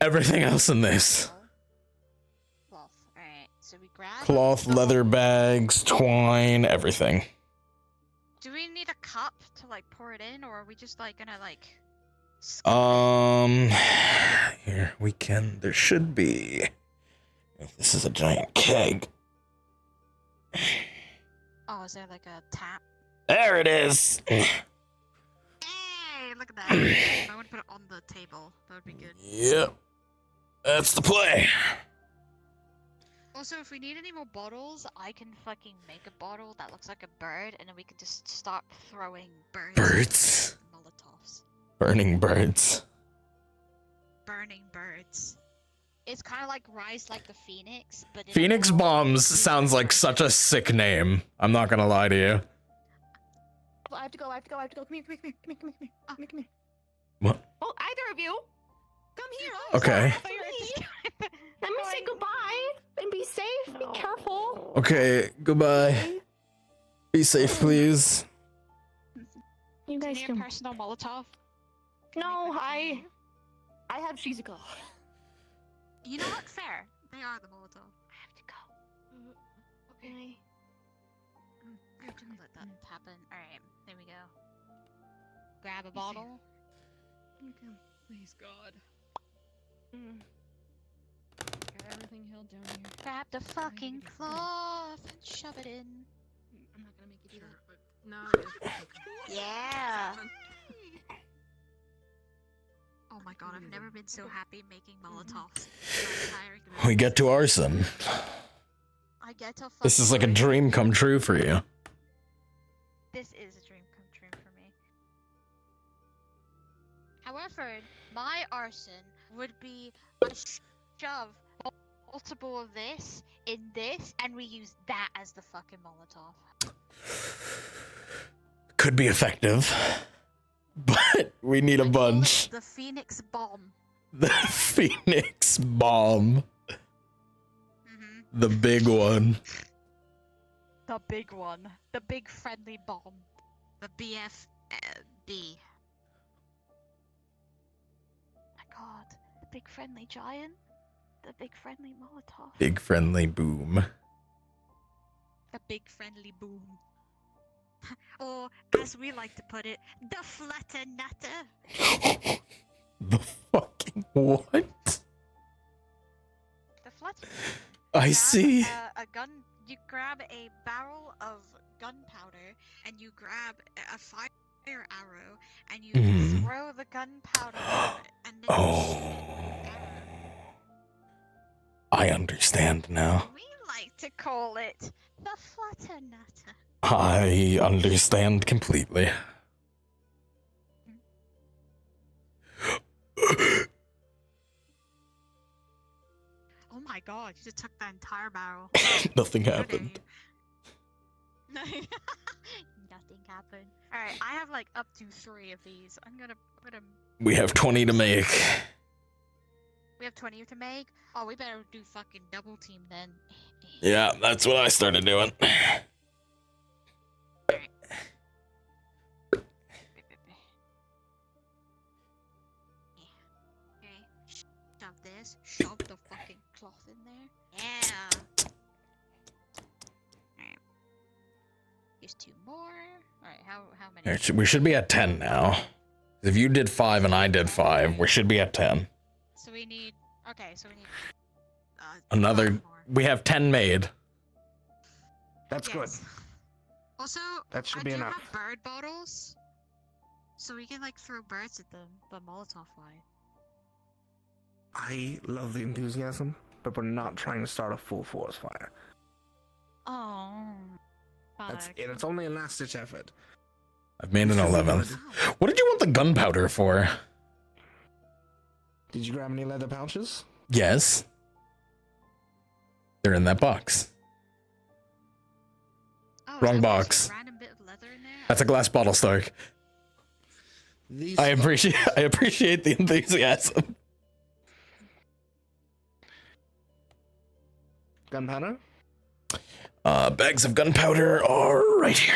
everything else in this. Cloth. Alright, so we grab. Cloth, leather bags, twine, everything. Do we need a cup to like pour it in, or are we just like gonna like. Here we can. There should be. This is a giant keg. Oh, is there like a tap? There it is. Hey, look at that. I want to put it on the table. That would be good. Yep. That's the play. Also, if we need any more bottles, I can fucking make a bottle that looks like a bird, and then we can just start throwing birds. Birds. Molotovs. Burning birds. Burning birds. It's kind of like Rise Like the Phoenix, but in a Phoenix world- Bombs sounds like such a sick name. I'm not gonna lie to you. I have to go. Come here. Come here. What? Oh, either of you. Come here. Okay. Let me say goodbye and be safe. Be careful. Okay, goodbye. Be safe, please. You guys Need a can. personal Molotov? No, I have Shizuka. You know what? Fair. They are the Molotov. I have to go. Okay. I didn't let that happen. Alright, there we go. Grab a bottle. Please, God. Got everything held down here. Grab the fucking cloth and shove it in. I'm not gonna make you do that, but no. Yeah. Oh my god, I've never been so happy making Molotovs. We get to arson. I get to This is like a dream come true for you. This is a dream come true for me. However, my arson would be a shove multiple of this in this, and we use that as the fucking Molotov. Could be effective, but we need a bunch. The Phoenix Bomb. The Phoenix Bomb. The big one. The big one. The big friendly bomb. The BFB. My god. The big friendly giant. The big friendly Molotov. Big friendly boom. The big friendly boom. Or, as we like to put it, the flutter nutter. The fucking what? The flutter. I see. A gun. You grab a barrel of gunpowder, and you grab a fire arrow, and you throw the gunpowder on it, and then you shoot it with the arrow. I understand now. We like to call it the Flutter Nutter. I understand completely. Oh my god, you just took the entire barrel. Nothing happened. Nothing happened. Alright, I have like up to 3 of these. I'm gonna We have 20 to make. We have 20 to make? Oh, we better do fucking double team then. Yeah, that's what I started doing. Okay, shove this. Shove the fucking cloth in there. Yeah. Alright. Here's 2 more. Alright, how many? We should be at 10 now. If you did 5 and I did 5, we should be at 10. So we need... Okay, so we need... Another... We have 10 made. That's good. Also, That should I be do enough. have bird bottles. So we can like throw birds at them, but Molotov line. I love the enthusiasm, but we're not trying to start a full force fire. Oh. That's it. It's only a last-ditch effort. I've made an 11th. What did you want the gunpowder for? Did you grab any leather pouches? Yes. They're in that box. Oh, Wrong box. Random bit of leather in there? That's a glass bottle, Stark. I appreciate the enthusiasm. Gunpowder? Bags of gunpowder are right here.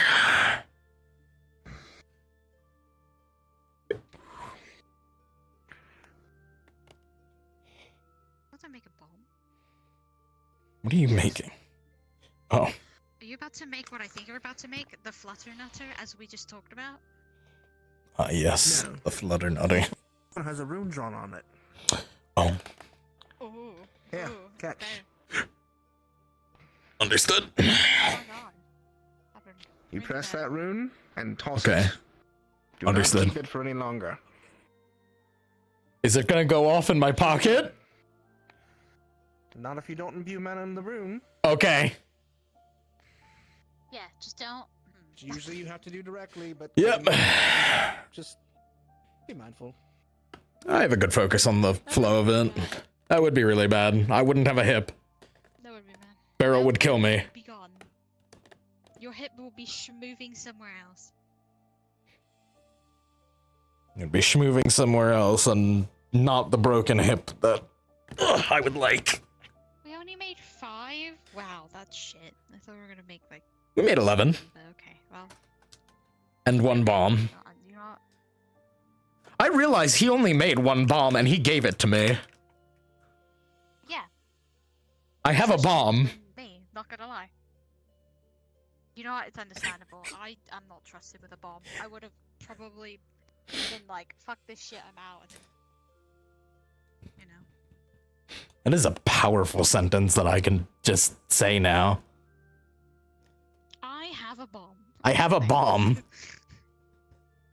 What's I make a bomb? What are you making? Oh. Are you about to make what I think you're about to make? The Flutter Nutter, as we just talked about? Yes. No. The flutter nutter. It has a rune drawn on it. Oh. Ooh. Yeah, catch. Understood. Oh my god. You press that rune and toss Okay. it. Do Understood. not keep it for any longer. Is it gonna go off in my pocket? Not if you don't imbue mana in the rune. Okay. Yeah, just don't. Which usually you have to do directly, but Yep. just be mindful. I have a good focus on the flow of it. That would be really bad. I wouldn't have a hip. That would be bad. Barrel would kill me. Be gone. Your hip will be moving somewhere else. It'd be schmoving somewhere else and not the broken hip that I would like. We only made 5? Wow, that's shit. I thought we were gonna make like... We made 11. Okay, well... And 1 bomb. You know what? I realize he only made 1 bomb and he gave it to me. Yeah. I have a bomb. Me, not gonna lie. You know what? It's understandable. I am not trusted with a bomb. I would have probably been like, fuck this shit, I'm out. And then, you know. That is a powerful sentence that I can just say now. I have a bomb. I have a bomb.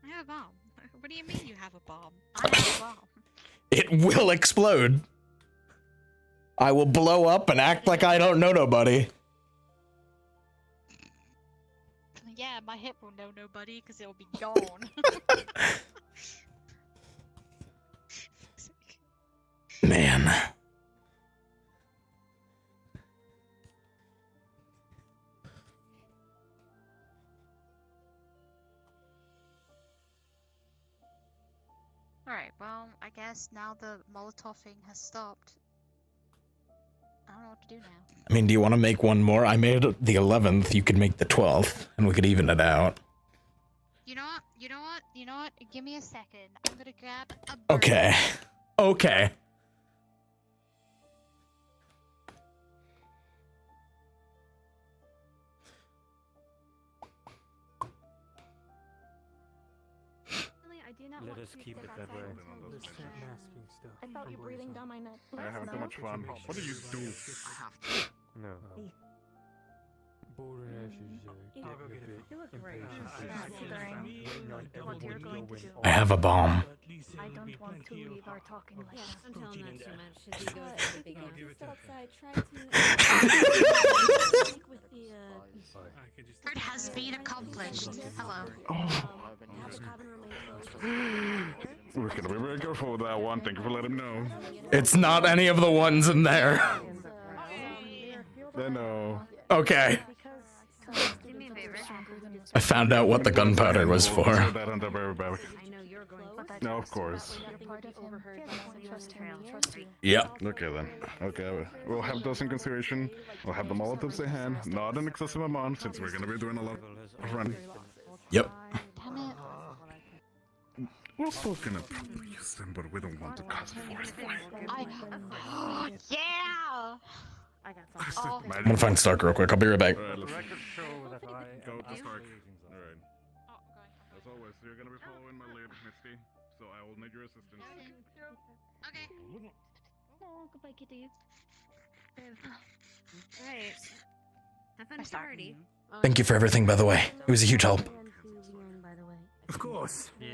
I have a bomb. What do you mean you have a bomb? I have a bomb. It will explode. I will blow up and act like I don't know nobody. Yeah, my hip will know nobody because it'll be gone. Man. Alright, well, I guess now the Molotov thing has stopped. I don't know what to do now. I mean, do you want to make 1 more? I made the 11th. You could make the 12th, and we could even it out. You know what? You know what? You know what? Give me a second. I'm gonna grab a bird. Okay. Okay. I do not Let want us to keep sit it that way. outside until- Masking stuff. I felt you breathing down my neck. We're having too much fun. What do you do? No. Boring ashes getting a bit You look great. impatient. Considering what you're going to do. I have a bomb. I don't want to leave our talking like Yeah, that. don't tell him that too much. His ego is really big enough. Just outside, try to. With the, It has been accomplished. Hello. We're gonna be very careful with that one. Thank you for letting me know. It's not any of the ones in there. I know. Okay. I found out what the gunpowder was for. That on top of everybody. No, of course. Yep. Okay then. Okay, we'll have those in consideration. We'll have the Molotovs in hand, not an excessive amount, since we're gonna be doing a lot of running. Yep. We're still gonna probably use them, but we don't want to cause a forest fire. Yeah! I'm gonna find Stark real quick. I'll be right back. Alright, let's go to Stark. Alright. As always, you're gonna be following my lead, Misty, so I will need your assistance. Okay. Oh, goodbye, kitty. Right. Have fun party. Thank you for everything, by the way. It was a huge help. Of course. Yeah.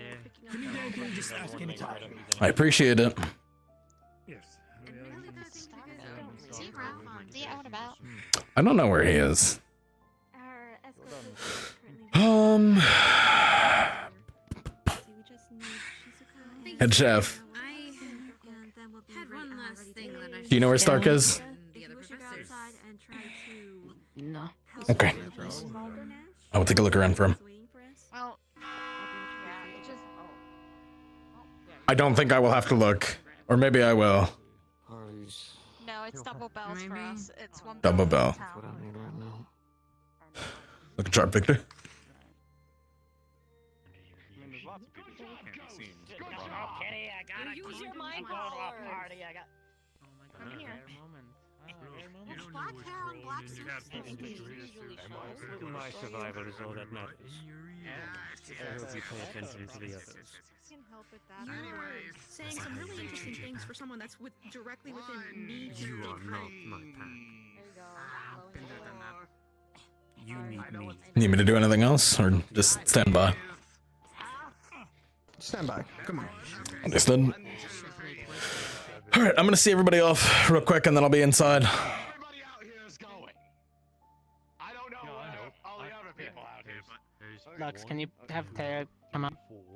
If you need anything, just ask anytime. I appreciate it. Yes. See you around. See you out and about. I don't know where he is. Head chef. Had one last thing that I Do you know where Stark is? the other professors. No. Okay. I will take a look around for him. Well, yeah, it just. I don't think I will have to look. Or maybe I will. No, it's double bells for us. It's one Double bell. That's what I need right now. Looking sharp, Victor. There's lots of people who can't be seen. Kitty, I gotta use your mind go to a powers. party. I got. Come here. Black hair on black suits. My survival is all that matters. I hope you pay attention to the others. Saying some really interesting things for someone that's directly within me. You are not my pack. You need me. Need me to do anything else? Or just stand by? Stand by. Come on. Understood. Alright, I'm gonna see everybody off real quick and then I'll be inside. Lux, can you have Taya come up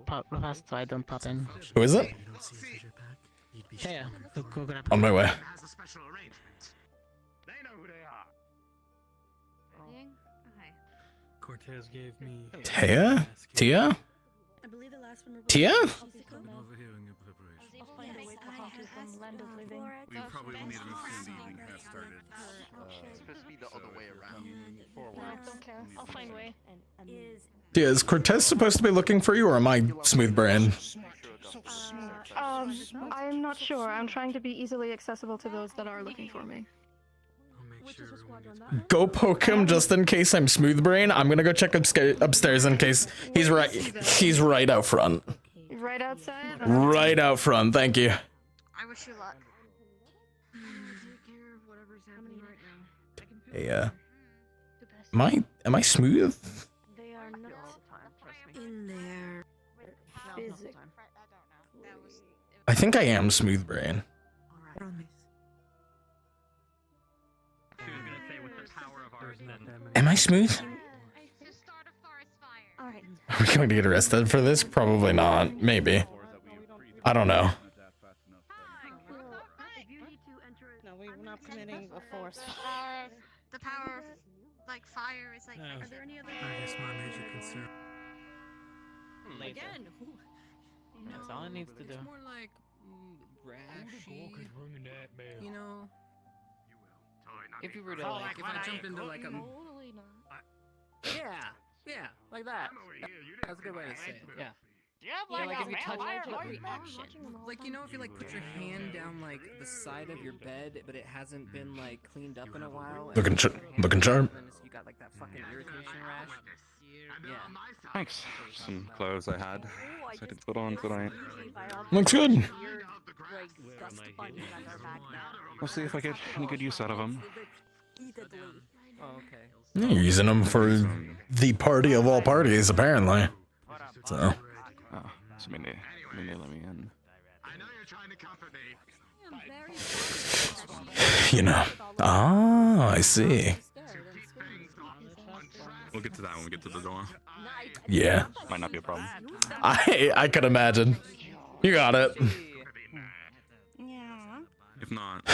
pop real fast so I don't pop in? Who is it? Taya, go grab On my way. Cortez gave me. Taya? Tia? I believe the last one. Tia? Overhearing your preparation. I'll find a way to haunt you from Land of Living. We probably will need him as soon as the evening has started. It's supposed to be the other way around. No, I don't care. I'll find a way. Tia, is Cortez supposed to be looking for you or am I smooth brain? I'm not sure. I'm trying to be easily accessible to those that are looking for me. Go poke him just in case I'm smooth brain. I'm gonna go check upstairs in case he's right out front. Right outside? Right out front, thank you. I wish you luck. Hey, am I smooth? They are not in there. Physical. I think I am smooth brain. Am I smooth? Alright. Are we going to get arrested for this? Probably not. Maybe. I don't know. No, we're not committing a force. The power of, like, fire is like. Are there any other? I guess my major concern. Again, that's all it needs to do. It's more like rashy. You know. If you were to like, if I jump into like a. Yeah, like that. That's a good way to say it. Yeah. Yeah, like if you touch like you know if you like put your hand down like the side of your bed but it hasn't been like cleaned up in a while. Looking sharp. You got like that fucking irritation rash. Yeah. Thanks. Some clothes I had, so I did put on tonight. Looks good. We'll see if I get any good use out of them. Oh, okay. Yeah, you're using them for the party of all parties, apparently. So. So I mean, then they let me in. I know you're trying to comfort me. You know. Ah, I see. We'll get to that when we get to the door. Yeah. Might not be a problem. I could imagine. You got it. Yeah. If not, Go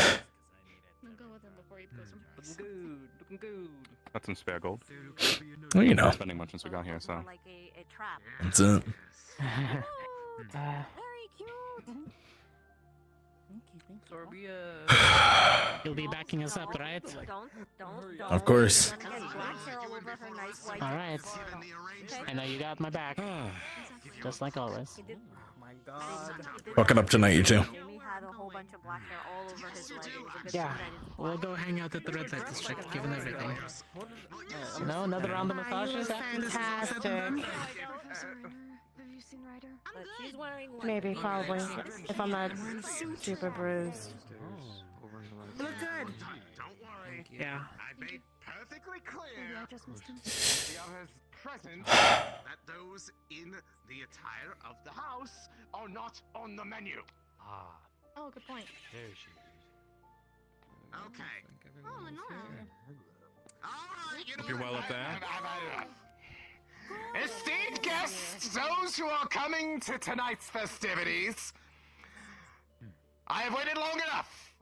with him before he goes Looking good, looking good. got some spare gold. Well, you know. Not spending much since we got here, so. Like a trap. That's it. Very cute. So are we, You'll be backing us up, right? Don't. Of course. You're gonna get black hair all over her nice white. Alright. Okay? I know you got my back. Just like always. Oh my god. Fucking up tonight, you two. Jamie had a whole bunch of black hair all over his leg. It was a good Yeah. thing that it's We'll go hang out at the red light district, given everything. No, another round of massages? Fantastic. Have you seen Ryder? But she's wearing like Maybe, probably. If I'm not super bruised. You look good. Don't worry. Yeah. I made perfectly clear Maybe I just missed him. the others present that those in the attire of the house are not on the menu. Ah, Oh, good point. there she is. Okay. Oh, Lenora. Alright, you know Hope you're well up there. Esteemed guests, those who are coming to tonight's festivities, I have waited long enough.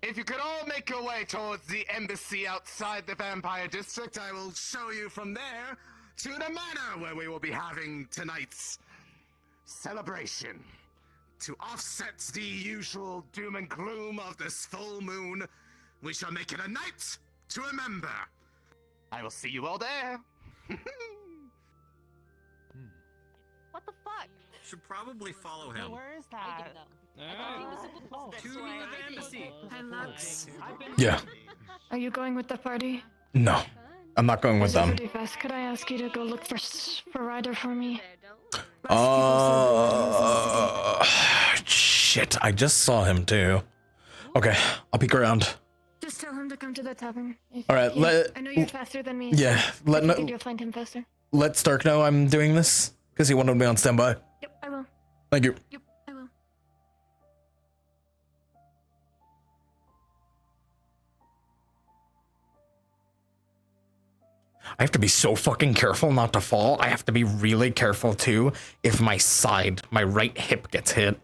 If you could all make your way towards the embassy outside the Vampire District, I will show you from there to the manor where we will be having tonight's celebration. To offset the usual doom and gloom of this full moon, we shall make it a night to remember. I will see you all there. What the fuck? Should probably follow him. Where is that? Tuning of embassy. Hi, Lux. Yeah. Are you going with the party? No. I'm not going with them. Pretty fast. Could I ask you to go look for Ryder for me? Shit. I just saw him too. Okay. I'll peek around. Just tell him to come to the tavern. All right. I know you're faster than me. Yeah. I think you'll find him faster. Let Stark know I'm doing this because he wanted me on standby. Yep, I will. Thank you. Yep, I will. I have to be so fucking careful not to fall. I have to be really careful too if my right hip gets hit.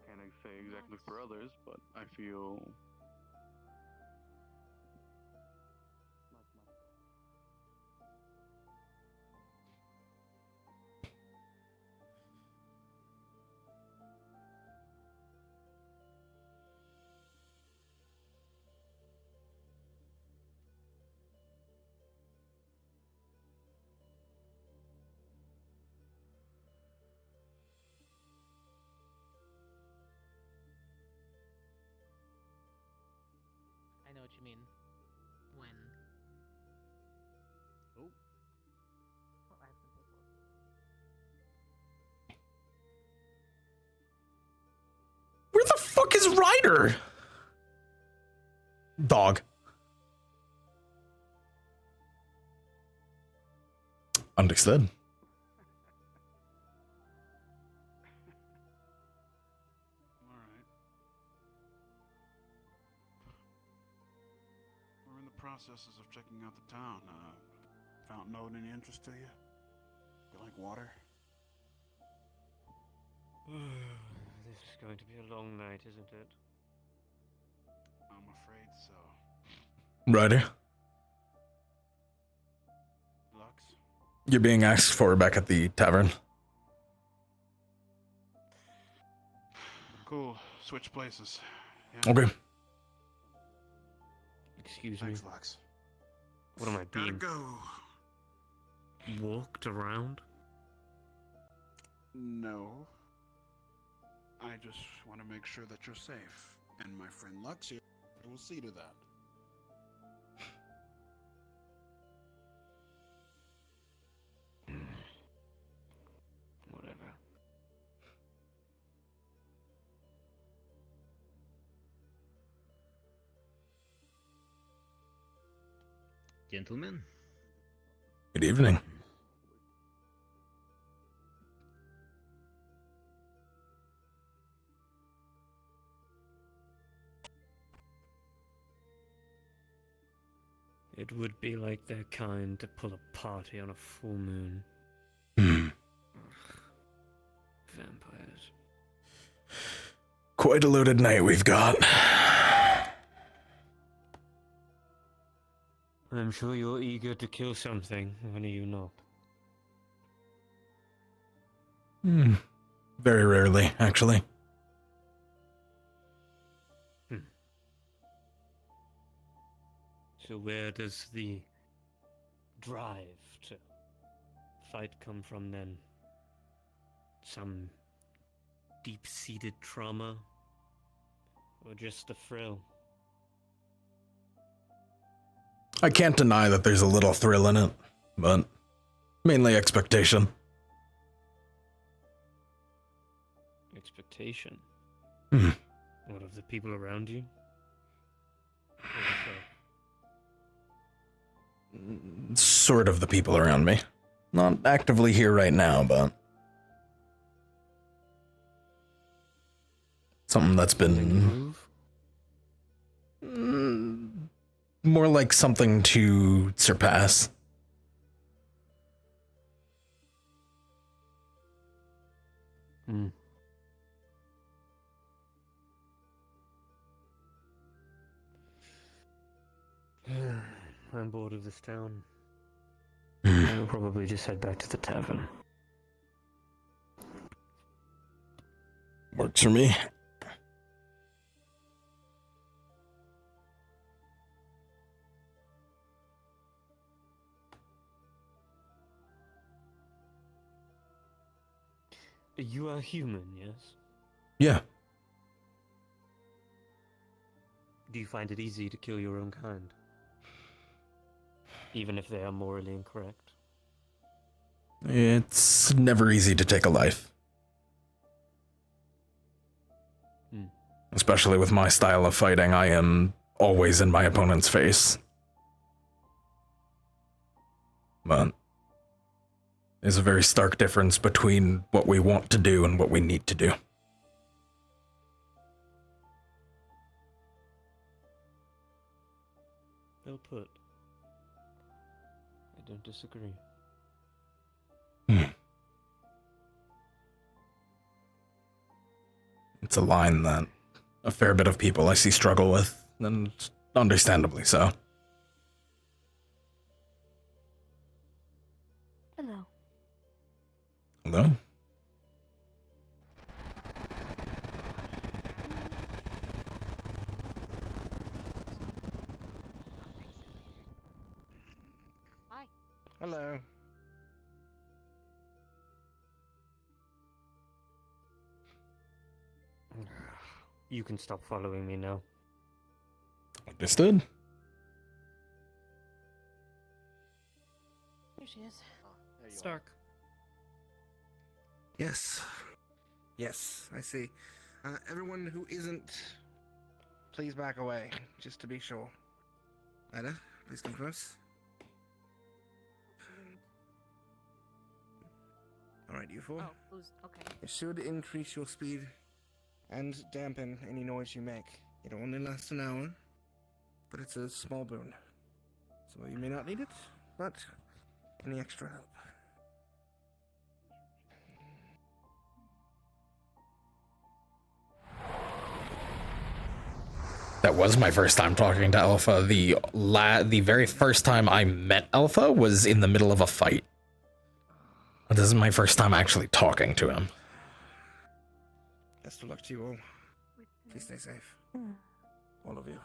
Can't say exactly for others, but I feel. I know what you mean. When? Oh. Where the fuck is Ryder? Dog. Understood. We're in the processes of checking out the town. Fountain owed any interest to you? You like water? This is going to be a long night, isn't it? I'm afraid so. Ryder, Lux? you're being asked for back at the tavern. Cool. Switch places. Yeah. Okay. Excuse me. Thanks, Lux. What am I Gotta being go. walked around? No. I just want to make sure that you're safe. And my friend Lux here will see to that. Whatever. Gentlemen. Good evening. It would be like their kind to pull a party on a full moon. Vampires. Quite a loaded night we've got. I'm sure you're eager to kill something, when are you not? Very rarely, actually. So where does the drive to fight come from then? Some deep-seated trauma? Or just a thrill? I can't deny that there's a little thrill in it, but mainly expectation. Expectation? Hmm. What, of the people around you? Sort of the people around me. Not actively here right now, but something that's been more like something to surpass. I'm bored of this town. I'll probably just head back to the tavern. Works for me. You are human, yes? Yeah. Do you find it easy to kill your own kind? Even if they are morally incorrect? It's never easy to take a life. Especially with my style of fighting, I am always in my opponent's face. But there's a very stark difference between what we want to do and what we need to do. Well put. I don't disagree. It's a line that a fair bit of people I see struggle with, and understandably so. Hello. Hello? Hi. Hello. You can stop following me now. Understood. Here she is. Stark. Yes. Yes, I see. Everyone who isn't, please back away, just to be sure. Ida, please come close. Alright, you four. Oh, okay. It should increase your speed and dampen any noise you make. It'll only last an hour, but it's a small boon. Some of you may not need it, but any extra help. That was my first time talking to Alpha. The very first time I met Alpha was in the middle of a fight. This is my first time actually talking to him. Best of luck to you all. Please stay safe. All of you.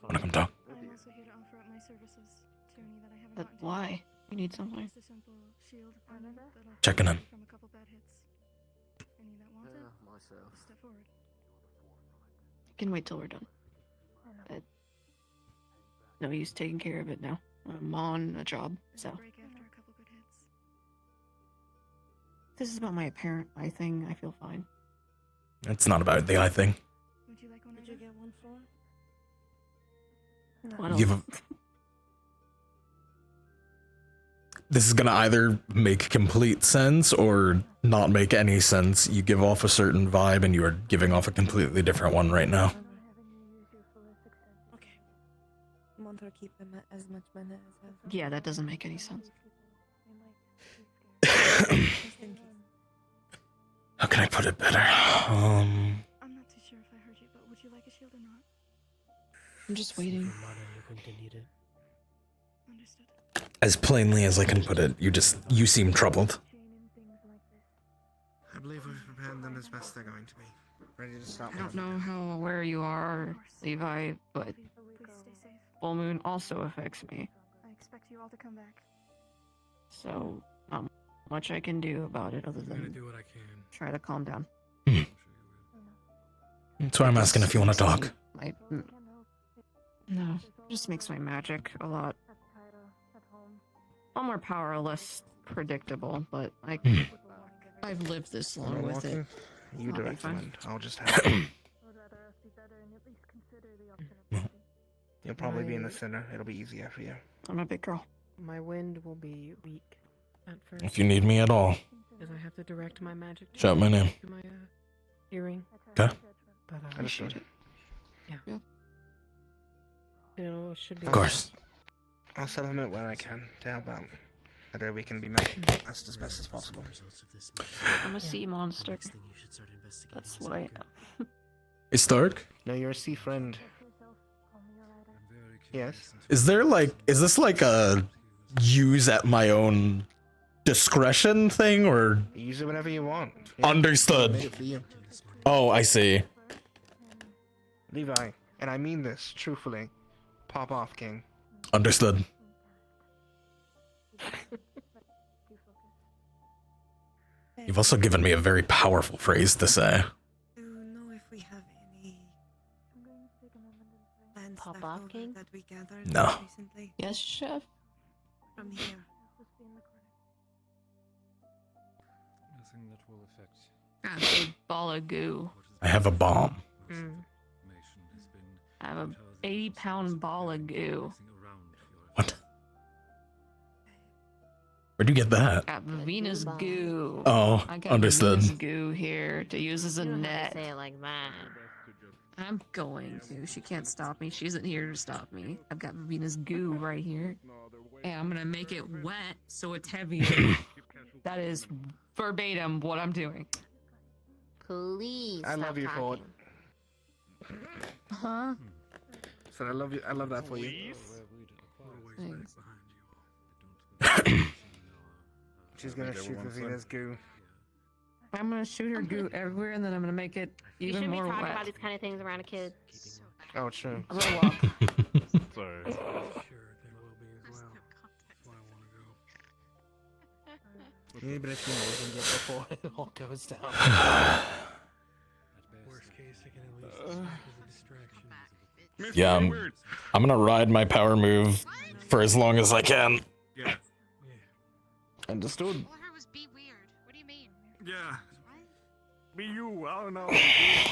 Wanna come talk? I'm also here to offer up my services to any that I haven't But gotten to. why? You need something? Just a simple shield pendant that'll Checking in. from a couple bad hits. Any that want it? Step forward. I can wait till we're done. No use taking care of it now. I'm on a job, so. Break after a couple good hits. This is about my apparent eye thing. I feel fine. It's not about the eye thing. Would you like one? Did you get one for? What Give else? This is gonna either make complete sense or not make any sense. You give off a certain vibe and you are giving off a completely different one right now. rather keep them at as much mana as ever. Yeah, that doesn't make any sense. Just in case. How can I put it better? I'm not too sure if I heard you, but would you like a shield or not? I'm just waiting. Understood. As plainly as I can put it, you seem troubled. I believe we've prepared them as best they're going to be. Ready to start. I don't know how aware you are, Levi, but Please stay safe. full moon also affects me. I expect you all to come back. So, not much I can do about it other than do what I can. try to calm down. That's why I'm asking if you want to talk. No, it just makes my magic a lot more powerless, predictable, but I've lived this long with it. You I'll be direct fine. wind. I'll just have it. You'll probably be in the center. It'll be easier for you. I'm a big girl. My wind will be weak at first. If you need me at all. Because I have to direct my magic Shout my name. to my hearing. Okay. But Understood. yeah. It should be. Of course. I'll supplement where I can to help out. That way we can be made as best as possible. I'm a sea monster. That's what I am. Hey, Stark? No, you're a sea friend. Yes. Is this like a use at my own discretion thing, or? Use it whenever you want. Understood. Made it for you. Oh, I see. Levi, and I mean this truthfully. Pop off, King. Understood. You've also given me a very powerful phrase to say. Do you know if we have any plans Pop off, King? that we gathered No. recently Yes, chef. from here? Nothing that will affect. A big ball of goo. I have a bomb. I have a 80-pound ball of goo. What? Where'd you get that? Got Venus goo. Oh, I got understood. Venus goo here to use as a You don't have net. to say it like that. I'm going to. She can't stop me. She isn't here to stop me. I've got Venus goo right here. And I'm gonna make it wet so it's heavier. That is verbatim what I'm doing. Please. I love you for it. Huh? So I love you. I love that for you. Thanks. She's gonna shoot Vivina's goo. I'm gonna shoot her goo everywhere, and then I'm gonna make it You even shouldn't be more talking wet. about these kind of things around a kid. Oh, true. I'm gonna walk. Sorry. Yeah, but if you know, we can get before it all goes down. Worst case, I can at least use it as a distraction. Yeah, I'm gonna ride my power move for as long as I can. Yeah. Understood. All I heard was be weird. What do you mean? Yeah. What? Be you. I don't know.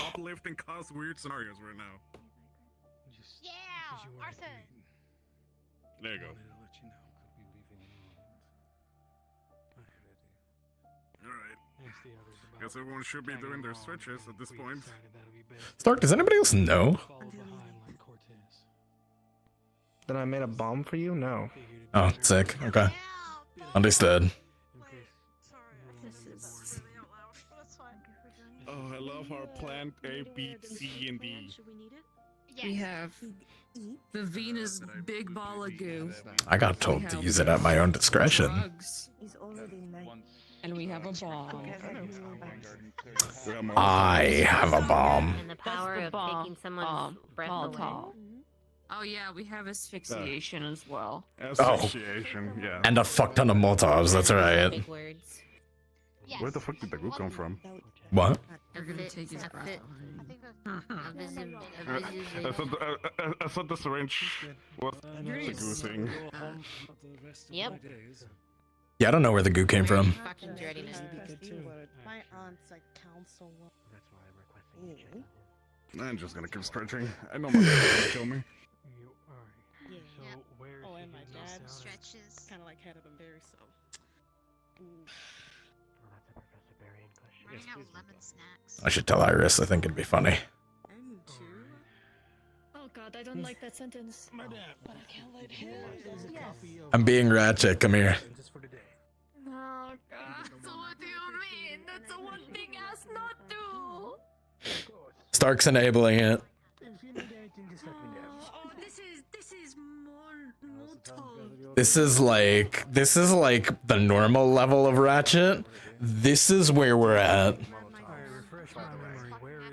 Uplift and cause weird scenarios right now. Yeah, Arthur. There you go. Alright. Guess everyone should be doing their switches at this point. Stark, does anybody else know? Then I made a bomb for you? No. Oh, sick. Okay. Understood. Oh, I love our plan A, B, C, and D. We have the Venus big ball of goo. I got told to use it at my own discretion. Drugs. He's already nice. And we have a bomb. I have a bomb. And the power of taking someone's breath away. Oh yeah, we have asphyxiation as well. Asphyxiation, yeah. And a fuck ton of Molotovs, that's right. Big words. Where the fuck did the goo come from? What? You're gonna take his breath I thought the syringe was the goo thing. Yep. Yeah, I don't know where the goo came from. Fucking dreadiness. My aunt's like counsel. That's why I'm requesting you. I'm just gonna keep stretching. I know my dad's gonna kill me. Yeah. Oh, and my dad stretches. Kind of like had them very so. Running out lemon snacks. I should tell Iris, I think it'd be funny. Oh god, I don't like that sentence. But I can't let him. I'm being ratchet. Come here. Oh god. So what do you mean? That's the one thing asked not to. Stark's enabling it. If you need anything, just let me know. Oh, this is more This is like the normal level of ratchet. This is where we're at. Refresh my memory. Where is?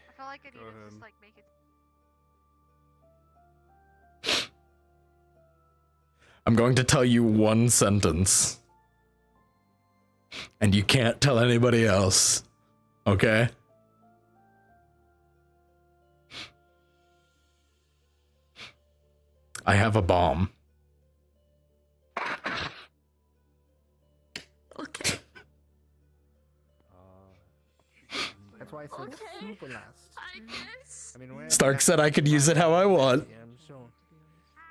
I feel like I need to just like make it. I'm going to tell you one sentence. And you can't tell anybody else. Okay? I have a bomb. Okay. That's why I said super last. I guess. I mean, Stark said I could use it how I want. So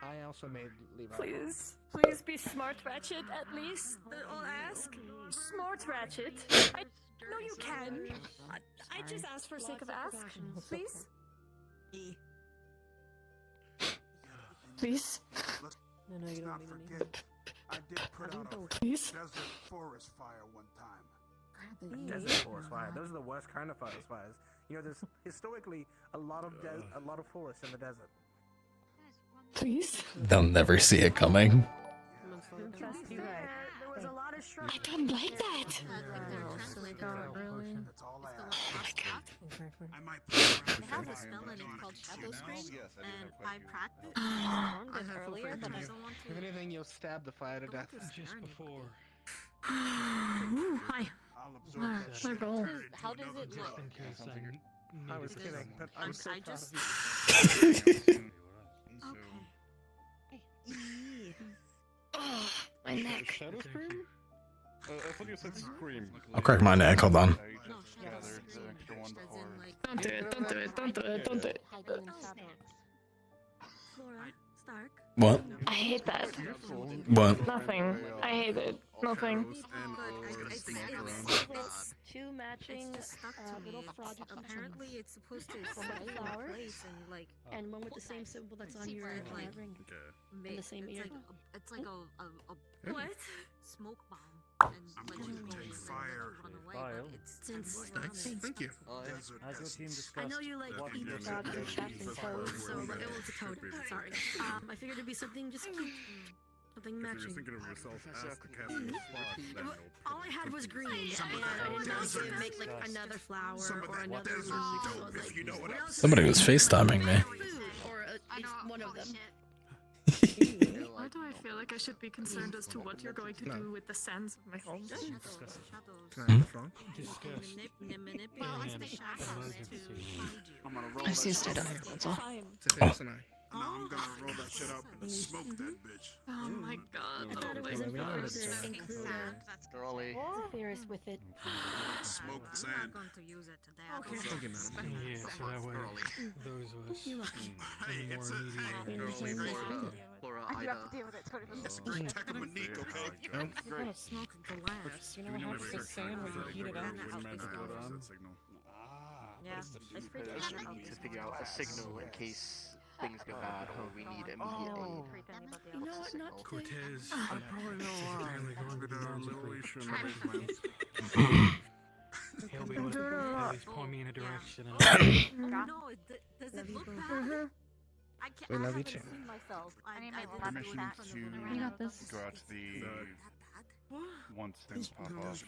I also made Levi. Please be smart, Ratchet, at least. I'll ask. Smart, Ratchet. No, you can. I just asked for sake of ask. Please? Please? No, you don't need any. I did put out a Please? desert forest fire one time. Desert forest fire. Those are the worst kind of fires. You know, there's historically a lot of forests in the desert. Please? They'll never see it coming. I don't like that. They have a spell in it called Shadow Screen, and I practiced it earlier, but I don't want to. If anything, you'll stab the fire to death. Just before. Hi. My roll. How does it look? I was kidding, but I'm so I proud just. of you. Oh, my neck. Shadow Scream? I thought you said Scream. I'll crack my neck, hold on. Don't do it, don't do it, don't do it, don't do it. Flora, Stark. What? I hate that. What? Nothing. I hate it. Nothing. It's two matching little froggy Apparently, it's supposed to from set a you in flower, place and like. and one with the same symbol that's on your like ring, ma- in the same it's ear. like it's like a What? smoke bomb. And when you go fire, run away, but it's Thank you. I know you like eat the frog and chapping toes. so it was a toad. Sorry. I figured it'd be something just cute. Something matching. Thinking of yourself as the All I had was green, and I didn't know if it'd make like another flower or another leaf. So I was like, what else? Somebody was FaceTiming me. Or at least one of them. Why do I feel like I should be concerned as to what you're going to do with the sands of my home? I've seen it on here, that's all. No, I'm gonna roll that shit up and smoke that bitch. Oh my god, I thought it was important to include a theorist with it. Smoke the sand. I'm going to use it today. Okay. Yeah, so that way those of us Hey, it's a I do have to deal with it 24/7. It's a great technique, okay? Great. Smoke glass. You know how to sand when you heat it up? Yeah, it's pretty To figure out a signal in case things go bad or we need immediate aid. You know what? Not to. Cortez. I probably know apparently going to Little magically. He'll be able to at least point me in a direction. No, does it look Mm-hmm. bad? We love you haven't too. seen myself. I need didn't my do Permission that. to You got this. go out to the once things pop off,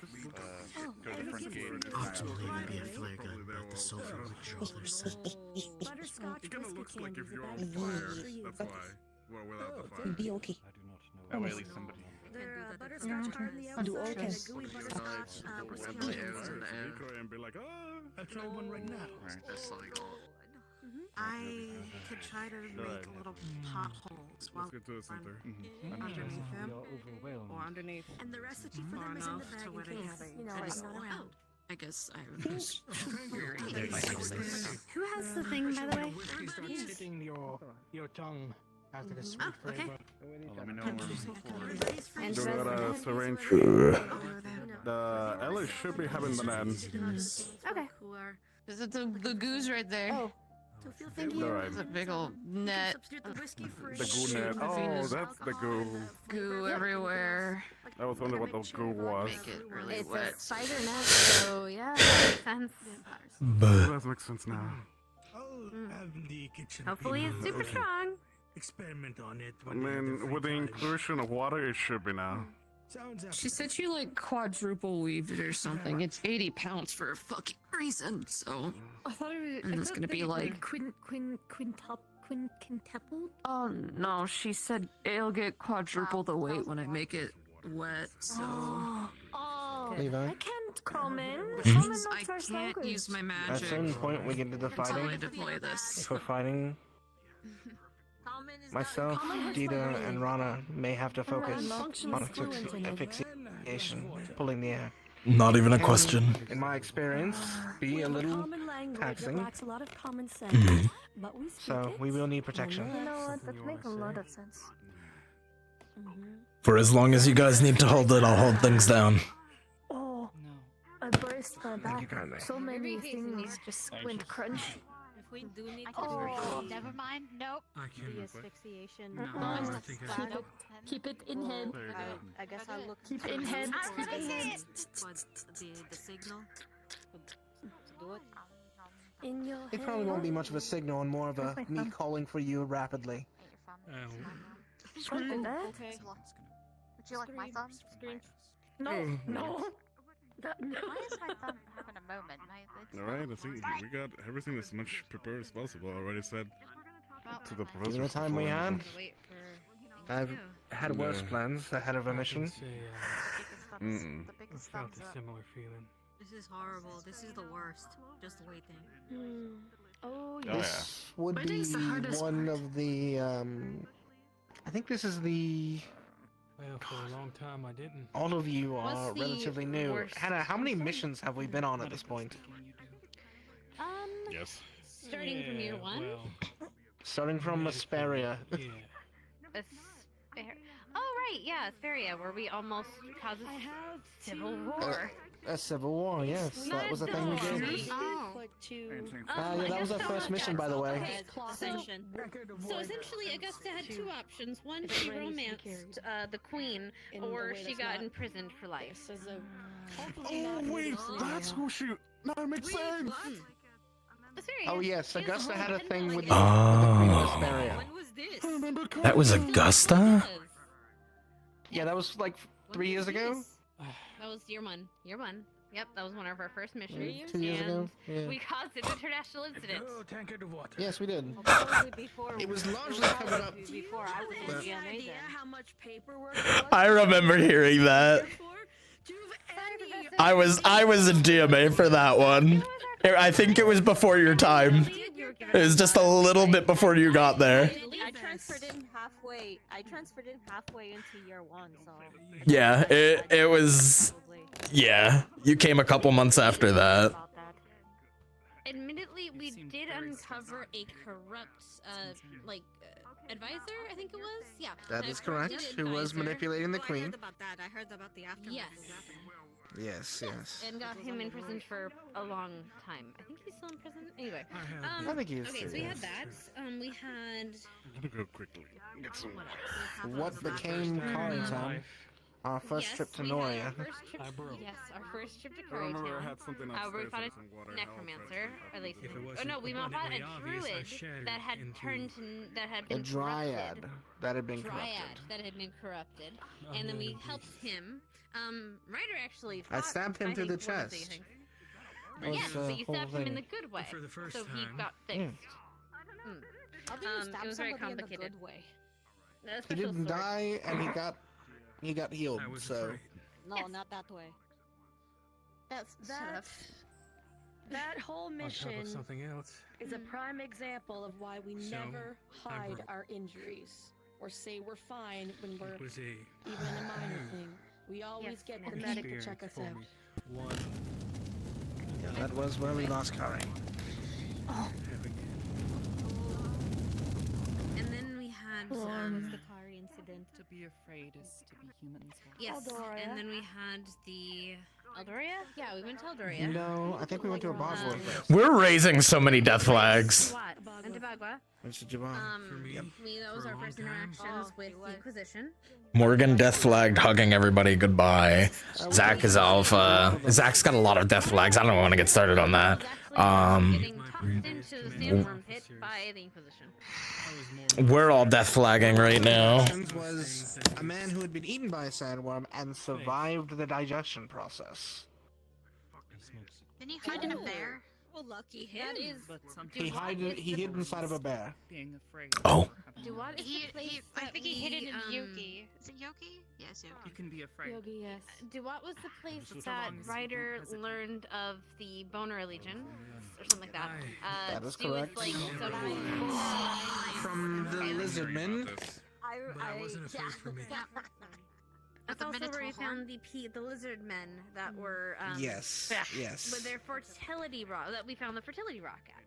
go to the front gate. Ultimately, maybe a flare gun, but the sulfur would draw their scent. Butterscotch It kinda whiskey looks like candy if is you're the on best fire, for you. that's why. Well, without the fire. It'll be okay. That way at least somebody. They're butterscotch hard on the I'll do all I outside can. and a gooey butterscotch whiskey Web candy. layers in the air. And be like, I tried one right now. Just like I could try to make little potholes while Let's get to the center. underneath them or underneath. And the recipe for them is in the bag in case I just go out. I guess I Who has the thing, by the way? Hitting your tongue after the sweet okay. flavor. Let me know when. And You got a syringe. The Ellis should be having bananas. Okay. Who are Is it the goose right there? Oh, Thank you. Alright. It's a big old net. The goo net. Oh, that's the goo. Goo everywhere. I was wondering what the goo was. Make it really It's wet. a cider net, so yeah, that makes sense. That makes sense now. Hopefully it's super strong. Experiment on it. I mean, with the inclusion of water, it should be now. She said she like quadruple weaved it or something. It's 80 pounds for a fucking reason, so. I thought it was. And it's gonna be like. Quintupled. Oh no, she said it'll get quadruple the weight when I make it wet, so. Oh, Levi? I can't comment. Which means I can't use my At a magic certain point, we get into the until fighting. I deploy this. If we're fighting, myself, Dita, and Rana may have to focus on asphyxiation, pulling the air. Not even a Can, question. in my experience, be a little taxing. lacks a lot of common sense, Mhm. but we speak So it. we will need protection. You know what? That makes a lot of sense. For as long as you guys need to hold it, I'll hold things down. Oh, I braced my back. kindly. So many things just went crunch. If we do need Oh. never mind. Nope. The asphyxiation. Keep it in head. I guess I'll look. Keep it in head. Keep it in head. The signal. Do it. In your It probably won't be much of a signal and more of a me calling for you rapidly. Scream at that? Okay. Would you like my thumb? Scream. No, no. Why is my thumb having a moment? Alright, I think we got everything as much prepared as possible. I already said to the professor. Given the time we had, I've had worse No. plans ahead of a mission. Mm-mm. I felt a similar feeling. This is horrible. This is the worst. Just waiting. Oh, yeah. This would But be it's the hardest one of the. I think this is the. Well, for a long time I didn't. All of you are What's the relatively new. worst Hannah, how many missions have we been on at this point? Yes. Starting from year one. Starting from Asperia. Oh right, yeah, Asperia, where we almost caused a civil war. A civil war, yes. That was the thing we did. Oh. Yeah, that was our first mission, by the way. Ascension. So essentially, Augusta had two options. One, she romanced the queen, or she got imprisoned for life. Oh wait, that's who she. No, it makes sense. Oh yes, Augusta had a thing with the Oh. Queen of Asperia. When was this? That was Augusta? Yeah, that was like 3 years ago. That was year one. Year one. Yep, that was one of our first missions. 2 years ago. and Yeah. We caused an international incident. Yes, we did. Before It was largely covered up. Before I was in But- GMA then. How much paperwork? I remember hearing that. I was in DMA for that one. I think it was before your time. It was just a little bit before you got there. I transferred in halfway. I transferred in halfway into year one, so. Yeah, it was. Yeah, you came a couple months after that. Admittedly, we did uncover a corrupt, advisor, I think it was? Yeah. That a is correct. corrupted Who was advisor. manipulating the queen? About that, I heard about the aftermath. Yes. Yes, yes. And got him in prison for a long time. I think he's still in prison. Anyway. I think he is Okay, too, so we had yes. that. We had. Let me go quickly. Get some. What became Karytown? Our first trip to Noria. Yes, our first trip to I remember I Karytown. had something Where we upstairs found and some water a necromancer, or at least. If it Oh wasn't no, we found a abundantly obvious, I druid shattered that had into- turned to, that had A been dryad corrupted. that had been Dryad corrupted. that had been corrupted, and then we helped him. Ryder actually. I Fought, stabbed him I through the think, one of chest. things. That was Yes, the but you whole stabbed him in thing. the good way, For the first so he time. got Yeah. fixed. How do you stab It was very somebody in the complicated. good way? A He special didn't sword. die, and he got healed. I was So afraid. No, Yes. not that way. That whole On top mission of something else. is a prime example of why we So, never I hide broke. our injuries or say we're fine when we're It was a even a minor thing. We always get the an medic to experience check us for out. me. One that was where we lost Kari. having And then we had The Kari incident. didn't. To be afraid is to be human as well. Yes, Eldoria. and then we had the Eldoria. Yeah, we went to Eldoria. No, I think we went to a Boswell first. We're raising so many death flags. What? And to Bagua. Went to Jabal. Yep. That was our first interactions with the Inquisition. Morgan death flagged, hugging everybody goodbye. Zach is alpha. Zach's got a lot of death flags. I don't want to get started on that. Getting tossed into the sandworm pit by the Inquisition. We're all death flagging right now. Was a man who had been eaten by a sandworm and survived the digestion process. Didn't he hide in a bear? Well, lucky him. That is. He hid inside of a bear. Being afraid. Oh. Duat is the place I think he hid it in we, Yogi. Is it Yogi? Yes, Yogi. You can be afraid. Yogi, yes. Duat was the place that Ryder learned of the Boner Legion, or something like that. That is she was, correct. like, From the lizardmen. I wasn't afraid for me. That's also where we found the lizard men that were Yes, yes. with their fertility rock that we found the fertility rock at.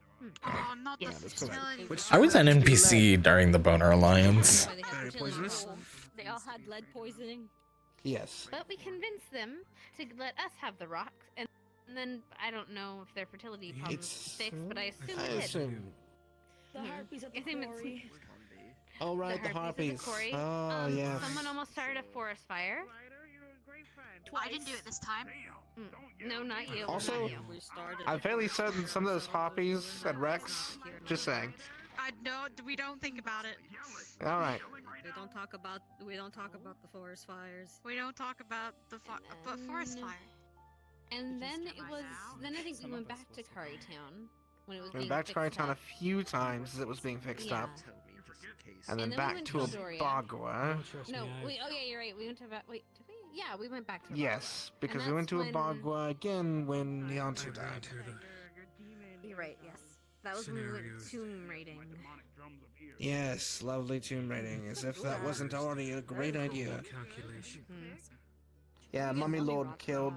Oh, not the that's correct. fertility. I was an NPC during the Boner Alliance. Very poisonous. They all had lead poisoning. Yes. But we convinced them to let us have the rock, and then I don't know if their fertility problems fixed, but I assume it did. The harpies at the I think quarry. Oh right, the harpies. Quarry. Oh yes. Someone almost started a forest fire. I didn't do it this time. No, not you. Also, not you. I'm fairly certain some of those harpies had Rex. Just saying. We don't think about it. All right. We don't talk about the forest fires. We don't talk about the forest fire. And then it was. Then I think we went back to Curry Town when it was. We went back to Curry Town a few times as it was being fixed up. And then we back went to a Eldoria. Bagua. No, oh yeah, you're right. We went to wait, did we? Yeah, we went back to. Yes, because And we went to a that's when- Bagua again when Leontu died. You're right. Yes, that was when we went tomb raiding. Yes, lovely tomb raiding, as if that wasn't already a great idea. Yeah, Mummy Lord killed.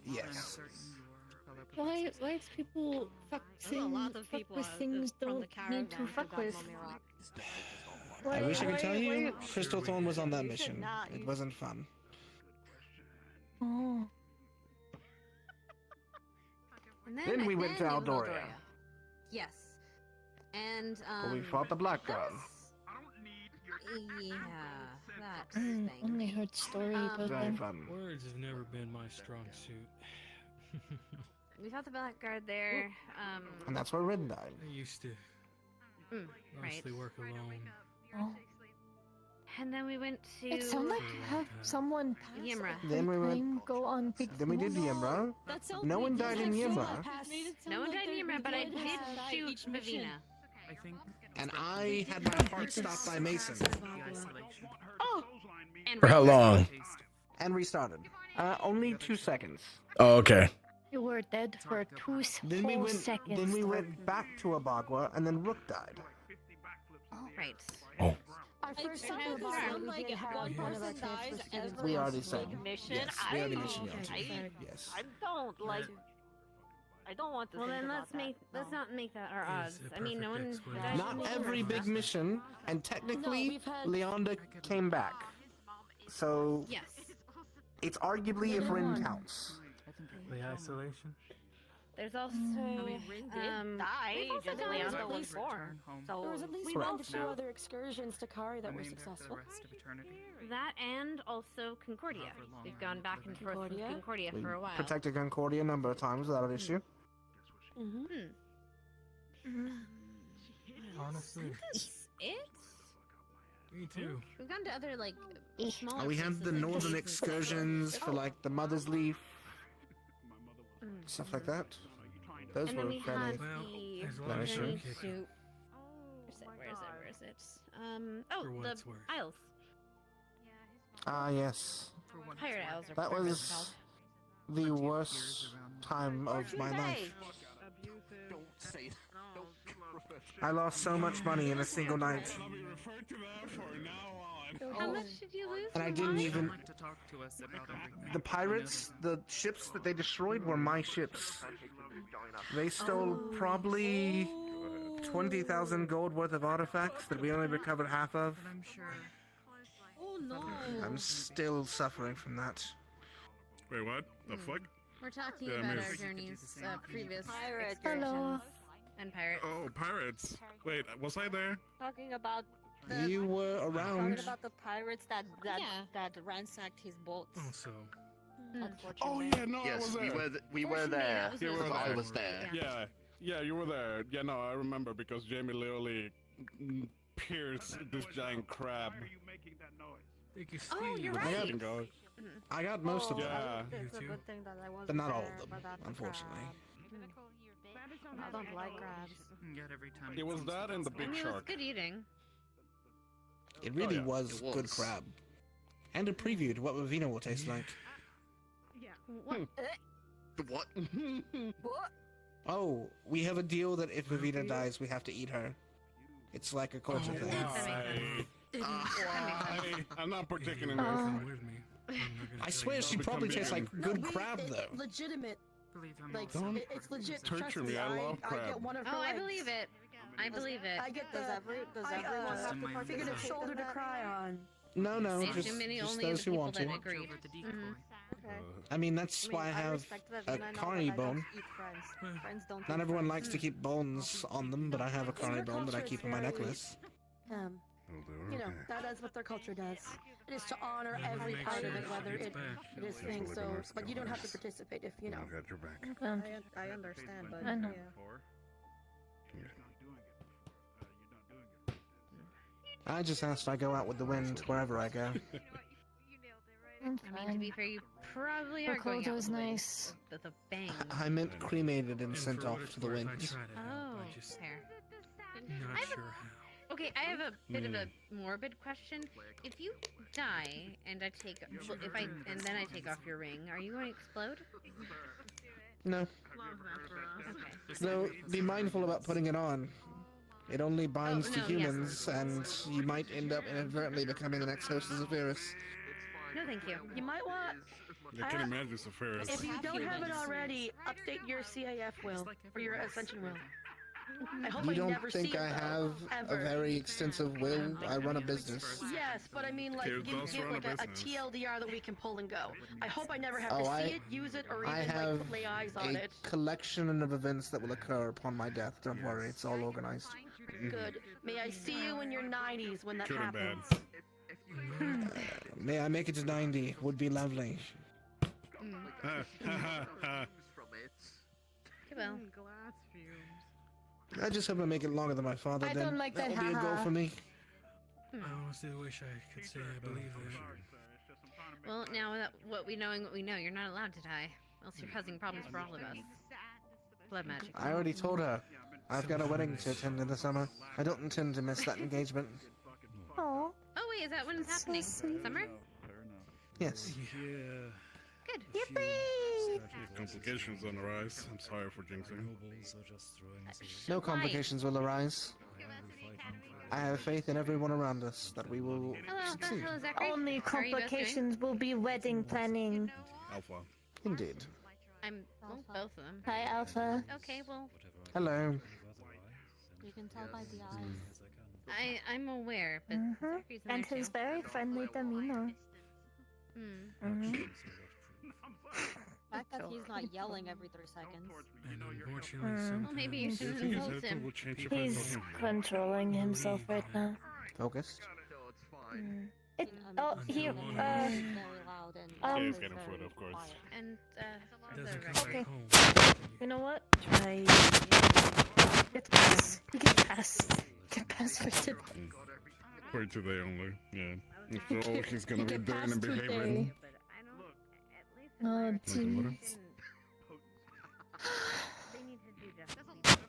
Yes. Why is people fuck with things don't need to fuck with? I wish I could tell you, Crystal Thorn was on that mission. It wasn't fun. Oh. And Then we went to it was Eldoria. Yes, and But we fought the Black God. Yeah, that Only heard story about Very them. fun. Words have never been my strong suit. we fought the Blackguard there. And that's where Rin died. I used to Right. mostly work alone. Oh. And then we went to. It sounded like to have someone pass Yimra. Then we went. time, go on big Then we did phone. Yimra. No one died in Yimra. No one died in Yimra, but I did shoot Vivina. I think. And I had my heart stopped by Mason. Oh. And For how long? And restarted. Only 2 seconds. Oh, okay. You were dead for 2 Then we whole went. seconds. Then we went back to a Bagua, and then Rook died. Right. Oh. Our first time was when, like, if one person dies every We already said. mission. Yes, we already mentioned Yontu. Yes. I don't like. I don't want to. Well, think then about let's not make that our odds. I mean, no one. Not every big mission, and technically, we've had- Leonda came back. So Yes. it's arguably if Rin counts. The isolation? There's also. Rin did die. we've also Just done Leonda at was least- born. So There was at least we one went or to two other excursions to Kari that were Remained for successful. the rest of eternity. That and also Concordia. We've gone back and forth with Concordia? Concordia We for a while. protected Concordia a number of times without an issue. Honestly, It? me too. We've gone to other like smaller. We had the places. northern excursions for like the Mother's Leaf, stuff like that. Those And were then we fairly. had Well, the there's one Very thing sure. I'm journey kicking. to. Where is it? Oh, For what the it's worth. Isles. Ah, yes. Pirate Isles. Or That whatever it's was called. the worst time of my life. I lost so much money in a single night. How much did you lose? And I for didn't wine? even. To talk to us about everything. The pirates, the ships that they destroyed were my ships. They stole probably 20,000 gold worth of artifacts that we only recovered half of. But I'm sure. Oh no. I'm still suffering from that. Wait, what? The fuck? We're talking Yeah, I about missed. our journeys, previous Pirates. excursions. And pirates. Oh, pirates. Wait, was I there? Talking about You were talking around. about the pirates that ransacked his boats. So. Unfortunately. Oh yeah, no, I Yes, was there. we were there. You were I there. was there. Yeah, you were there. Yeah, no, I remember because Jamie literally pierced this giant crab. Oh, you're right. I got most of them. Yeah. It's a good thing that I wasn't But not all there of for them, that unfortunately. I don't like crabs. Get every time. It was that and the big It's shark. good eating. It really yeah. was It good was. crab. And a preview to what Vivina will taste like. What? What? What? Oh, we have a deal that if Vivina dies, we have to eat her. It's like a culture thing. I'm not partaking in this. I swear she probably tastes like good crab, though. Legitimate. Like, Don't it's legit. torture Trust me, I love I crab. get one of her Oh, I legs. believe it. I believe it. I get Does everyone have to I figured a participate shoulder in to that? cry on. No, no, Save just Jiminy those only the who people want that to. agreed. Okay. I mean, that's why I have respect that, a and I know carny that I don't bone. eat friends. Friends don't Not eat everyone friends. likes to keep bones on them, but I have a carny bone that I keep on my necklace. You know, that is what their culture does. It is to honor every part of it, whether it is thing. So, but you don't have to participate if you know. Got your back. I understand, but I know. I just asked I go out with the wind wherever I go. I mean, to be fair, you probably The are going cold out was with nice. a bang. I meant cremated and sent off to the wind. Oh, fair. I have okay, I have a bit of a morbid question. If you die and I take and then I take off your ring, are you going to explode? No. Okay. Though, be mindful about putting it on. It only binds to no, humans, and you might end up inadvertently becoming the next host of Zephyrus. No, thank you. You might want. I can imagine Sephiroth. If you don't have it already, update your CAF will or your Ascension will. I hope You I don't never think see I it, have though, a ever. very extensive will? I run a business. Yes, but I mean, like, Kid you does get run a like a business. TLDR that we can pull and go. I hope I never have Oh, to I- see it, use it, or I even have like lay eyes on a it. collection of events that will occur upon my death. Don't worry, it's all organized. Good. May I see you in your 90s when that Good and happens. bad. May I make it to 90? Would be lovely. Well, I just hope I make it longer than my father. I then don't like that, will be a goal haha. for me. I honestly wish I could say I believe it. well, now that what we know, you're not allowed to die. Else you're causing problems for all of us. Blood magic. I already told her. I've got a wedding to attend in the summer. I don't intend to miss that engagement. Oh. Oh wait, is that when it's happening? Summer? Yes. Yeah. Good. Yippee! Complications on the rise. I'm sorry for jinxing. No complications will arise. I have faith in everyone around us that we will succeed. Hello, Zachary. Only How are you guys doing? complications will be wedding planning. Alpha. Indeed. I'm well, both of them. Hi, Alpha. Okay, well, Hello. You can tell by the eyes. I'm aware, but Zachary's in And there his too. very friendly demeanor. The fact that he's not yelling every 3 seconds. And unfortunately, Well, maybe you shouldn't insult him. He's controlling himself right now. Focused. It, oh, he, Very loud and Yeah, he's getting food, of course. And for the doesn't come record, back home. you know what? Try. Get pass. You can pass. Get pass for today. For today only. Yeah. You So can- he's gonna you be can doing pass and today. behaving. Oh, Nothing jeez. better. they need to do justice. I just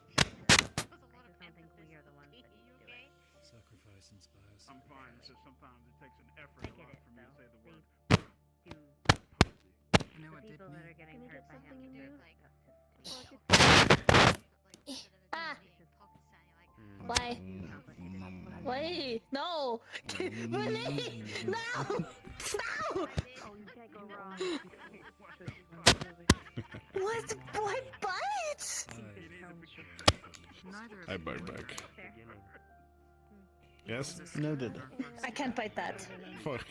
don't think we are the ones that need to do it. Sacrifice inspires. I'm fine. It's just sometimes it takes an effort I get it, for me to though. say the word. Do You know what did people me? that are getting hurt by having to do it, like Ah! Why? Wait! No! Willie! No! No! What? What bite? I bite back. Yes? Noted. I can't bite that. Fuck.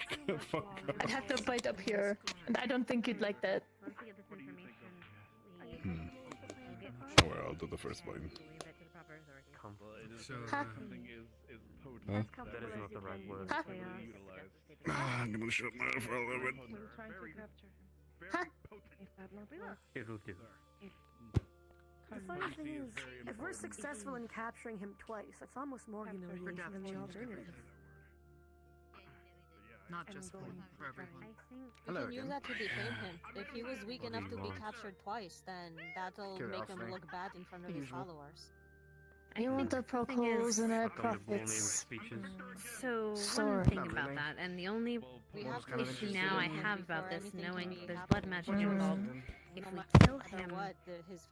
Fuck. I'd have to bite up here, and I don't think you'd like that. Well, I'll do the first bite. Huh? Huh? That is not the right word. Huh? I'm gonna shut my mouth for a little bit. Huh? It will do. The funny thing is, if we're successful in capturing him twice, that's almost more humiliation than the alternative. Not just for everyone. Hello You can use again. that to defame him. If he was weak What do enough you to be want? captured twice, then that'll make him Curiosity. look bad in front of his Usual. followers. You want the procols and our profits. So one thing about that, and the only issue now I have about this, knowing there's blood magic involved, if we kill him,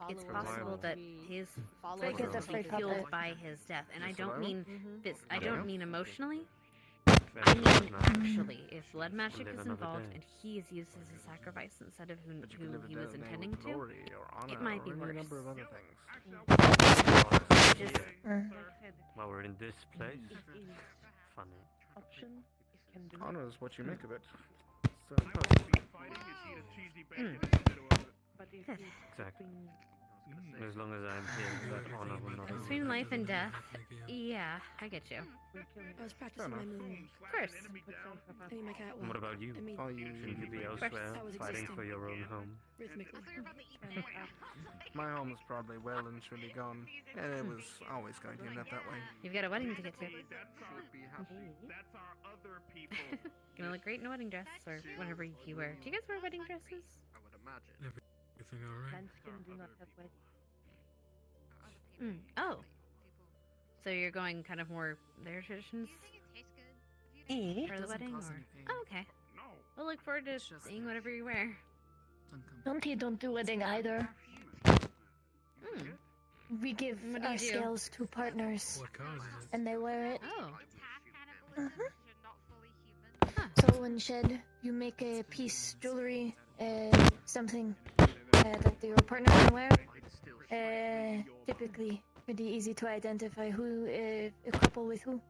it's possible that his followers They get the will be free fueled puppet. by his death. And I don't mean this. I Yeah. don't mean emotionally. I mean actually, if blood magic Live is another involved day. and he is used as a sacrifice instead of who But you can live a he was day intending with to, glory or honor it might be or any worse. number of other things. Just, While we're in this place, funny. Honor is what you make of it. So, Exactly. As long as I'm here, that honor will not. between life and death, yeah, I get you. I was practicing my moon. Of course. I mean, my cat And what about you? I mean, Shouldn't you be elsewhere, I was fighting existing for your own home? rhythmically. my home is probably well and truly gone, and it was always going to end up that way. You've got a wedding to get to. That's our other people. Gonna look great in a wedding dress, or whatever you wear. Do you guys wear wedding dresses? I would imagine. Everything alright? Oh. So you're going kind of more their traditions for the wedding, or? Oh, okay. We'll look forward to seeing whatever you wear. Auntie don't do wedding either. Hmm. We give What do our you do? scales to partners, What cause is it? and they wear it. Oh. So when shed, you make a piece jewelry, something that your partner can wear. Typically, pretty easy to identify who a couple with who.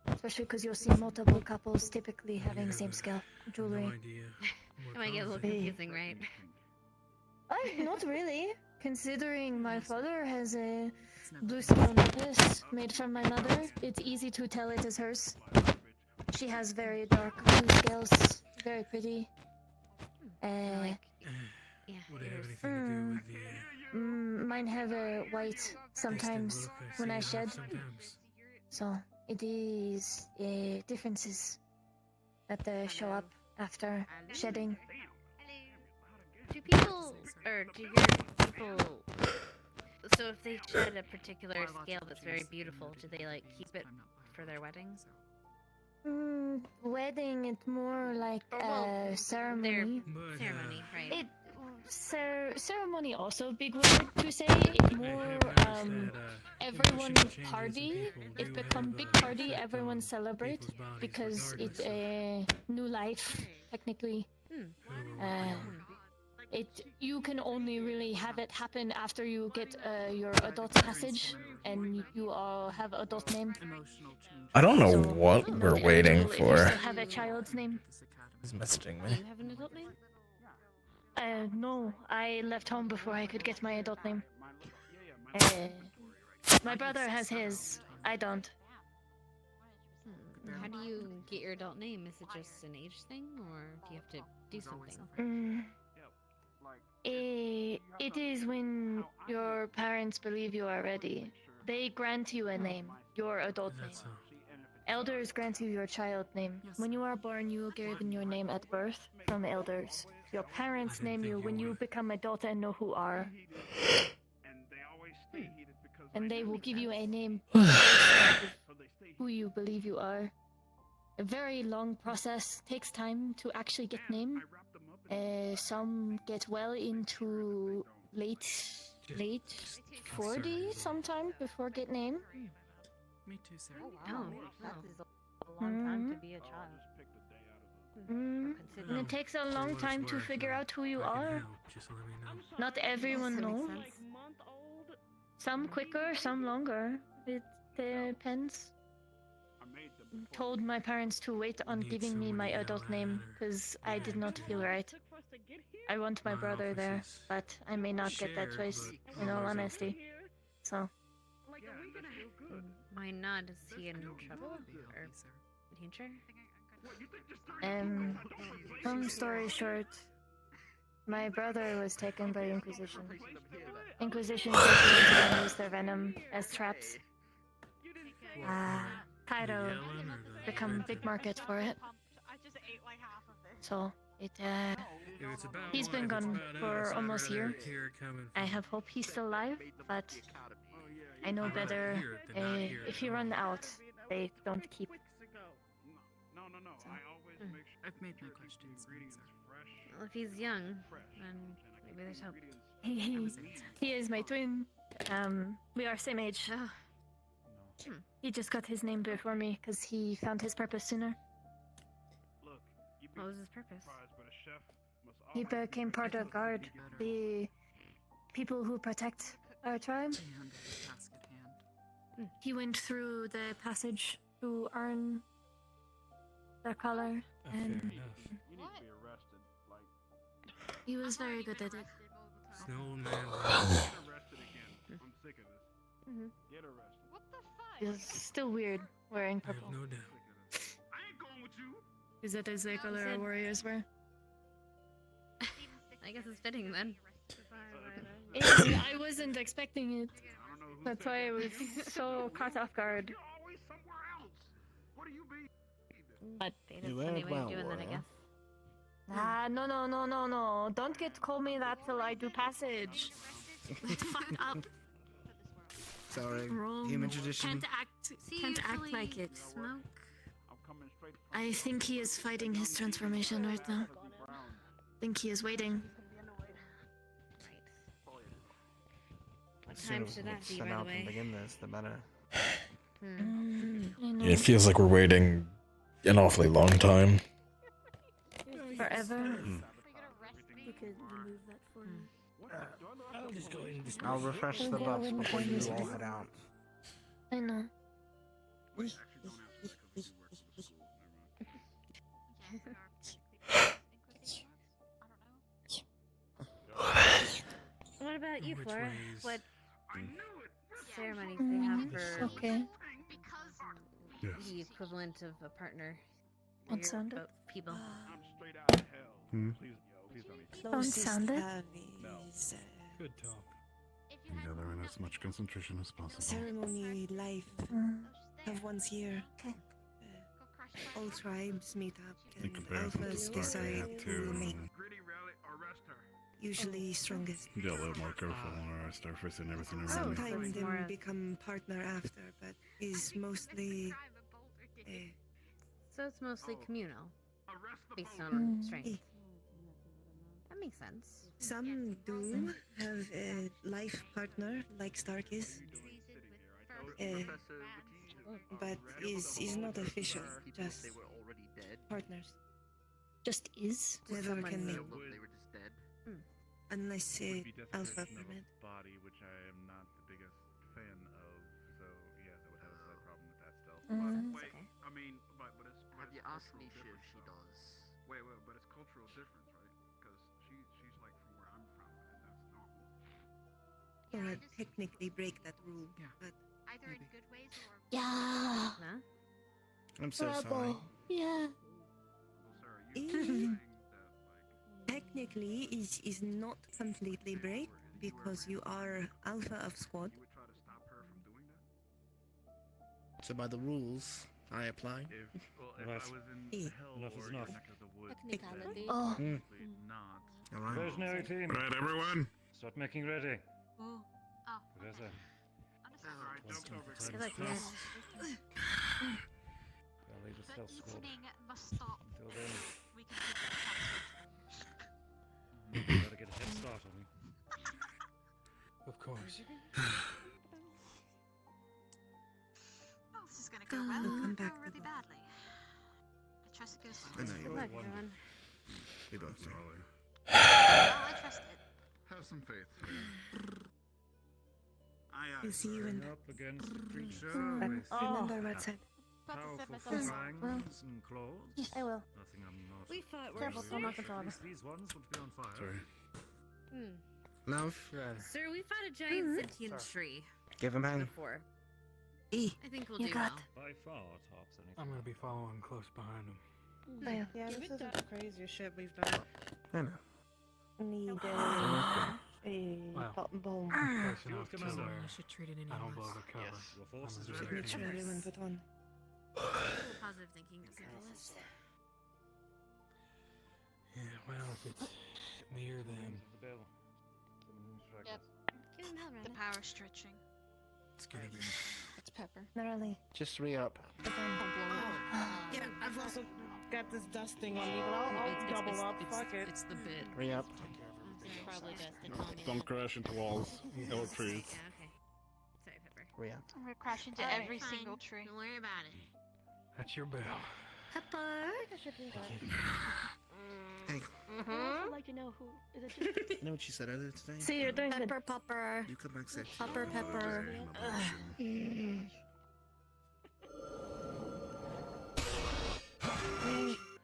Especially because you'll see multiple couples typically having same scale jewelry. No idea. It might get a little confusing, right? Not really. Considering my father has a blue scale necklace made from my mother, it's easy to tell it is hers. She has very dark blue scales, very pretty. Yeah. Would it have anything to do with the Mine have a white sometimes when I shed. sometimes? So it is differences that show up after shedding. Do people, or do your people, so if they shed a particular scale that's very beautiful, do they like keep it for their weddings? Wedding, it's more like a ceremony. Ceremony, right? Ceremony also a big word to say. More everyone party. It become big party. Everyone celebrate because it's a new life technically. You can only really have it happen after you get your adult passage and you all have adult name. I don't know what we're waiting If you for. still have a child's name. He's messaging Do me. you have an adult name? No, I left home before I could get my adult name. My brother has his. I don't. How do you get your adult name? Is it just an age thing, or do you have to do something? It is when your parents believe you are ready. They grant you a name, your adult name. Elders grant you your child name. When you are born, you are given your name at birth from elders. Your parents name you when you become adult and know who are. And they will give you a name who you believe you are. A very long process, takes time to actually get name. Some get well into late 40 sometime before get name. Me too, sir. Oh wow, that is a long time to be a child. And it takes a long time to figure out who you are. Just let me know. Not everyone knows. Some quicker, some longer. It depends. told my parents to wait on giving me my adult name because I did not feel right. I want my brother there, but I may not get that choice, in all honesty. So. Why not? Is he in trouble? Or danger? Long story short, my brother was taken by Inquisition. Inquisition taken and used their venom as traps. Cairo become big market for it. So he's been gone for almost a year. I have hope he's still alive, but I know better. If you run out, they don't keep. I've made my questions answered. Well, if he's young, then maybe there's hope. He is my twin. We are same age. He just got his name before me because he found his purpose sooner. What was his purpose? He became part of Guard, the people who protect our tribe. He went through the passage to earn their color, and he was very good at it. It's still weird wearing purple. No doubt. Is that the same color our warriors wear? I guess it's fitting then. I wasn't expecting it. That's why I was so caught off guard. But That's a funny way of doing that, I guess. No. Don't call me that till I do passage. Fuck up. Sorry, Wrong. human tradition. Can't act like it. Smoke. I think he is fighting his transformation right now. I think he is waiting. What time should that be, by the way? Begin this, the better. It feels like we're waiting an awfully long time. Forever. You could remove that for me. I'll just go in this. I'll refresh the buffs before you all head out. I know. What about you, Flora? What ceremonies they have for the equivalent of a partner? Don't sound it. People. Don't sound it. Good talk. Together in as much concentration as possible. Ceremony life of once year. All tribes meet up and alphas decide who will make. Usually strongest. Be a little more careful or Starfish and everything around Sometimes they become partner after, but is mostly. So it's mostly communal, based on strength. That makes sense. Some do have a life partner like Stark is, but is not official. Just partners. Just is. Never can make. Unless alpha permit. Body, which I am not the biggest fan of, so yes, I would have a slight problem with that still. Wait, I mean, but it's. Have you asked Nisha if she does? Wait, but it's cultural difference, right? Because she's like from where I'm from, and that's normal. Or technically break that rule, but either in good ways or Yeah. Huh? I'm so sorry. Yeah. Technically, is not completely break because you are alpha of squad. So by the rules, I apply. If I was in hell enough or is in enough. neck of the woods, Technicality. then Oh. not. All right. Reversionary team. Right, everyone. Start making ready. Oh. Professor. I feel like yes. I'll leave the stealth squad. Eating must stop. Until then, We can keep it you gotta get a head start on me. Of course. Oh, this is gonna go well. Come Go back really badly. I trust it goes. I know you Good will. luck, everyone. We both do. I trust it. Have some faith. We'll see you in. Up against the creature. But remember what said. powerful Simmer. fangs and claws. I will. Nothing I'm not. We thought we're Careful, I'm not At controlling. least these ones would be on fire. Sorry. Love, Sir, we fought a giant sentient tree give him bang. before. E. I think we'll You do got well. By far, tops anything. I'm gonna be following close behind him. Yeah. Yeah, this isn't the craziest shit we've done. I know. Need a Wow. cotton ball. Close enough to Commander. where I should treat it in I don't blow the cover. Your forces I'm are a ready. jerk. Signature and put on. Positive thinking is a Yeah, well, if it's near them, The bill. Yep. Give him hell, The Rhonda. power stretching. it's gonna be. It's Pepper. Literally. Just re-up. Yeah, I've also got this dusting on me, but I'll double up. Fuck it. It's the bit. Re-up. Probably dusted on me. Don't crash into walls or trees. Yeah, okay. Sorry, Pepper. Re-up. I'm gonna crash into Alright, every fine. single tree. Don't worry about it. That's your bell. Pepper. Hey, I'd like to know who. Is it just you know what she said earlier today? See, you're doing Pepper, pepper. You come back safe. Pepper, pepper.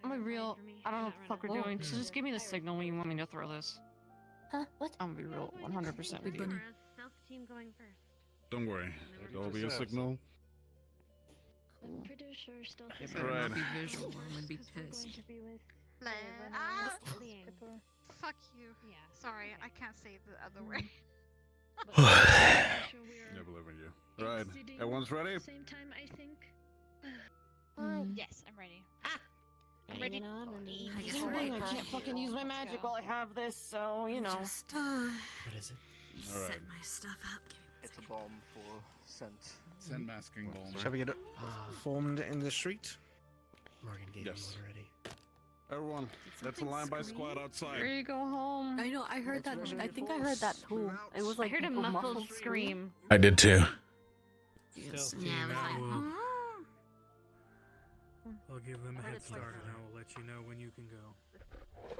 I'm a real. I don't know what the fuck we're doing. So just give me the signal when you want me to throw this. Huh? What? I'm gonna be real 100% with you. We're a stealth team going first. Don't worry. There'll be a signal. I'm pretty sure still. It better better not not be be visual. I'm gonna be pissed. Fuck you. Yeah. Sorry, I can't say it the other way. I believe in you. Right. Everyone's ready? Same time, I think. Yes, I'm ready. I'm ready. I guess I we're ready. can't fucking use my magic while I have this, so you know. Just What is it? All right. set my stuff up. Give me It's a bomb for scent. Send masking bomb. Shall we get it formed in the street? Morgan gave Yes. me one already. Everyone, let's align by squad outside. Ready to go home. I know, I heard that. I think I heard that too. It was I like heard a muffled scream. I did too. Stealth Yeah, team it was out. like, I'll give them a heard head it's like start, that. and I will let you know when you can go.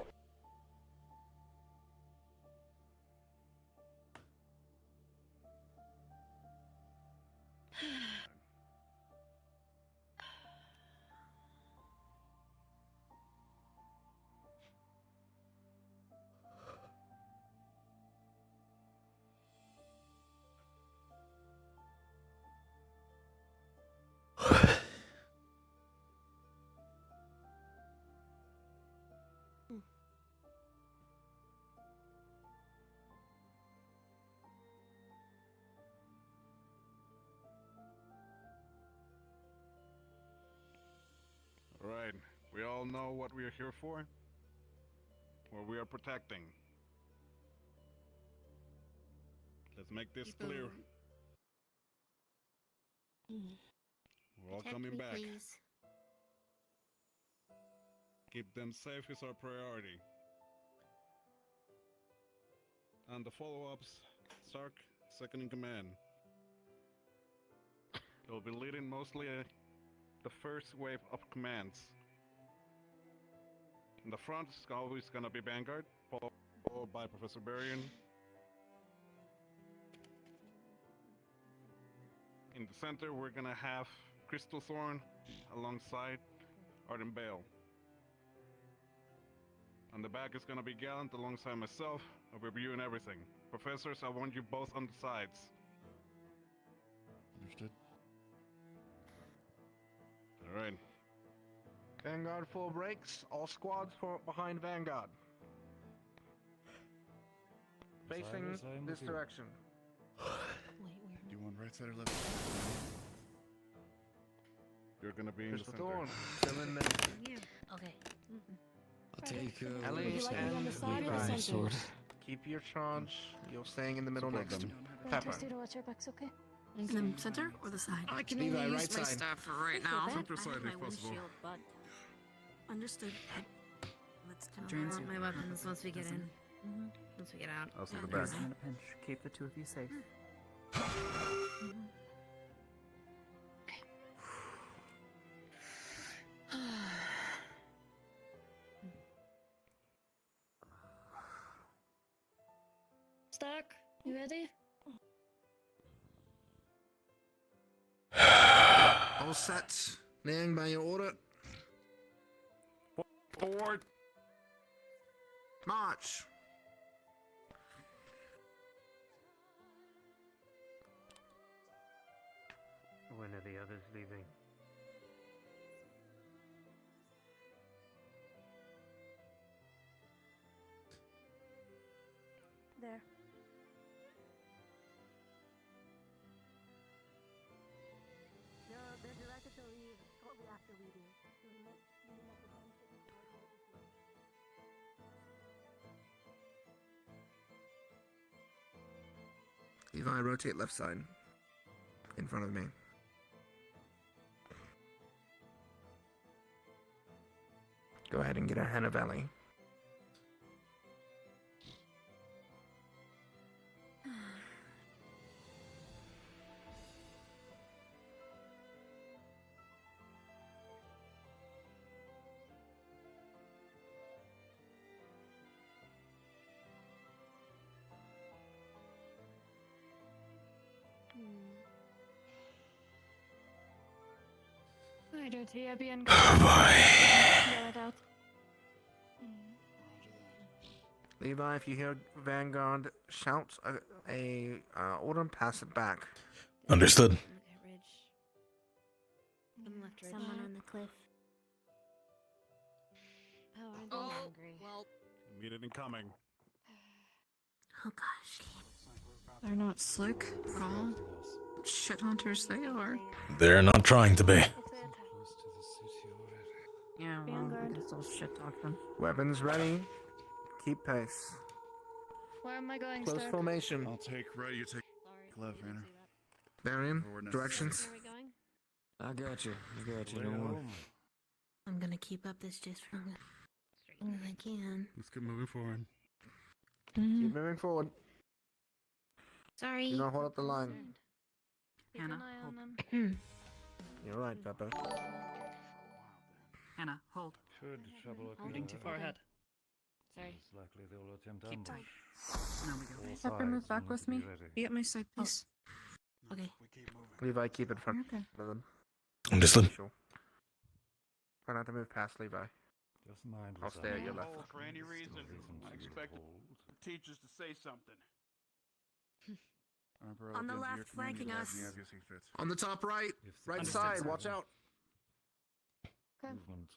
All right. We all know what we are here for. What we are protecting. Let's make this clear. We're all coming back. Keep them safe is our priority. And the follow-ups, Stark, second in command. He'll be leading mostly the first wave of commands. In the front is always gonna be Vanguard, followed by Professor Barian. In the center, we're gonna have Crystal Thorn alongside Arden Bale. On the back is gonna be Gallant alongside myself, reviewing everything. Professors, I want you both on the sides. Understood. Alright. Vanguard full breaks. All squads form up behind Vanguard. Facing this direction. Do you want right side or left side? You're gonna be in the Crystal center. Thorn, still in middle. okay. I'll take Ellie Would you like me on the side or the Levi. center? Keep your charge. You're staying in the middle Support next to them. Pepper. Just to watch your backs, okay? In the center or the side? I can Levi, only right use my side. staff for right now. Center I side have my if possible. windshield, but understood. Let's Drains turn you. my weapons once we get in. Once we get out. Also the Yeah, back. there's In a pinch. Keep the two of you safe. Stark, you ready? All set. Liang, by your order. Forward. March. When are the others leaving? There. They're directed to leave shortly after we do. So we met the time sitting Levi, rotate left side. In front of me. Go ahead and get a Hannah Valley. Later, Tia, bien. Oh boy. Yell it out. Levi, if you hear Vanguard shout a order, and pass it back. Understood. Okay, Ridge. On the left, Ridge. Someone on the cliff. Oh, aren't they hungry? Well, Immediate incoming. Oh gosh. They're not slick at all. Shit hunters they are. They're not trying to be. Yeah, well, I guess I'll shit talk them. Weapons ready. Keep pace. Where am I going, Close Stark? formation. I'll take right, you take left, Vanner. Varian, Forward directions. Where are we going? I got you. I got you. Don't worry. I'm gonna keep up this just for as long as I can. Let's get moving forward. Keep moving forward. Sorry. Do not hold up the line. Keep Hannah, an eye on them. You're right, Pepper. Hannah, hold. Should trouble occur. Reading too far ahead. Sorry. It's likely they will attempt Keep ambush. tight. Now we go. All Pepper, move sides back need with to be me. ready. Be at my side, please. Okay. Levi, keep it in front Okay. of them. Understood. Sure. Try not to move past Levi. Just mind I'll what's stay at your up. left. For any Still reason, reason I to be expect bold. teachers to say something. On the left, flanking us. On the top right. If the Right commander side. says Watch out. Movement.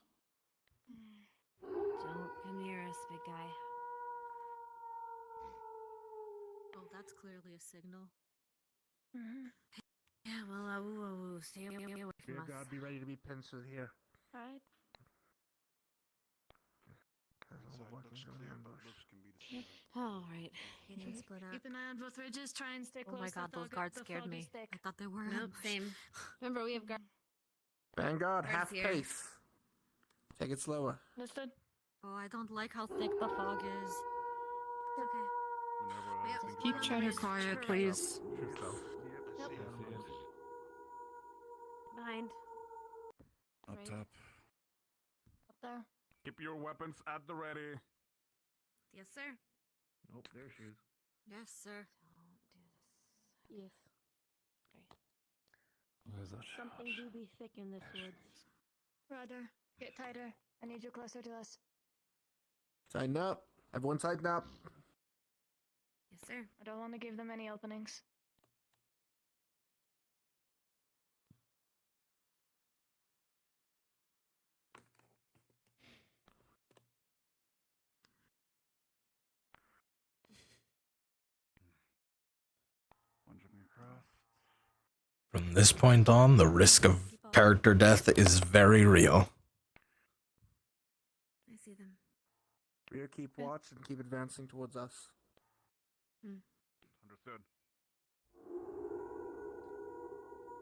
Don't come near us, big guy. Oh, that's clearly a signal. Yeah, well, stay away from Dear us. God, be ready to be pincered here. Alright. All right. You can split up. Keep an eye on both ridges. Try and stay Oh close. my god, those guards scared me. I thought they were. Nope, same. Remember, we have guard. Vanguard, Guards half here. pace. Take it slower. Understood. Oh, I don't like how thick the fog is. Okay. Keep chatter quiet, please. Yep. Behind. Up Right. top. Up there. Keep your weapons at the ready. Yes, sir. Nope, there she is. Yes, sir. Yes. Where's that? Something do be thick in this woods. Ryder, get tighter. I need you closer to us. Tighten up. Everyone tighten up. Yes, sir. I don't want to give them any openings. One jumping across. From this point on, the risk of character death is very real. I see them. Rear, keep watch and keep advancing towards us. Understood.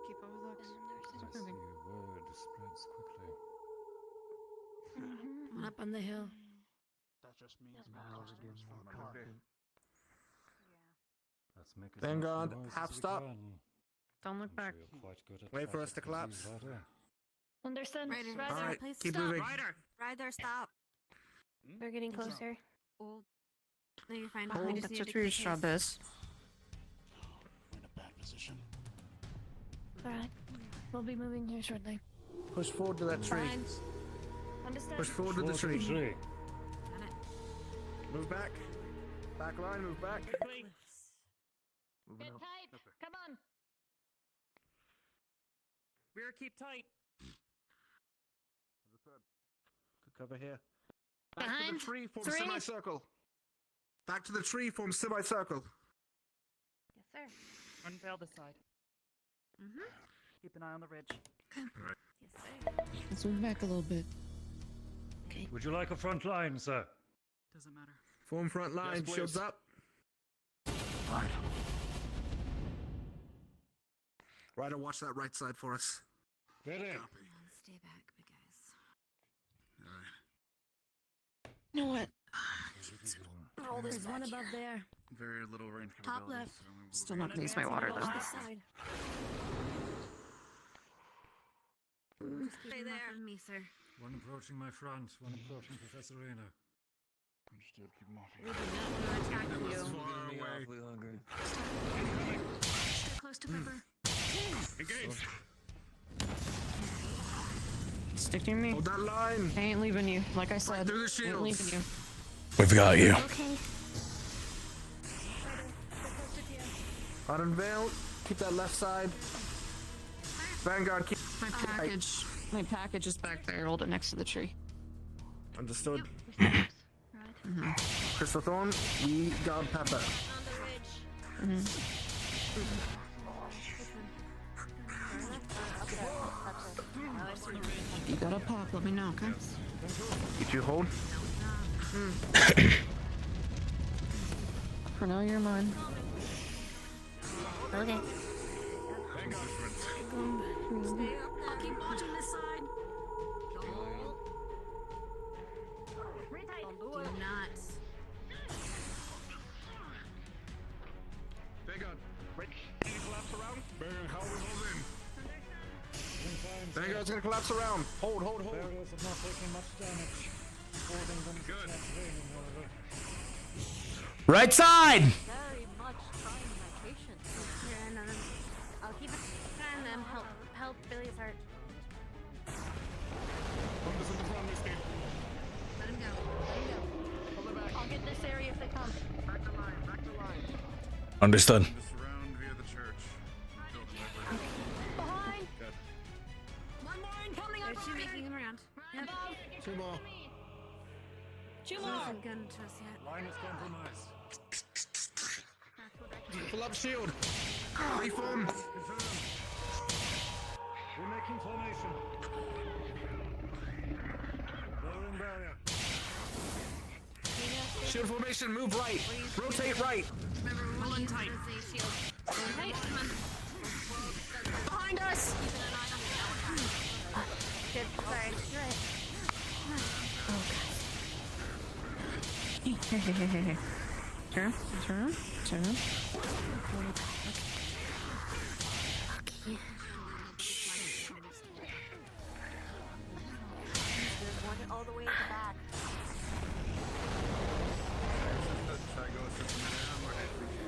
keep our looks. I see word spreads quickly. One up on the hill. That just means Now begins the party. Let's make as Vanguard, much noise half as we stop. can. Don't look I'm back. sure you're quite good at Wait for us to traffic collapse. disease, Ryder. Understand? Ryder, Ryder. Alright, please keep stop. moving. Right there, stop. We're getting closer. Oh, no, you're fine. Oh, We just that's need what to your keep job pace. is. We're in a bad position. Alright. We'll be moving here shortly. Push forward to that tree. Understood. Push forward to the tree. Got it. Move back. Back line, move back. Get Moving up. tight. Come on. Rear, keep tight. Good cover here. Back to Behind. the tree, form 3. semicircle. Back to the tree, form semicircle. Yes, sir. Unveil this side. Mm-hmm. Keep an eye on the ridge. Yes, sir. Let's move back a little bit. Okay. Would you like a front line, sir? Doesn't matter. Form front line, Yes, shields please. up. Ryder, watch that right side for us. Get in. Stay back, big guys. You know what? Roll this There's one above there. Very little range Top capabilities, left. so we will- Still not gonna use my water, though. This side. Stay there. From me, sir. One approaching my front, one approaching Professor Reno. Understood, keep them off We do not want to attack you. Awfully hungry. Stay close to Pepper. Engage. Stick to me. Hold that line. I ain't leaving you. Like I said, through the ain't shields. leaving you. We've got you. Okay. Unveil. Keep that left side. Vanguard, keep. My package. My package is back there. Hold it next to the tree. Understood. Right. Crystal Thorn, we got Pepper. On the ridge. You got a pop, let me know, okay? Get you hold. For now, you're mine. Okay. Stay up. I'll keep watching this side. Do not. Vanguard, right. Collapse around. Vanguard, how we hold in? Vanguard's gonna collapse around. Hold. Barriers have not taken much damage. Holding them is not draining, however. Right side! Very much trying my patience. Yeah, no. I'll keep it trying to help Billy's heart. Let him go. I'll get this area if they come. Back to line. Understood. Just surround via the church. Behind. Good. One more incoming on There's two making him around. Yep. Two more. Two He more. hasn't gotten to us yet. Line is compromised. Pull up shield. Reform. We're making formation. Lowering barrier. Shield formation, move right. Rotate right. Remember, we want to use the shield. Right. Come on. Behind us! Good. Sorry. You're right. Turn. There's one all the way at the back.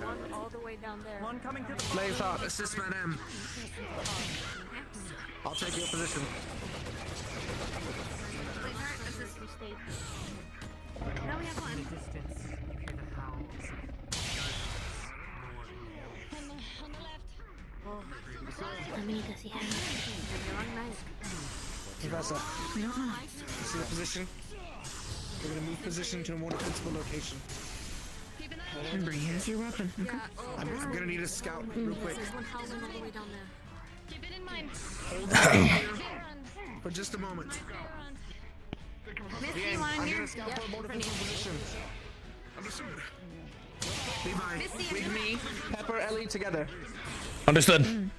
One all the way down there. One coming to the Flames out. Assist man M. I'll take your position. Now we have one. distance. You hear the howls. On the left. Amigas, yeah. You're on nice. Professor, you see the position? We're gonna move position to a more defensible location. Remember, here's your weapon. Okay. I'm gonna need a scout real quick. There's one howling all the way down there. Keep it in mind. Hold on here for just a moment. Misty, Yeah, you want in I'm here? gonna scout for a more defensible position. Understood. Levi, Misty, with me, Pepper, Ellie together. Understood.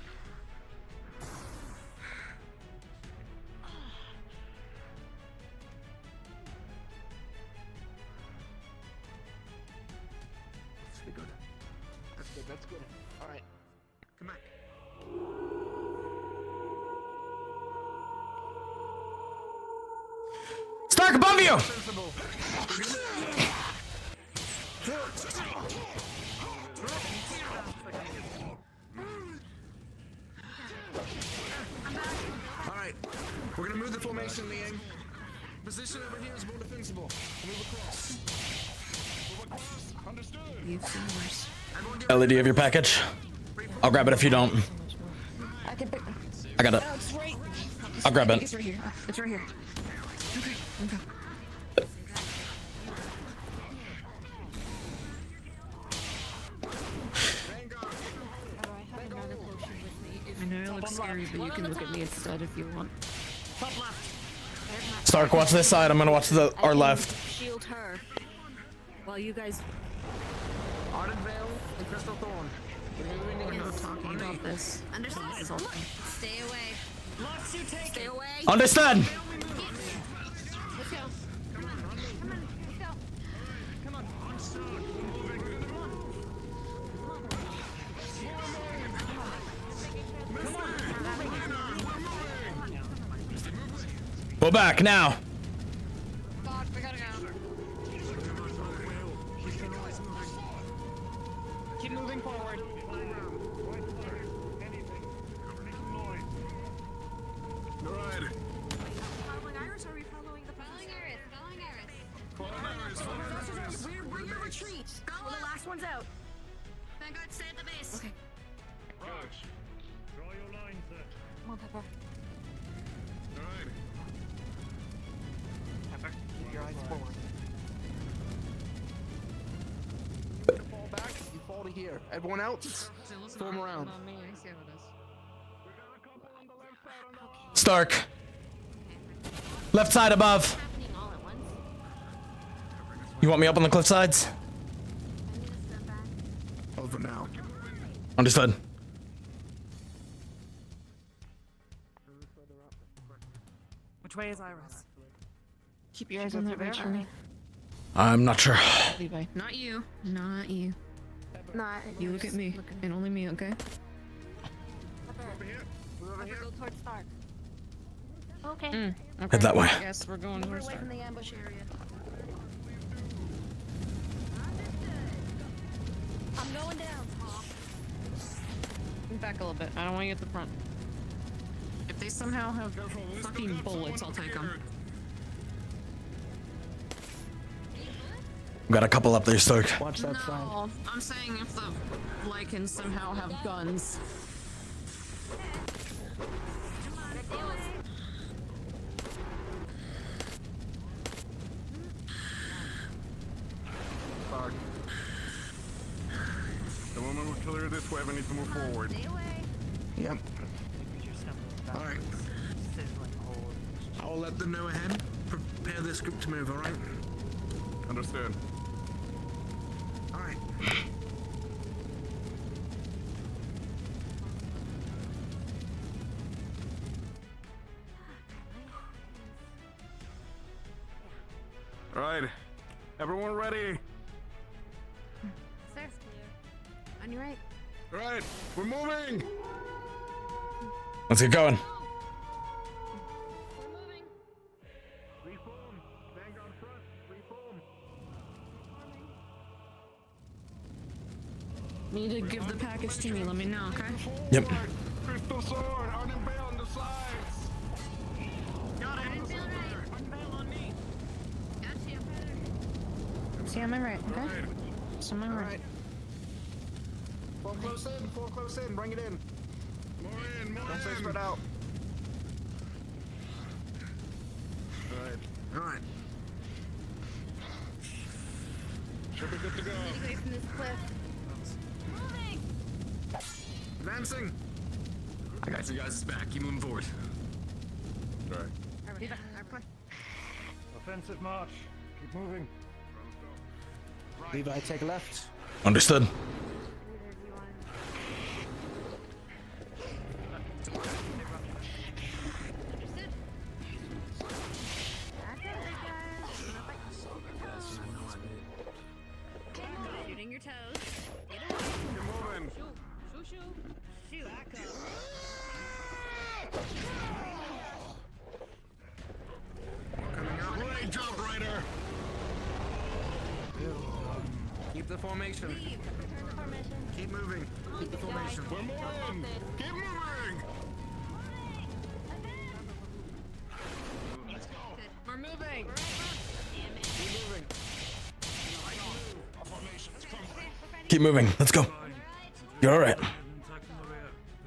That's good. That's good. All right. Come back. Stark above you! Sensible. All right. formation, Liang. Position over here is more defensible. Move across. Move across. Understood. You've seen worse. Ellie, do you have your package? I'll grab it if you don't. I can pick. I got it. Oh, it's right. I'll grab it. It's right here. It's right here. Okay. Okay. I know it looks scary, but you can look at me instead if you want. Top left. Stark, watch this side. I'm gonna watch our left. Shield her. While you guys. Ardenvale and Crystal Thorn. We're not talking about this. Understood. Stay away. Left, you take Stay away. Understood. Let's go. Come on. Come on. Let's go. Come on. Go back now. God, we gotta go. Keep moving forward. Alright. Following Iris, or are we following the following Iris? Following Iris. We're your retreat. Well, the last one's out. Vanguard, stay at the base. Okay. Coach, draw your line, sir. Come on, Pepper. Alright. Pepper, Keep your eyes forward. You fall back, you fall to here. Everyone else, storm around. Stark. Left side above. You want me up on the cliff sides? Over now. Understood. Which way is Iris? Keep your eyes on that ridge for me. I'm not sure. Levi. Not you. Not you. Not. You look at me, and only me, okay? Go towards Stark. Okay. Okay. Head that way. Yes, we're going We're towards away Stark. from the ambush area. I'm going down. Back a little bit. I don't want you at the front. If they somehow have fucking bullets, I'll take them. Got a couple up there, Stark. Watch that side. No, I'm saying if the Lycans somehow have guns. Stark. The woman will clear this way. We need to move forward. Yep. Alright. I'll let them know ahead. Prepare this group to move, alright? Understood. Alright. Alright. Everyone ready? Sir, on your right. Alright. We're moving! Let's get going. Reform. Vanguard front. Reform. Need to give the package to me. Let me know, okay? Yep. Crystal sword. Unveil on the sides. Got it. Unveil on me. Got you. See on my right, okay? See on my right. Fall close in, bring it in. More in, more Don't stay spread out. Alright. Should be good to go. Away from this cliff. Moving. Advancing. I got you guys back. Keep moving forward. Alright. Offensive march. Keep moving. Levi, take left. Understood. Shooting your toes. Keep moving. Shoo, Echo. Coming out. Great job, Ryder. Keep the formation. Keep moving. Keep the formation. We're moving. Keep moving. moving! Keep moving. Let's go. You're all right.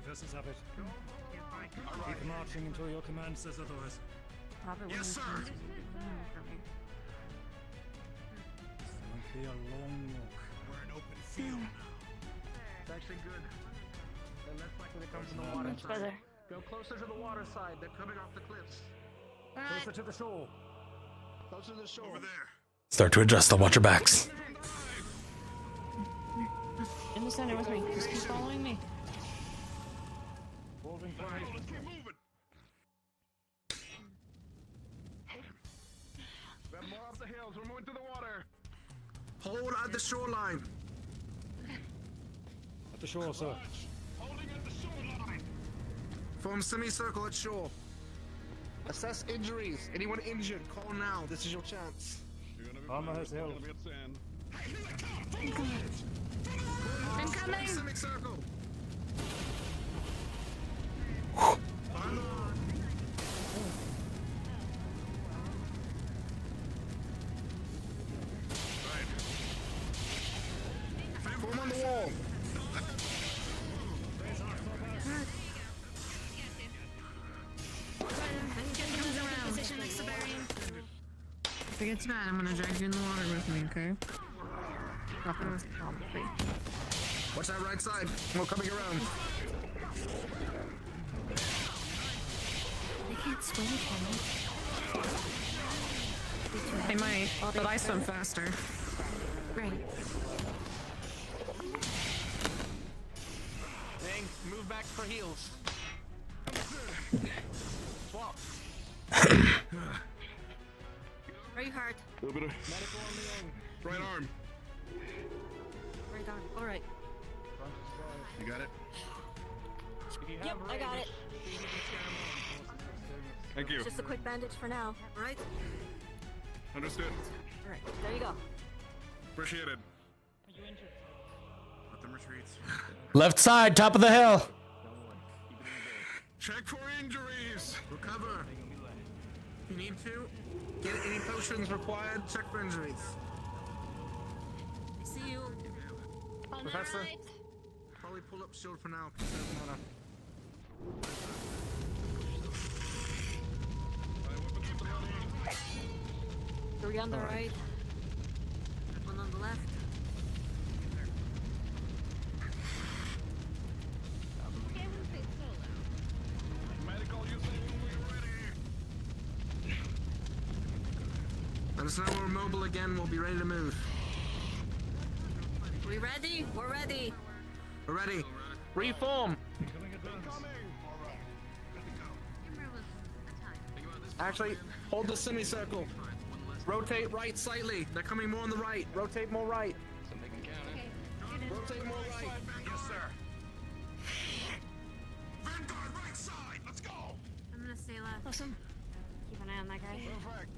Professors have it. Keep marching until your command says otherwise. Yes, sir. This might be a long walk. We're in open field now. It's actually good. They're less likely to come from the water Much side. better. Go closer to the water side. They're coming off the cliffs. Closer to the shore. Closer to the shore. Over there. Start to adjust. I'll watch your backs. In the center with me. Just keep following me. Holding fire. Let's keep moving. Grab more off the hills. We're moving to the water. Hold at the shoreline. At the shore, sir. Holding at the shoreline. Form semicircle at shore. Assess injuries. Anyone injured, call now. This is your chance. Armor has held. Incoming! Semicircle. Form on the wall. If it gets bad, I'm gonna drag you in the water with me, okay? Probably. Watch that right side. We're coming around. They can't swim, can They might, but I swim faster. Great. Dang, move back for heals. Swap. Very hard. A little bit of Medical on the end. right arm. Right arm. All right. You got it? Yep, I got it. Thank you. Just a quick bandage for now. All right. Understood. All right. There you go. Appreciated. Let them retreat. Left side, top of the hill. Check for injuries. Recover. If you need to, get any potions required. Check for injuries. I see you. Professor, probably pull up shield for now. Conserve mana. Three on the right. One on the left. Medical, you say when we're ready. Let us know when we're mobile again. We'll be ready to move. We ready? We're ready. We're ready. Reform. Actually, hold the semicircle. Rotate right slightly. They're coming more on the right. Rotate more right. Rotate more right. Yes, sir. Vanguard, right side. Let's go. I'm gonna stay left. Awesome. Keep an eye on that guy. Perfect.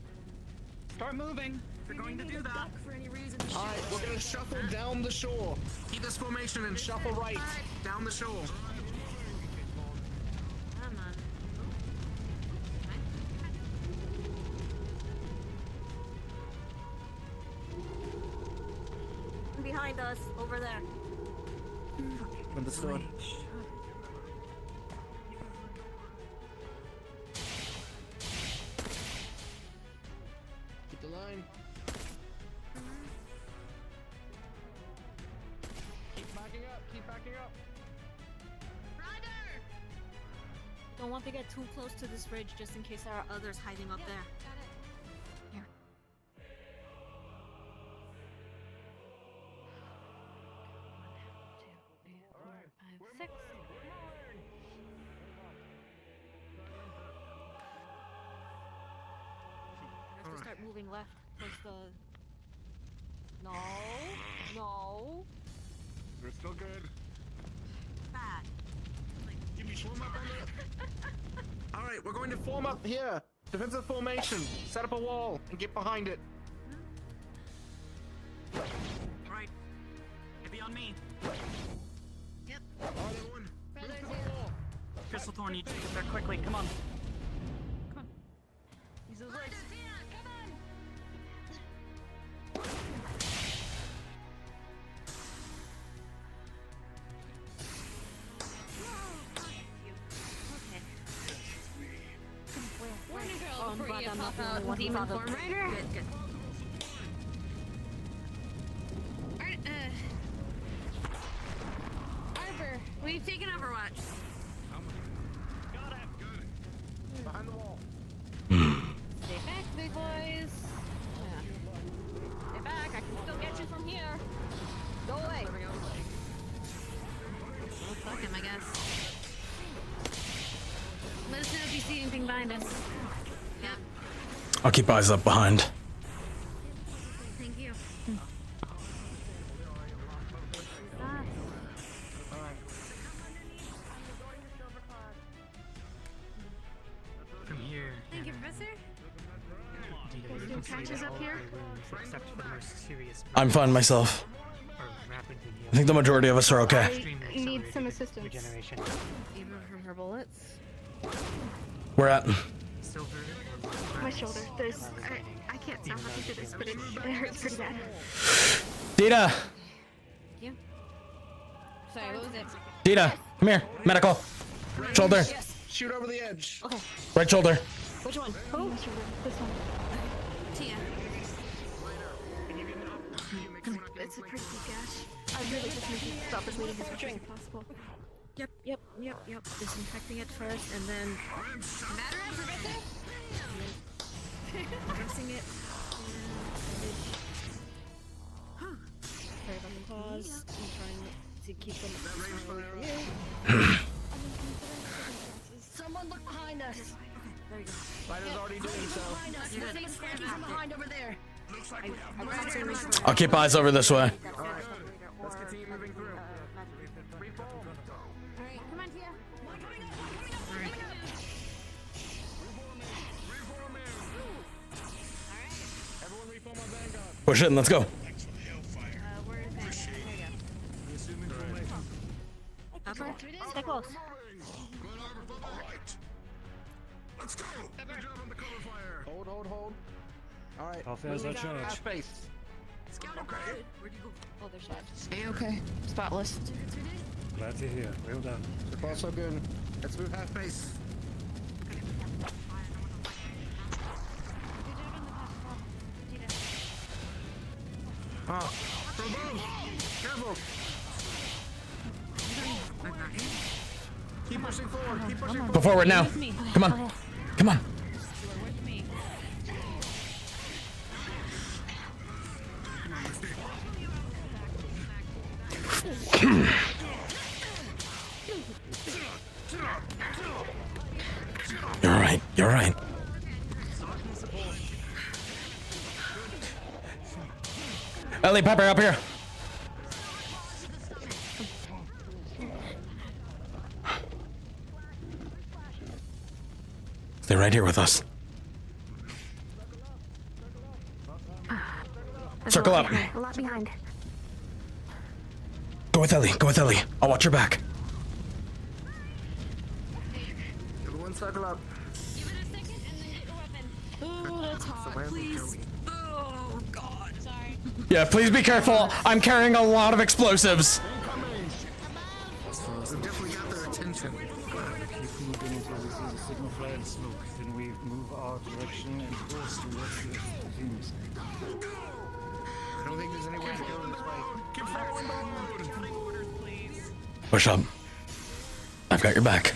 Start moving. If you're going to do that. For any reason. All right, we're gonna shuffle down the shore. Keep this formation and shuffle right down the shore. Come on. Behind us, over there. Understood. Keep the line. Keep backing up. Keep backing up. Don't want to get too close to this ridge just in case there are others hiding up there. Here. We have to start moving left towards the... No. We're still good. Bad. Give me swim up on the... All right, we're going to form up here. Defensive formation. Set up a wall and get behind it. Right. It'd be on me. Yep. All right, everyone. Move to the wall. Crystal Thorn needs to get there quickly. Come on. He's right. Demon Form Rider. Good. Alright, Arbor, we've taken Overwatch. Behind the wall. Stay back, big boys. Stay back, I can still get you from here. Go away. Well, fuck him, I guess. Let us know if you see anything behind us. Yep. I'll keep eyes up behind. Thank you. From here. Thank you, Professor. There's no catches up here? Except for the most serious. I'm fine myself. Or rapidly I think the majority of us are okay. I need some assistance. regeneration. Even from her bullets. We're at. Silver. My shoulder. There's. I can't sound nothing through this, but it hurts pretty bad. Dita! Yeah. Sorry, what was it? Dita, come here. Medical. Shoulder. Shoot over the edge. Okay. Right shoulder. Which one? Oh, this one. Tia. It's a pretty deep gash. I really just need to stop this bleeding as much as possible. Yep. Disinfecting it first, and then Matter of Professor? pressing it. Sorry about the pause. I'm trying to keep them away from you. Someone look behind us. There you go. Spider's already doing so. You're good. From behind over there. I'll keep eyes over this way. Alright, let's continue moving through. Alright, come on, Tia. Everyone reform on Vanguard. Push it and let's go. Where is that? There you go. Upper? Stay close. Let's go. Good job on the cover fire. Hold. Alright. How far is that charge? Half base. Okay. Where'd you go? Oh, there's shots. Okay. Spotless. Glad to hear. Well done. So far so good. Let's move half base. Oh. From above. Careful. Keep pushing forward. Keep pushing forward. Go forward now. Come on. Come on. You're right. Ellie, Pepper, up here. Stay right here with us. Circle up. A lot behind. Go with Ellie. I'll watch your back. Everyone circle up. Give it a second and then hit the weapon. Ooh, that's hot. Please. Oh, God. Sorry. Yeah, please be careful. I'm carrying a lot of explosives. We've definitely got their attention. Keep moving until we see the signal flare and smoke. Then we move our direction and course towards the things. I don't think there's any way to go this way. Keep following the road. Push up. I've got your back.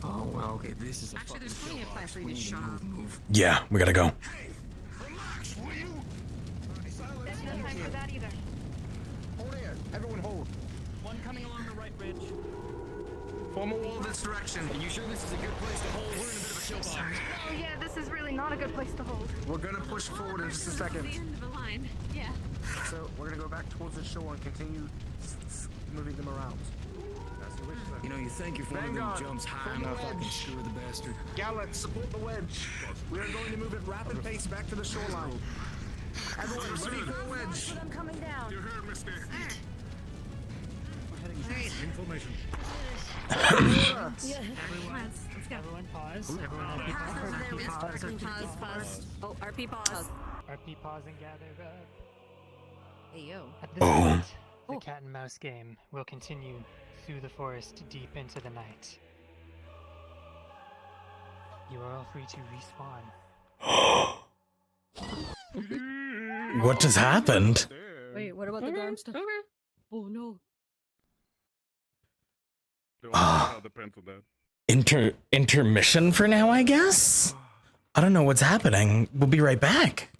Oh, well, okay, this is a Actually, there's plenty of place for you to shut off. Yeah, we gotta go. There's no time for that either. Hold here. Everyone hold. One coming along the right bridge. Form a wall this direction. Are you sure this is a good place to hold? We're in a bit of a chill box. Oh yeah, this is really not a good place to hold. We're gonna push forward in just a second. The end of the line. Yeah. So we're gonna go back towards the shore and continue moving them around. You know, you think if one of them Vanguard, jumps high form the enough, I can wedge. screw the bastard. Gallant, support the wedge. We are going to move at rapid pace back to the shoreline. Everyone, ready for a wedge. I'm coming down. You heard, mister. Information. Everyone pause. Everyone RP pause. Pause. Oh, RP pause. RP pause and gather up. Hey, yo. At this point, the cat and mouse game will continue through the forest deep into the night. You are all free to respawn. What just happened? Wait, what about the arm stuff? Oh no. Don't know how the pencil does. Intermission for now, I guess? I don't know what's happening. We'll be right back.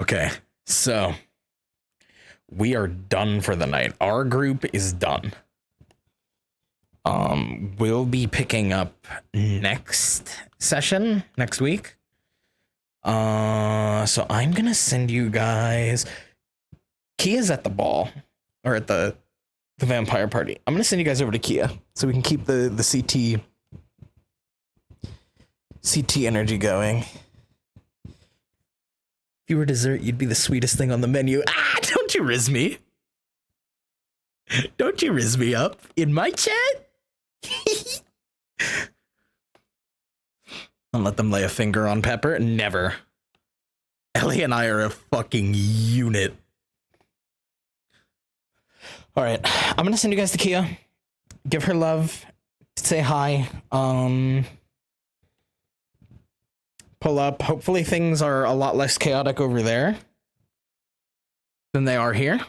Okay, so we are done for the night. Our group is done. We'll be picking up next session next week. So I'm gonna send you guys. Kia's at the ball, or at the vampire party. I'm gonna send you guys over to Kia so we can keep the CT energy going. If you were dessert, you'd be the sweetest thing on the menu. Ah, don't you riz me. Don't you riz me up in my chat? Don't let them lay a finger on Pepper. Never. Ellie and I are a fucking unit. All right, I'm gonna send you guys to Kia. Give her love. Say hi. Pull up. Hopefully things are a lot less chaotic over there than they are here.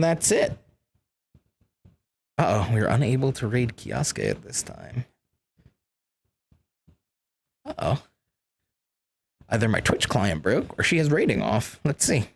That's it. Uh-oh, we were unable to raid Kiosk at this time. Uh-oh. Either my Twitch client broke or she has raiding off. Let's see.